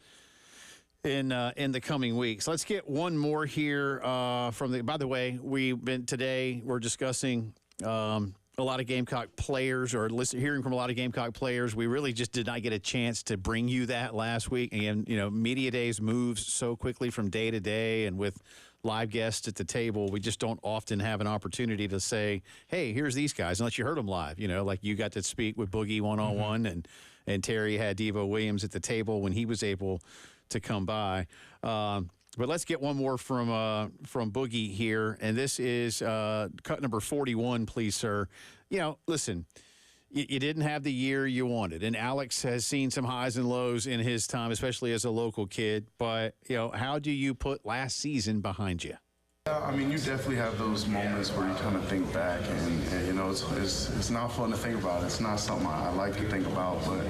in the coming weeks. Let's get one more here by the way, we're discussing a lot of Gamecock players or hearing from a lot of Gamecock players. We really just did not get a chance to bring you that last week. And, media days moves so quickly from day to day, and with live guests at the table, we just don't often have an opportunity to say, hey, here's these guys, unless you heard them live. Like you got to speak with Boogie one-on-one, and Terry had Devo Williams at the table when he was able to come by. But let's get one more from Boogie here, and this is cut number 41, please, sir. Listen, you didn't have the year you wanted, and Alex has seen some highs and lows in his time, especially as a local kid. But how do you put last season behind you? I mean, you definitely have those moments where you kind of think back, and it's not fun to think about. It's not something I like to think about, but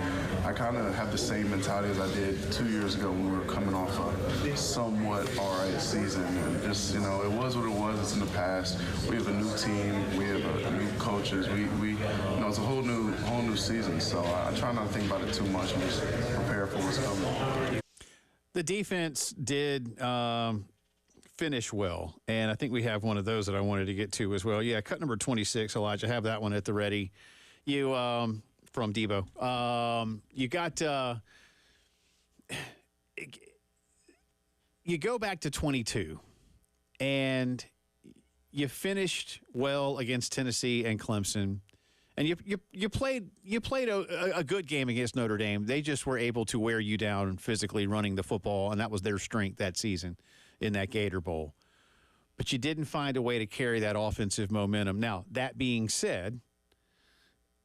I kind of have the same mentality as I did 2 years ago when we were coming off a somewhat all right season. And just, it was what it was. It's in the past. We have a new team. We have new coaches. It's a whole new season. So I try not to think about it too much and just prepare for what's coming. The defense did finish well, and I think we have one of those that I wanted to get to as well. Yeah, cut number 26, Elijah. Have that one at the ready. You from Debo. You got you go back to 22, and you finished well against Tennessee and Clemson, and you played a good game against Notre Dame. They just were able to wear you down physically running the football, and that was their strength that season in that Gator Bowl. But you didn't find a way to carry that offensive momentum. Now, that being said,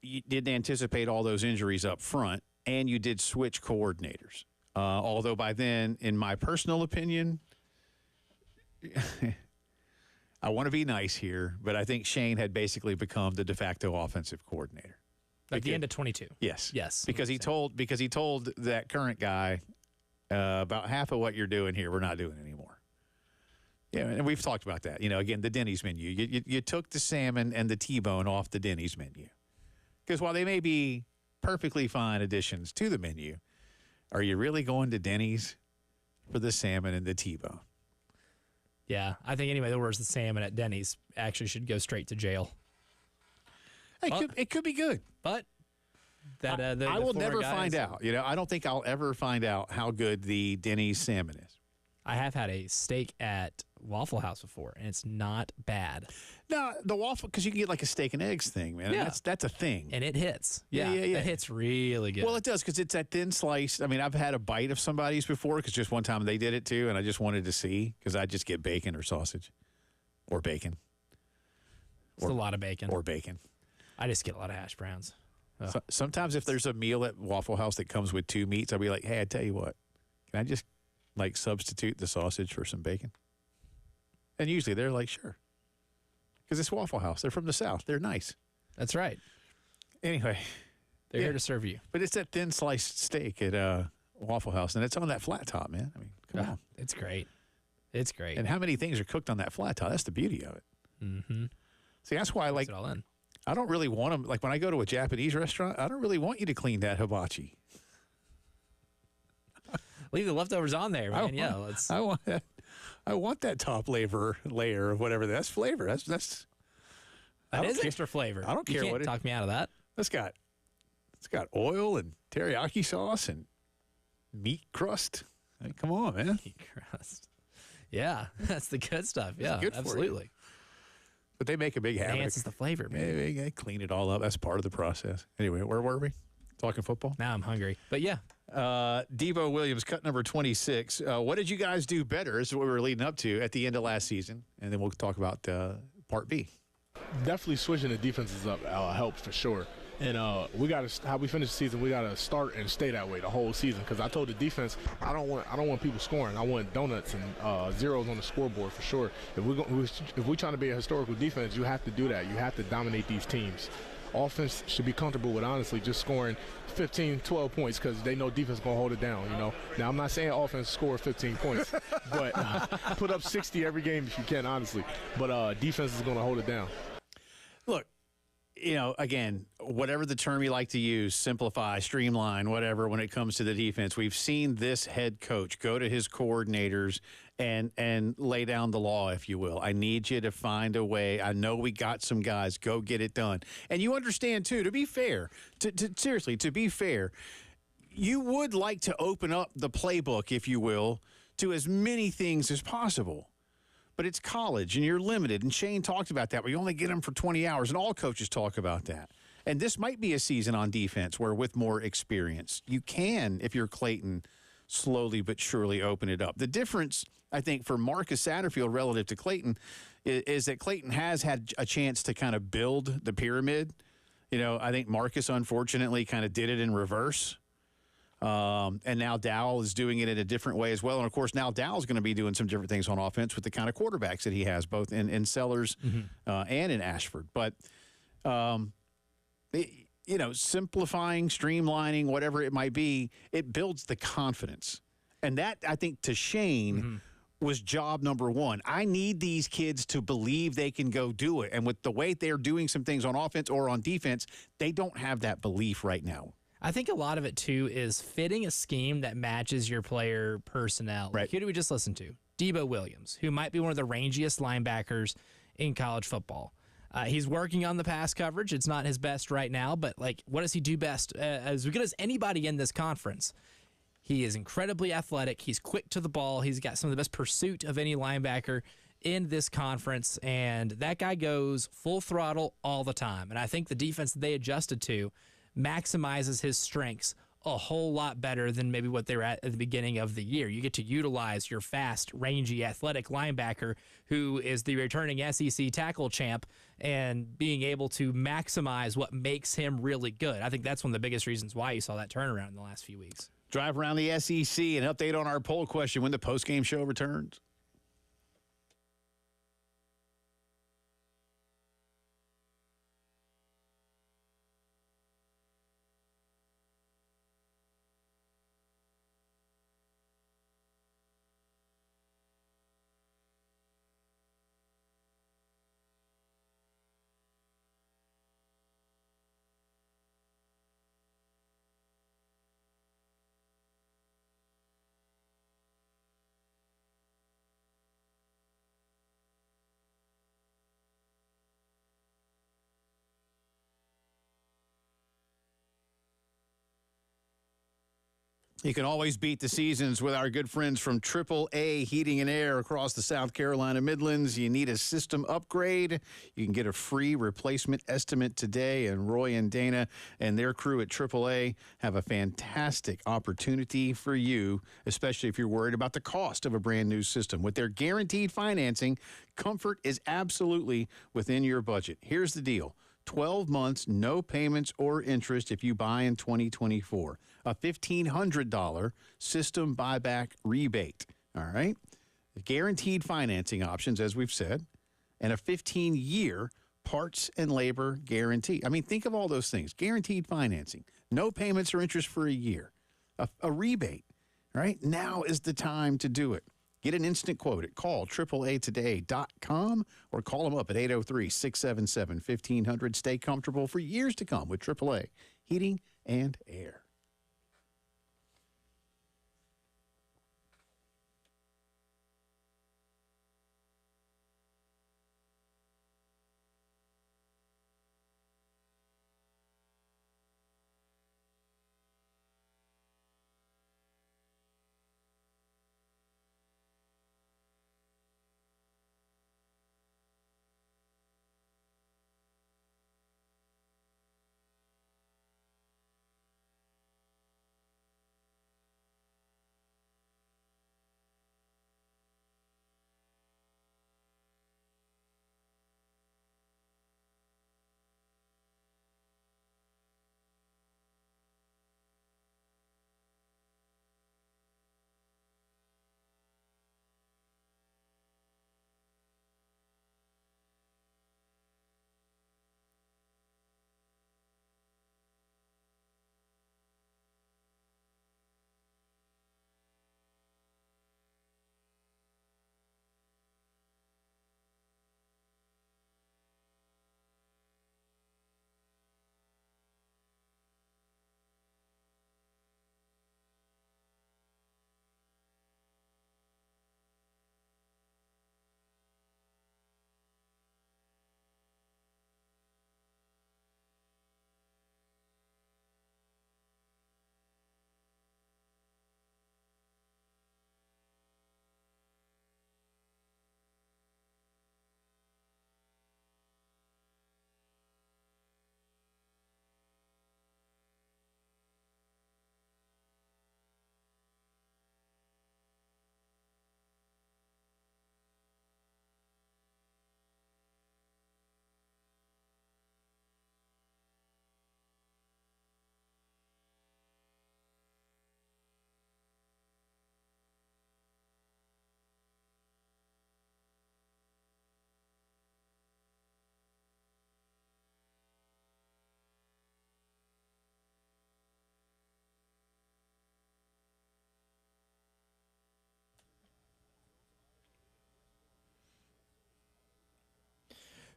you didn't anticipate all those injuries up front, and you did switch coordinators. Although by then, in my personal opinion, I want to be nice here, but I think Shane had basically become the de facto offensive coordinator. At the end of 22. Yes. Yes. Because he told that current guy, about half of what you're doing here, we're not doing anymore. Yeah, and we've talked about that. Again, the Denny's menu. You took the salmon and the T-bone off the Denny's menu. Because while they may be perfectly fine additions to the menu, Are you really going to Denny's for the salmon and the T-bone? Yeah, I think anybody that orders the salmon at Denny's actually should go straight to jail. It could be good. But that I will never find out. I don't think I'll ever find out how good the Denny's salmon is. I have had a steak at Waffle House before, and it's not bad. No, the waffle, because you can get like a steak and eggs thing, man. Yeah. That's a thing. And it hits. Yeah. It hits really good. Well, it does, because it's that thin slice. I mean, I've had a bite of somebody's before, because just one time they did it too, and I just wanted to see, because I just get bacon or sausage or bacon. It's a lot of bacon. Or bacon. I just get a lot of hash browns. So, sometimes if there's a meal at Waffle House that comes with 2 meats, I'll be like, hey, I tell you what, can I just substitute the sausage for some bacon? And usually they're like, sure. Because it's Waffle House. They're from the South. They're nice. That's right. Anyway. They're here to serve you. But it's that thin sliced steak at Waffle House, and it's on that flat top, man. I mean, come on. It's great. It's great. And how many things are cooked on that flat top? That's the beauty of it. Mm-hmm. See, that's why It all in. I don't really want them. Like when I go to a Japanese restaurant, I don't really want you to clean that hibachi. Leave the leftovers on there, man. I want that top layer of whatever. That's flavor. That's extra flavor. I don't care you can't what talk me out of that. It's got oil and teriyaki sauce and meat crust. I mean, come on, man. Meat crust. Yeah, that's the good stuff. Yeah, good for you. absolutely. But they make a big habit. Enhances the flavor, man. They clean it all up. That's part of the process. Anyway, where were we? Talking football? Now I'm hungry. But yeah. Devo Williams, cut number 26. What did you guys do better? This is what we were leading up to at the end of last season. And then we'll talk about part B. Definitely switching the defenses up helped for sure. And we got to how we finish the season. We got to start and stay that way the whole season. Because I told the defense, I don't want people scoring. I want donuts and zeros on the scoreboard for sure. If we're trying to be a historical defense, you have to do that. You have to dominate these teams. Offense should be comfortable with honestly just scoring 15, 12 points because they know defense is going to hold it down. Now I'm not saying offense score 15 points, but put up 60 every game if you can, honestly. But defense is going to hold it down. Look. Again, whatever the term you like to use, simplify, streamline, whatever, when it comes to the defense, we've seen this head coach go to his coordinators and lay down the law, if you will. I need you to find a way. I know we got some guys. Go get it done. And you understand, too, to be fair, seriously, to be fair, you would like to open up the playbook, if you will, to as many things as possible. But it's college, and you're limited. And Shane talked about that. We only get them for 20 hours, and all coaches talk about that. And this might be a season on defense where, with more experience, you can, if you're Clayton, slowly but surely open it up. The difference, I think, for Marcus Satterfield relative to Clayton is that Clayton has had a chance to kind of build the pyramid. I think Marcus, unfortunately, kind of did it in reverse. And now Dowell is doing it in a different way as well. And, of course, now Dowell's going to be doing some different things on offense with the kind of quarterbacks that he has, both in Sellers and in Ashford. But, simplifying, streamlining, whatever it might be, it builds the confidence. And that, I think, to Shane was job number one. I need these kids to believe they can go do it. And with the way they're doing some things on offense or on defense, they don't have that belief right now. I think a lot of it, too, is fitting a scheme that matches your player personnel. Right. Like, who do we just listen to? Debo Williams, who might be one of the rangiest linebackers in college football. He's working on the pass coverage. It's not his best right now, but, what does he do best? As good as anybody in this conference. He is incredibly athletic. He's quick to the ball. He's got some of the best pursuit of any linebacker in this conference, and that guy goes full throttle all the time. And I think the defense that they adjusted to maximizes his strengths a whole lot better than maybe what they were at the beginning of the year. You get to utilize your fast, rangy, athletic linebacker who is the returning SEC tackle champ and being able to maximize what makes him really good. I think that's one of the biggest reasons why you saw that turnaround in the last few weeks. Drive around the SEC, an update on our poll question when the postgame show returns. You can always beat the seasons with our good friends from AAA Heating and Air across the South Carolina Midlands. You need a system upgrade, you can get a free replacement estimate today. And Roy and Dana and their crew at AAA have a fantastic opportunity for you, especially if you're worried about the cost of a brand new system. With their guaranteed financing, comfort is absolutely within your budget. Here's the deal. 12 months, no payments or interest if you buy in 2024. A $1,500 system buyback rebate, all right? Guaranteed financing options, as we've said, and a 15-year parts and labor guarantee. I mean, think of all those things. Guaranteed financing, no payments or interest for a year, a rebate, right? Now is the time to do it. Get an instant quote at call AAAtoday.com or call them up at 803-677-1500. Stay comfortable for years to come with AAA Heating and Air.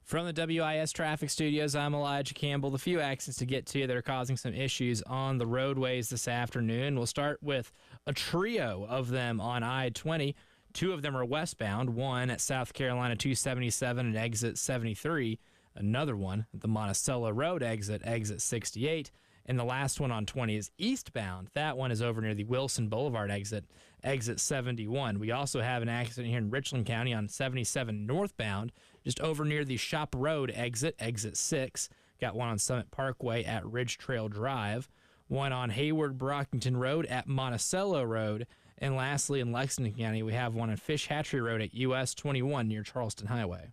From the WIS Traffic Studios, I'm Elijah Campbell. The few accidents to get to that are causing some issues on the roadways this afternoon. We'll start with a trio of them on I-20. Two of them are westbound, one at South Carolina 277 and exit 73, another one at the Monticello Road exit 68, and the last one on 20 is eastbound. That one is over near the Wilson Boulevard exit 71. We also have an accident here in Richland County on 77 northbound, just over near the Shop Road exit 6. Got one on Summit Parkway at Ridge Trail Drive, one on Hayward Brockington Road at Monticello Road, and lastly in Lexington County we have one on Fish Hatchery Road at US 21 near Charleston Highway.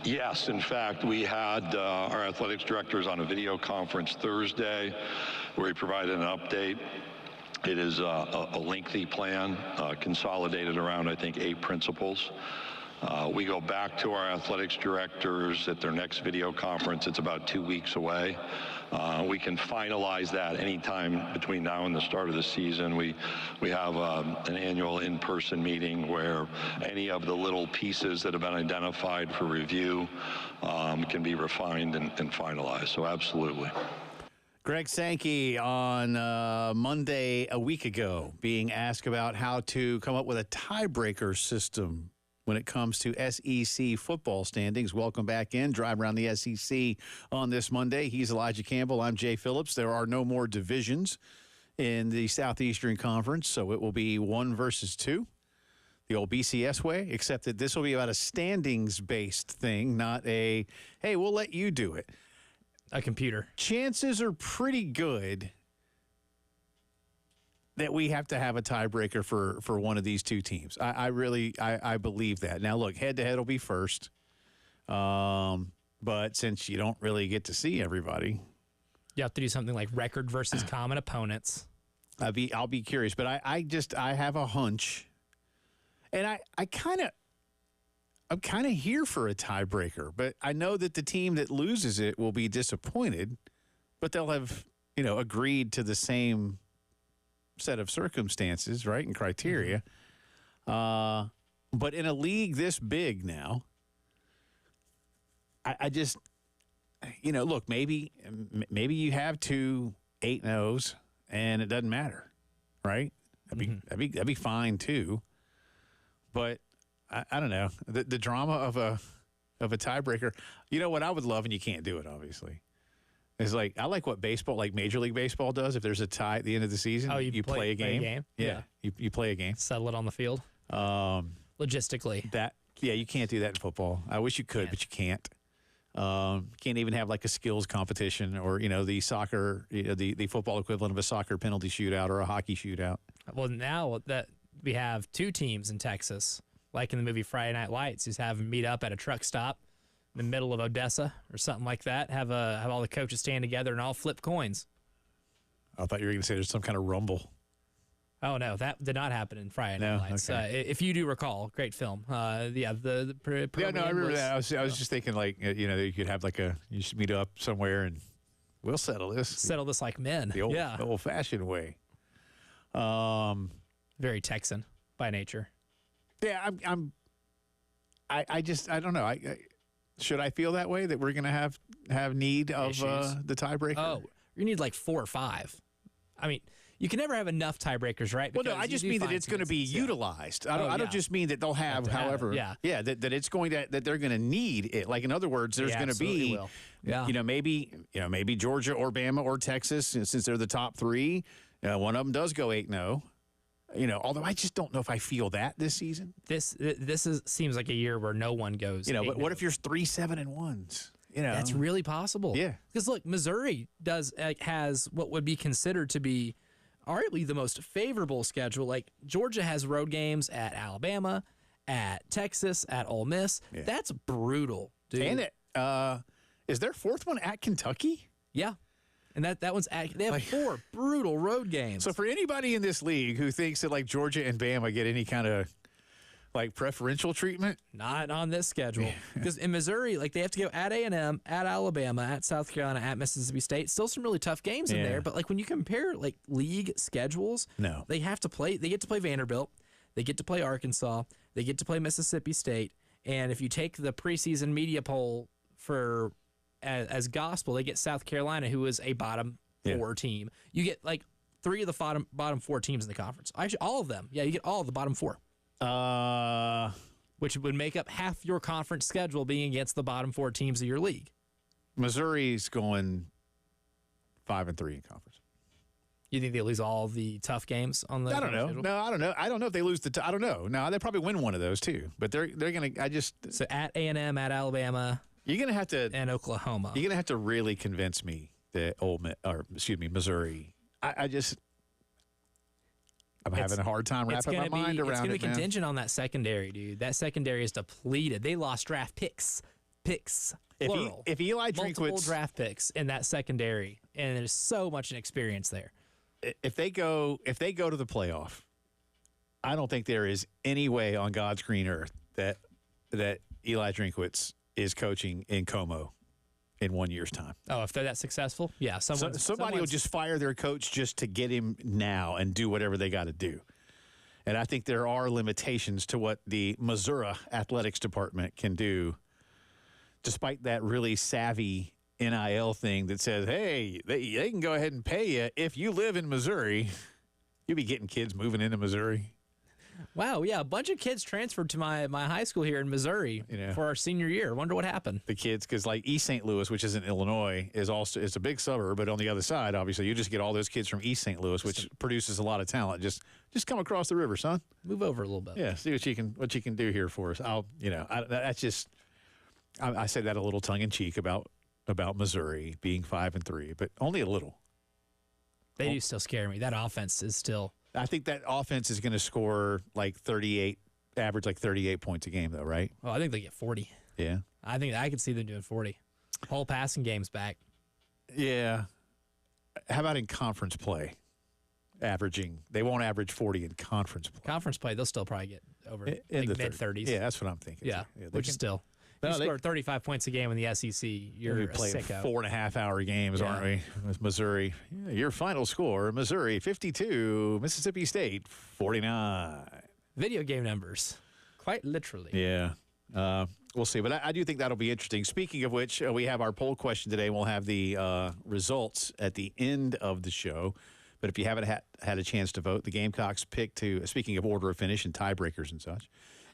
Yes, in fact, we had our athletics directors on a video conference Thursday where he provided an update It is a lengthy plan, consolidated around, I think, 8 principles. We go back to our athletics directors at their next video conference. It's about 2 weeks away. We can finalize that anytime between now and the start of the season. We have an annual in-person meeting where any of the little pieces that have been identified for review can be refined and finalized. So absolutely. Greg Sankey on Monday a week ago being asked about how to come up with a tiebreaker system when it comes to SEC football standings. Welcome back in. Drive around the SEC on this Monday. He's Elijah Campbell. I'm Jay Phillips. There are no more divisions in the Southeastern Conference, so it will be 1 versus 2, the old BCS way, except that this will be about a standings-based thing, not a, hey, we'll let you do it. A computer. Chances are pretty good that we have to have a tiebreaker for one of these two teams. I really believe that. Now, look, head-to-head will be first. But since you don't really get to see everybody. You have to do something like record versus common opponents. I'll be curious. But I have a hunch. And I'm kind of here for a tiebreaker. But I know that the team that loses it will be disappointed. But they'll have, agreed to the same set of circumstances, right, and criteria. But in a league this big now, I just, look, maybe you have 2 8-0s and it doesn't matter, right? That'd be fine too. But I don't know, the drama of a tiebreaker. You know what I would love, and you can't do it, obviously. It's like, I like what baseball, like Major League Baseball does. If there's a tie at the end of the season, you play a game. Yeah. You play a game. Settle it on the field. Logistically. You can't do that in football. I wish you could, but you can't. Can't even have like a skills competition or, the soccer, the football equivalent of a soccer penalty shootout or a hockey shootout. Well, now that we have 2 teams in Texas, like in the movie Friday Night Lights, just have them meet up at a truck stop in the middle of Odessa or something like that. Have all the coaches stand together and all flip coins. I thought you were going to say there's some kind of rumble. Oh no, that did not happen in Friday Night Lights. Okay. If you do recall, great film. I remember that. I was just thinking you could have you should meet up somewhere and we'll settle this. Settle this like men. The old-fashioned way. Very Texan by nature. Yeah, I don't know. Should I feel that way, that we're going to have need of the tiebreaker? Oh, you need like 4 or 5. I mean, you can never have enough tiebreakers, right? Well, no, I just mean that it's going to be utilized. I don't just mean that they'll have, however, that it's going that they're going to need it. Like, in other words, there's going to be, maybe Georgia or Bama or Texas, since they're the top 3, one of them does go 8-0. Although I just don't know if I feel that this season. This seems like a year where no one goes. But what if you're 3-7-1s? That's really possible. Yeah, because look, Missouri has what would be considered to be arguably the most favorable schedule. Like, Georgia has road games at Alabama, at Texas, at Ole Miss. Yeah. That's brutal, dude. And is their 4th one at Kentucky? Yeah. And that one's they have 4 brutal road games. So for anybody in this league who thinks that like Georgia and Bama get any kind of like preferential treatment, not on this schedule. Because in Missouri, like, they have to go at A&M, at Alabama, at South Carolina, at Mississippi State. Still some really tough games in there. But like, when you compare like league schedules, they get to play Vanderbilt, they get to play Arkansas, they get to play Mississippi State, and if you take the preseason media poll for as gospel, they get South Carolina, who is a bottom 4 team. You get like 3 of the bottom 4 teams in the conference. Actually, all of them. Yeah, you get all of the bottom 4. Which would make up half your conference schedule being against the bottom 4 teams of your league. Missouri's going 5-3 in conference. You think they lose all the tough games on the? I don't know. schedule? No, I don't know. I don't know if they lose I don't know. No, they probably win one of those too. But they're gonna. So at A&M, at Alabama. You're going to have to... And Oklahoma. You're going to have to really convince me that Missouri. I'm having a hard time wrapping my mind around it, It's going to be contingent on that secondary, dude. That secondary is depleted. They lost draft picks, plural. If Eli Drinkwitz... Multiple draft picks in that secondary, and there's so much inexperience there. if they go to the playoff, I don't think there is any way on God's green earth that Eli Drinkwitz is coaching in Como in 1 year's time. Oh, if they're that successful, yeah. Somebody will just fire their coach just to get him now and do whatever they got to do. And I think there are limitations to what the Missouri athletics department can do, despite that really savvy NIL thing that says, hey, they can go ahead and pay you if you live in Missouri. You'll be getting kids moving into Missouri. Wow, yeah, a bunch of kids transferred to my high school here in Missouri for our senior year. Wonder what happened. The kids, because like East St. Louis, which is in Illinois, it's a big suburb, but on the other side, obviously, you just get all those kids from East St. Louis, which produces a lot of talent. Just come across the river, son. Move over a little bit. Yeah, see what you can do here for us. That's just I say that a little tongue in cheek about Missouri being 5-3, but only a little. They do still scare me. That offense is still. I think that offense is going to score like 38 points a game, though, right? Oh, I think they get 40. Yeah. I think I could see them doing 40. Whole passing game's back. Yeah. How about in conference play? They won't average 40 in conference play. Conference play, they'll still probably get over in the mid-30s. Yeah, that's what I'm thinking. Yeah, which is still. You score 35 points a game in the SEC, you're a playing sicko. 4.5-hour games, aren't we, with Missouri? Yeah, your final score, Missouri 52, Mississippi State 49. Video game numbers, quite literally. Yeah. We'll see. But I do think that'll be interesting. Speaking of which, we have our poll question today. We'll have the results at the end of the show. But if you haven't had a chance to vote, the Gamecocks picked to, speaking of order of finish and tiebreakers and such,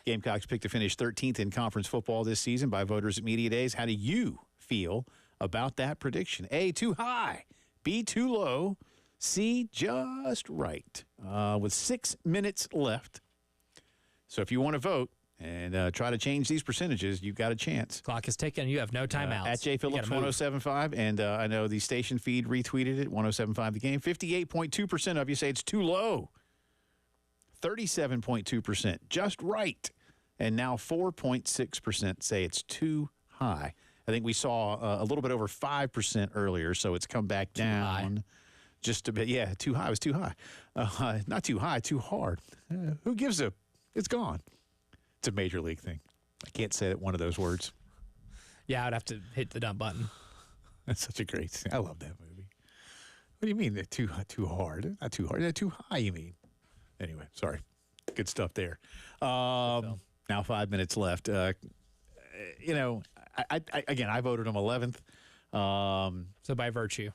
Gamecocks picked to finish 13th in conference football this season by voters at Media Days. How do you feel about that prediction? A, too high. B, too low. C, just right. With 6 minutes left. So if you want to vote and try to change these percentages, you've got a chance. Clock is ticking. You have no timeouts. At J. Phillips 1075, and I know the station feed retweeted it, 1075 the game. 58.2% of you say it's too low. 37.2%, just right. And now 4.6% say it's too high. I think we saw a little bit over 5% earlier, so it's come back down just a bit. Yeah, too high. It was too high. Not too high, too hard. Who gives a? It's gone. It's a major league thing. I can't say one of those words. Yeah, I'd have to hit the dump button. That's such a great thing. I love that movie. What do you mean they're too hard? Not too hard. They're too high, you mean. Anyway, sorry. Good stuff there. Now 5 minutes left. I voted them 11th. So by virtue,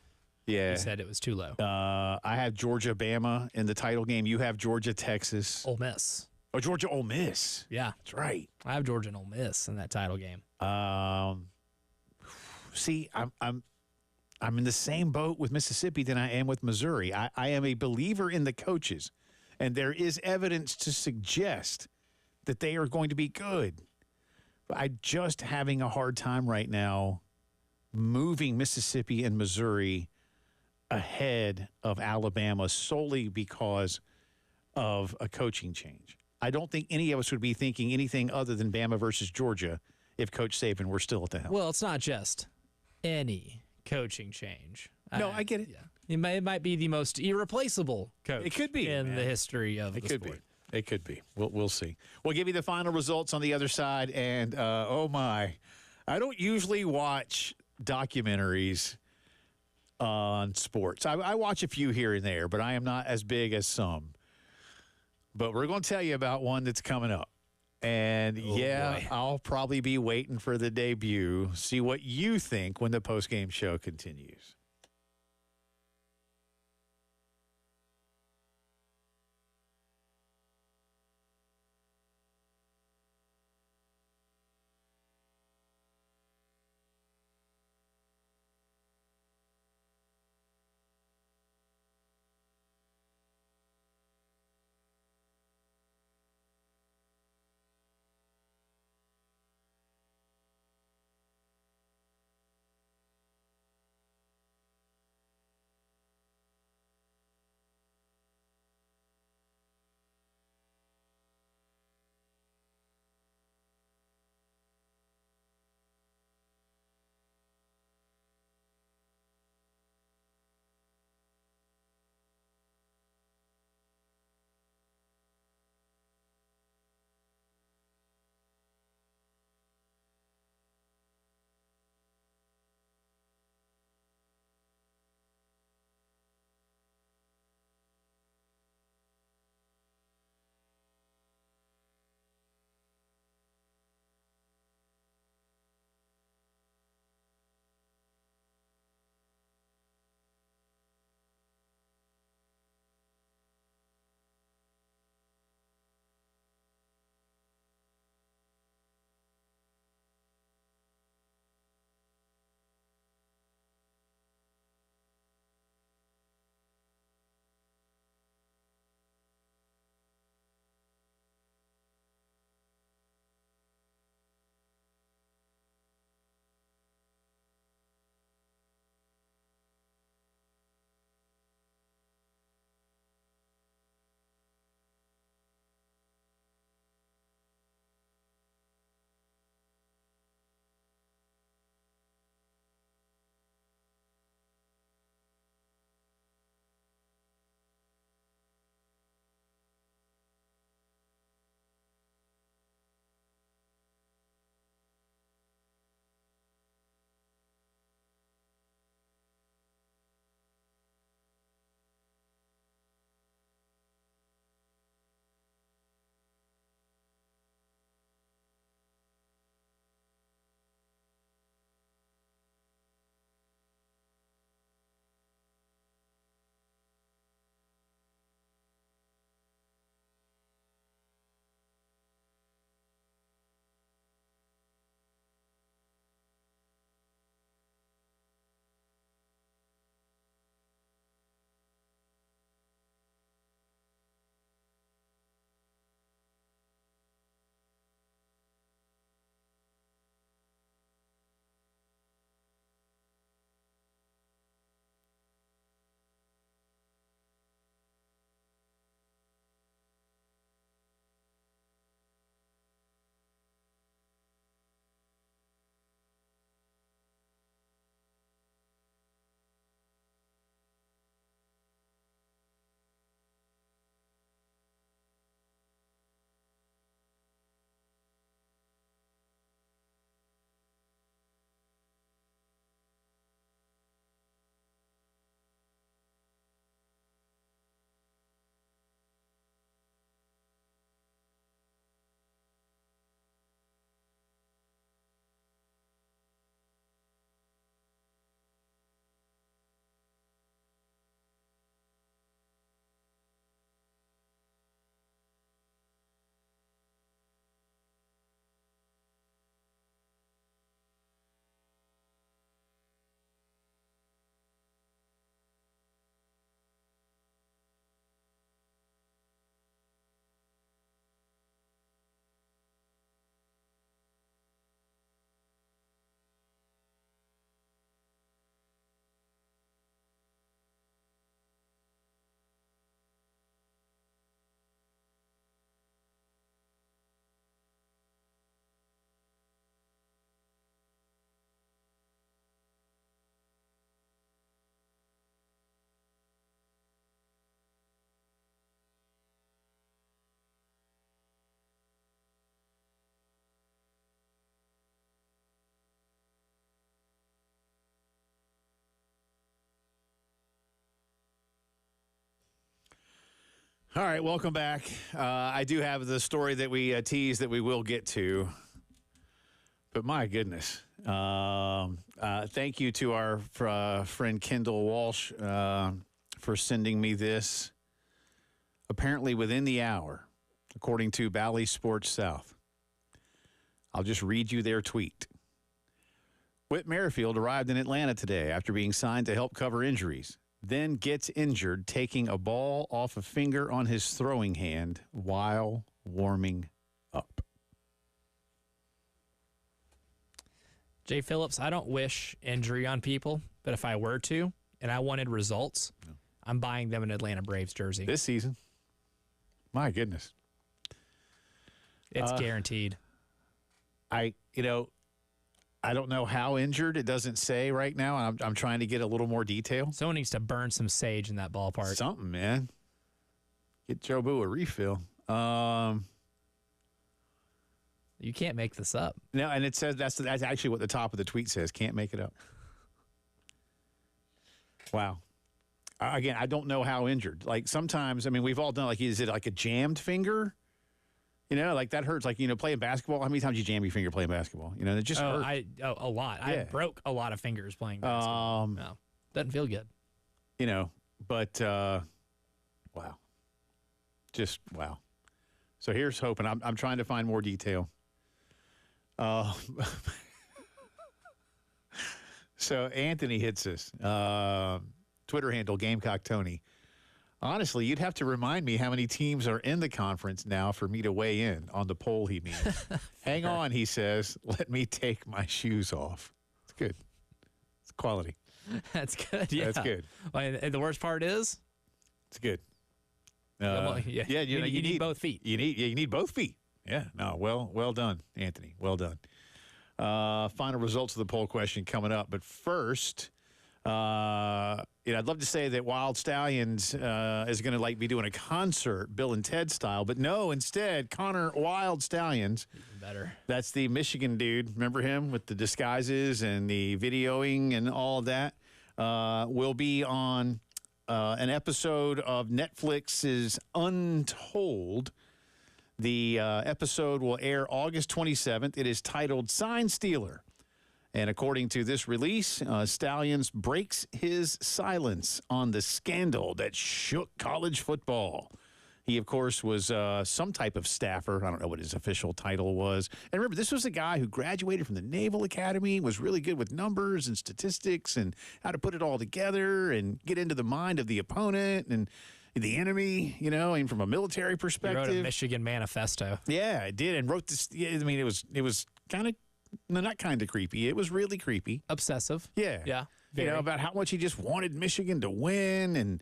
yeah, you said it was too low. I have Georgia, Bama in the title game. You have Georgia, Texas. Ole Miss. Oh, Georgia, Ole Miss. Yeah, that's right. I have Georgia and Ole Miss in that title game. See, I'm in the same boat with Mississippi than I am with Missouri. I am a believer in the coaches, and there is evidence to suggest that they are going to be good. But I'm just having a hard time right now moving Mississippi and Missouri ahead of Alabama solely because of a coaching change. I don't think any of us would be thinking anything other than Bama versus Georgia if Coach Saban were still at the helm. Well, it's not just any coaching change. No, I get it. Yeah. It might be the most irreplaceable coach. It could be in the history of the sport. It could be. We'll see. We'll give you the final results on the other side. And, oh, my. I don't usually watch documentaries on sports. I watch a few here and there, but I am not as big as some. But we're going to tell you about one that's coming up. And, boy. I'll probably be waiting for the debut. See what you think when the postgame show continues. All right, welcome back. I do have the story that we teased that we will get to. But my goodness. Thank you to our friend Kendall Walsh for sending me this. Apparently within the hour, according to Bally Sports South. I'll just read you their tweet. Whit Merrifield arrived in Atlanta today after being signed to help cover injuries, then gets injured taking a ball off a finger on his throwing hand while warming up. Jay Phillips, I don't wish injury on people, but if I were to, and I wanted results, I'm buying them an Atlanta Braves jersey. This season? My goodness. It's guaranteed. I don't know how injured. It doesn't say right now. I'm trying to get a little more detail. Someone needs to burn some sage in that ballpark. Something, man. Get Joe Boo a refill. You can't make this up. No, and it says that's actually what the top of the tweet says. Can't make it up. Wow. Again, I don't know how injured. Like sometimes, I mean, we've all done is it like a jammed finger? Like that hurts. Like, playing basketball. How many times you jam your finger playing basketball? It just hurts. A lot. Yeah. I broke a lot of fingers playing basketball. No, doesn't feel good. But wow. Just wow. So here's hoping. I'm trying to find more detail. So Anthony hits us. Twitter handle Gamecock Tony. Honestly, you'd have to remind me how many teams are in the conference now for me to weigh in on the poll he means. Hang on, he says. Let me take my shoes off. It's good. It's quality. That's good. Yeah. That's good. And the worst part is? It's good. You need both feet. You need both feet. Yeah. No, well done, Anthony. Well done. Final results of the poll question coming up. But first, I'd love to say that Wild Stallions is going to be doing a concert, Bill and Ted style, but no, instead, Connor Wild Stallions. Even better. That's the Michigan dude. Remember him with the disguises and the videoing and all of that? Will be on an episode of Netflix's Untold. The episode will air August 27th. It is titled Sign Stealer. And according to this release, Stallions breaks his silence on the scandal that shook college football. He, of course, was some type of staffer. I don't know what his official title was. And remember, this was a guy who graduated from the Naval Academy, was really good with numbers and statistics and how to put it all together and get into the mind of the opponent and the enemy, and from a military perspective. He wrote a Michigan manifesto. Yeah, I did, and wrote this. I mean, it was kind of. No, not kind of creepy. It was really creepy. Obsessive. Yeah. Yeah. About how much he just wanted Michigan to win, and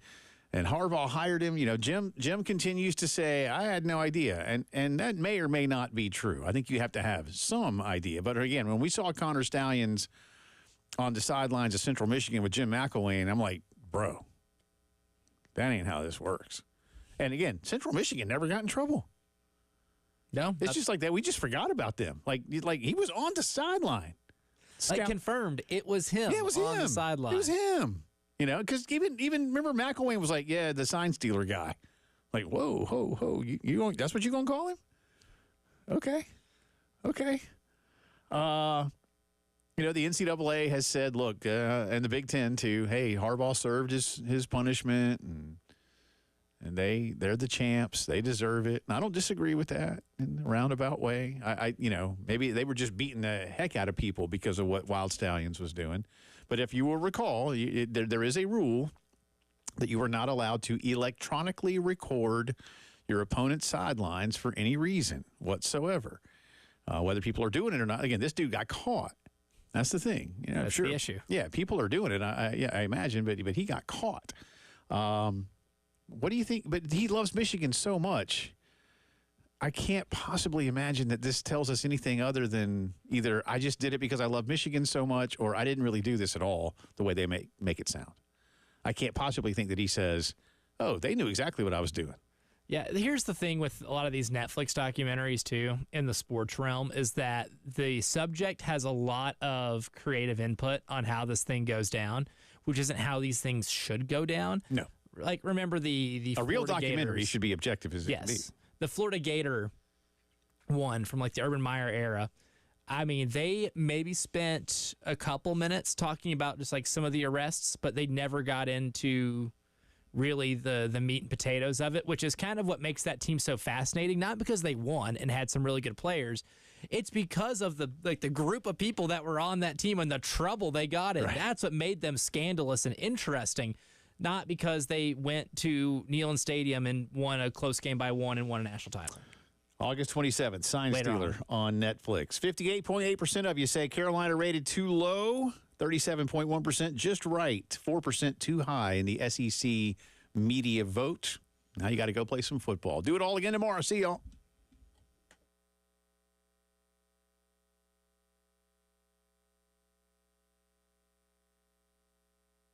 Harbaugh hired him. Jim continues to say, I had no idea. And that may or may not be true. I think you have to have some idea. But again, when we saw Connor Stallions on the sidelines of Central Michigan with Jim McElwain, I'm like, bro, that ain't how this works. And again, Central Michigan never got in trouble. No, it's just like that. We just forgot about them. Like he was on the sideline. Confirmed, it was him. Yeah, it was on him. The sideline. It was him. Because even remember McElwain was like, yeah, the sign stealer guy. Like, whoa, ho, ho, you that's what you gonna call him? Okay. The NCAA has said, look, and the Big Ten too. Hey, Harbaugh served his punishment and they're the champs. They deserve it. And I don't disagree with that in a roundabout way. Maybe they were just beating the heck out of people because of what Wild Stallions was doing. But if you will recall, there is a rule that you are not allowed to electronically record your opponent's sidelines for any reason whatsoever, whether people are doing it or not. Again, this dude got caught. That's the thing. That's the issue. Yeah, people are doing it. I imagine, but he got caught. What do you think? But he loves Michigan so much. I can't possibly imagine that this tells us anything other than either I just did it because I love Michigan so much, or I didn't really do this at all the way they make it sound. I can't possibly think that he says, oh, they knew exactly what I was doing. Yeah, here's the thing with a lot of these Netflix documentaries, too, in the sports realm, is that the subject has a lot of creative input on how this thing goes down, which isn't how these things should go down. No. like remember the A real Florida documentary Gators. should be objective as it can be. Yes, the Florida Gator one from like the Urban Meyer era. I mean, they maybe spent a couple minutes talking about just like some of the arrests, but they never got into really the meat and potatoes of it, which is kind of what makes that team so fascinating. Not because they won and had some really good players, it's because of the group of people that were on that team and the trouble they got in. Right. That's what made them scandalous and interesting. Not because they went to Neyland Stadium and won a close game by one and won a national title. August 27th, Sign Stealer on Netflix. 58.8% of you say Carolina rated too low. 37.1% just right. 4% too high in the SEC media vote. Now you got to go play some football. Do it all again tomorrow. See y'all.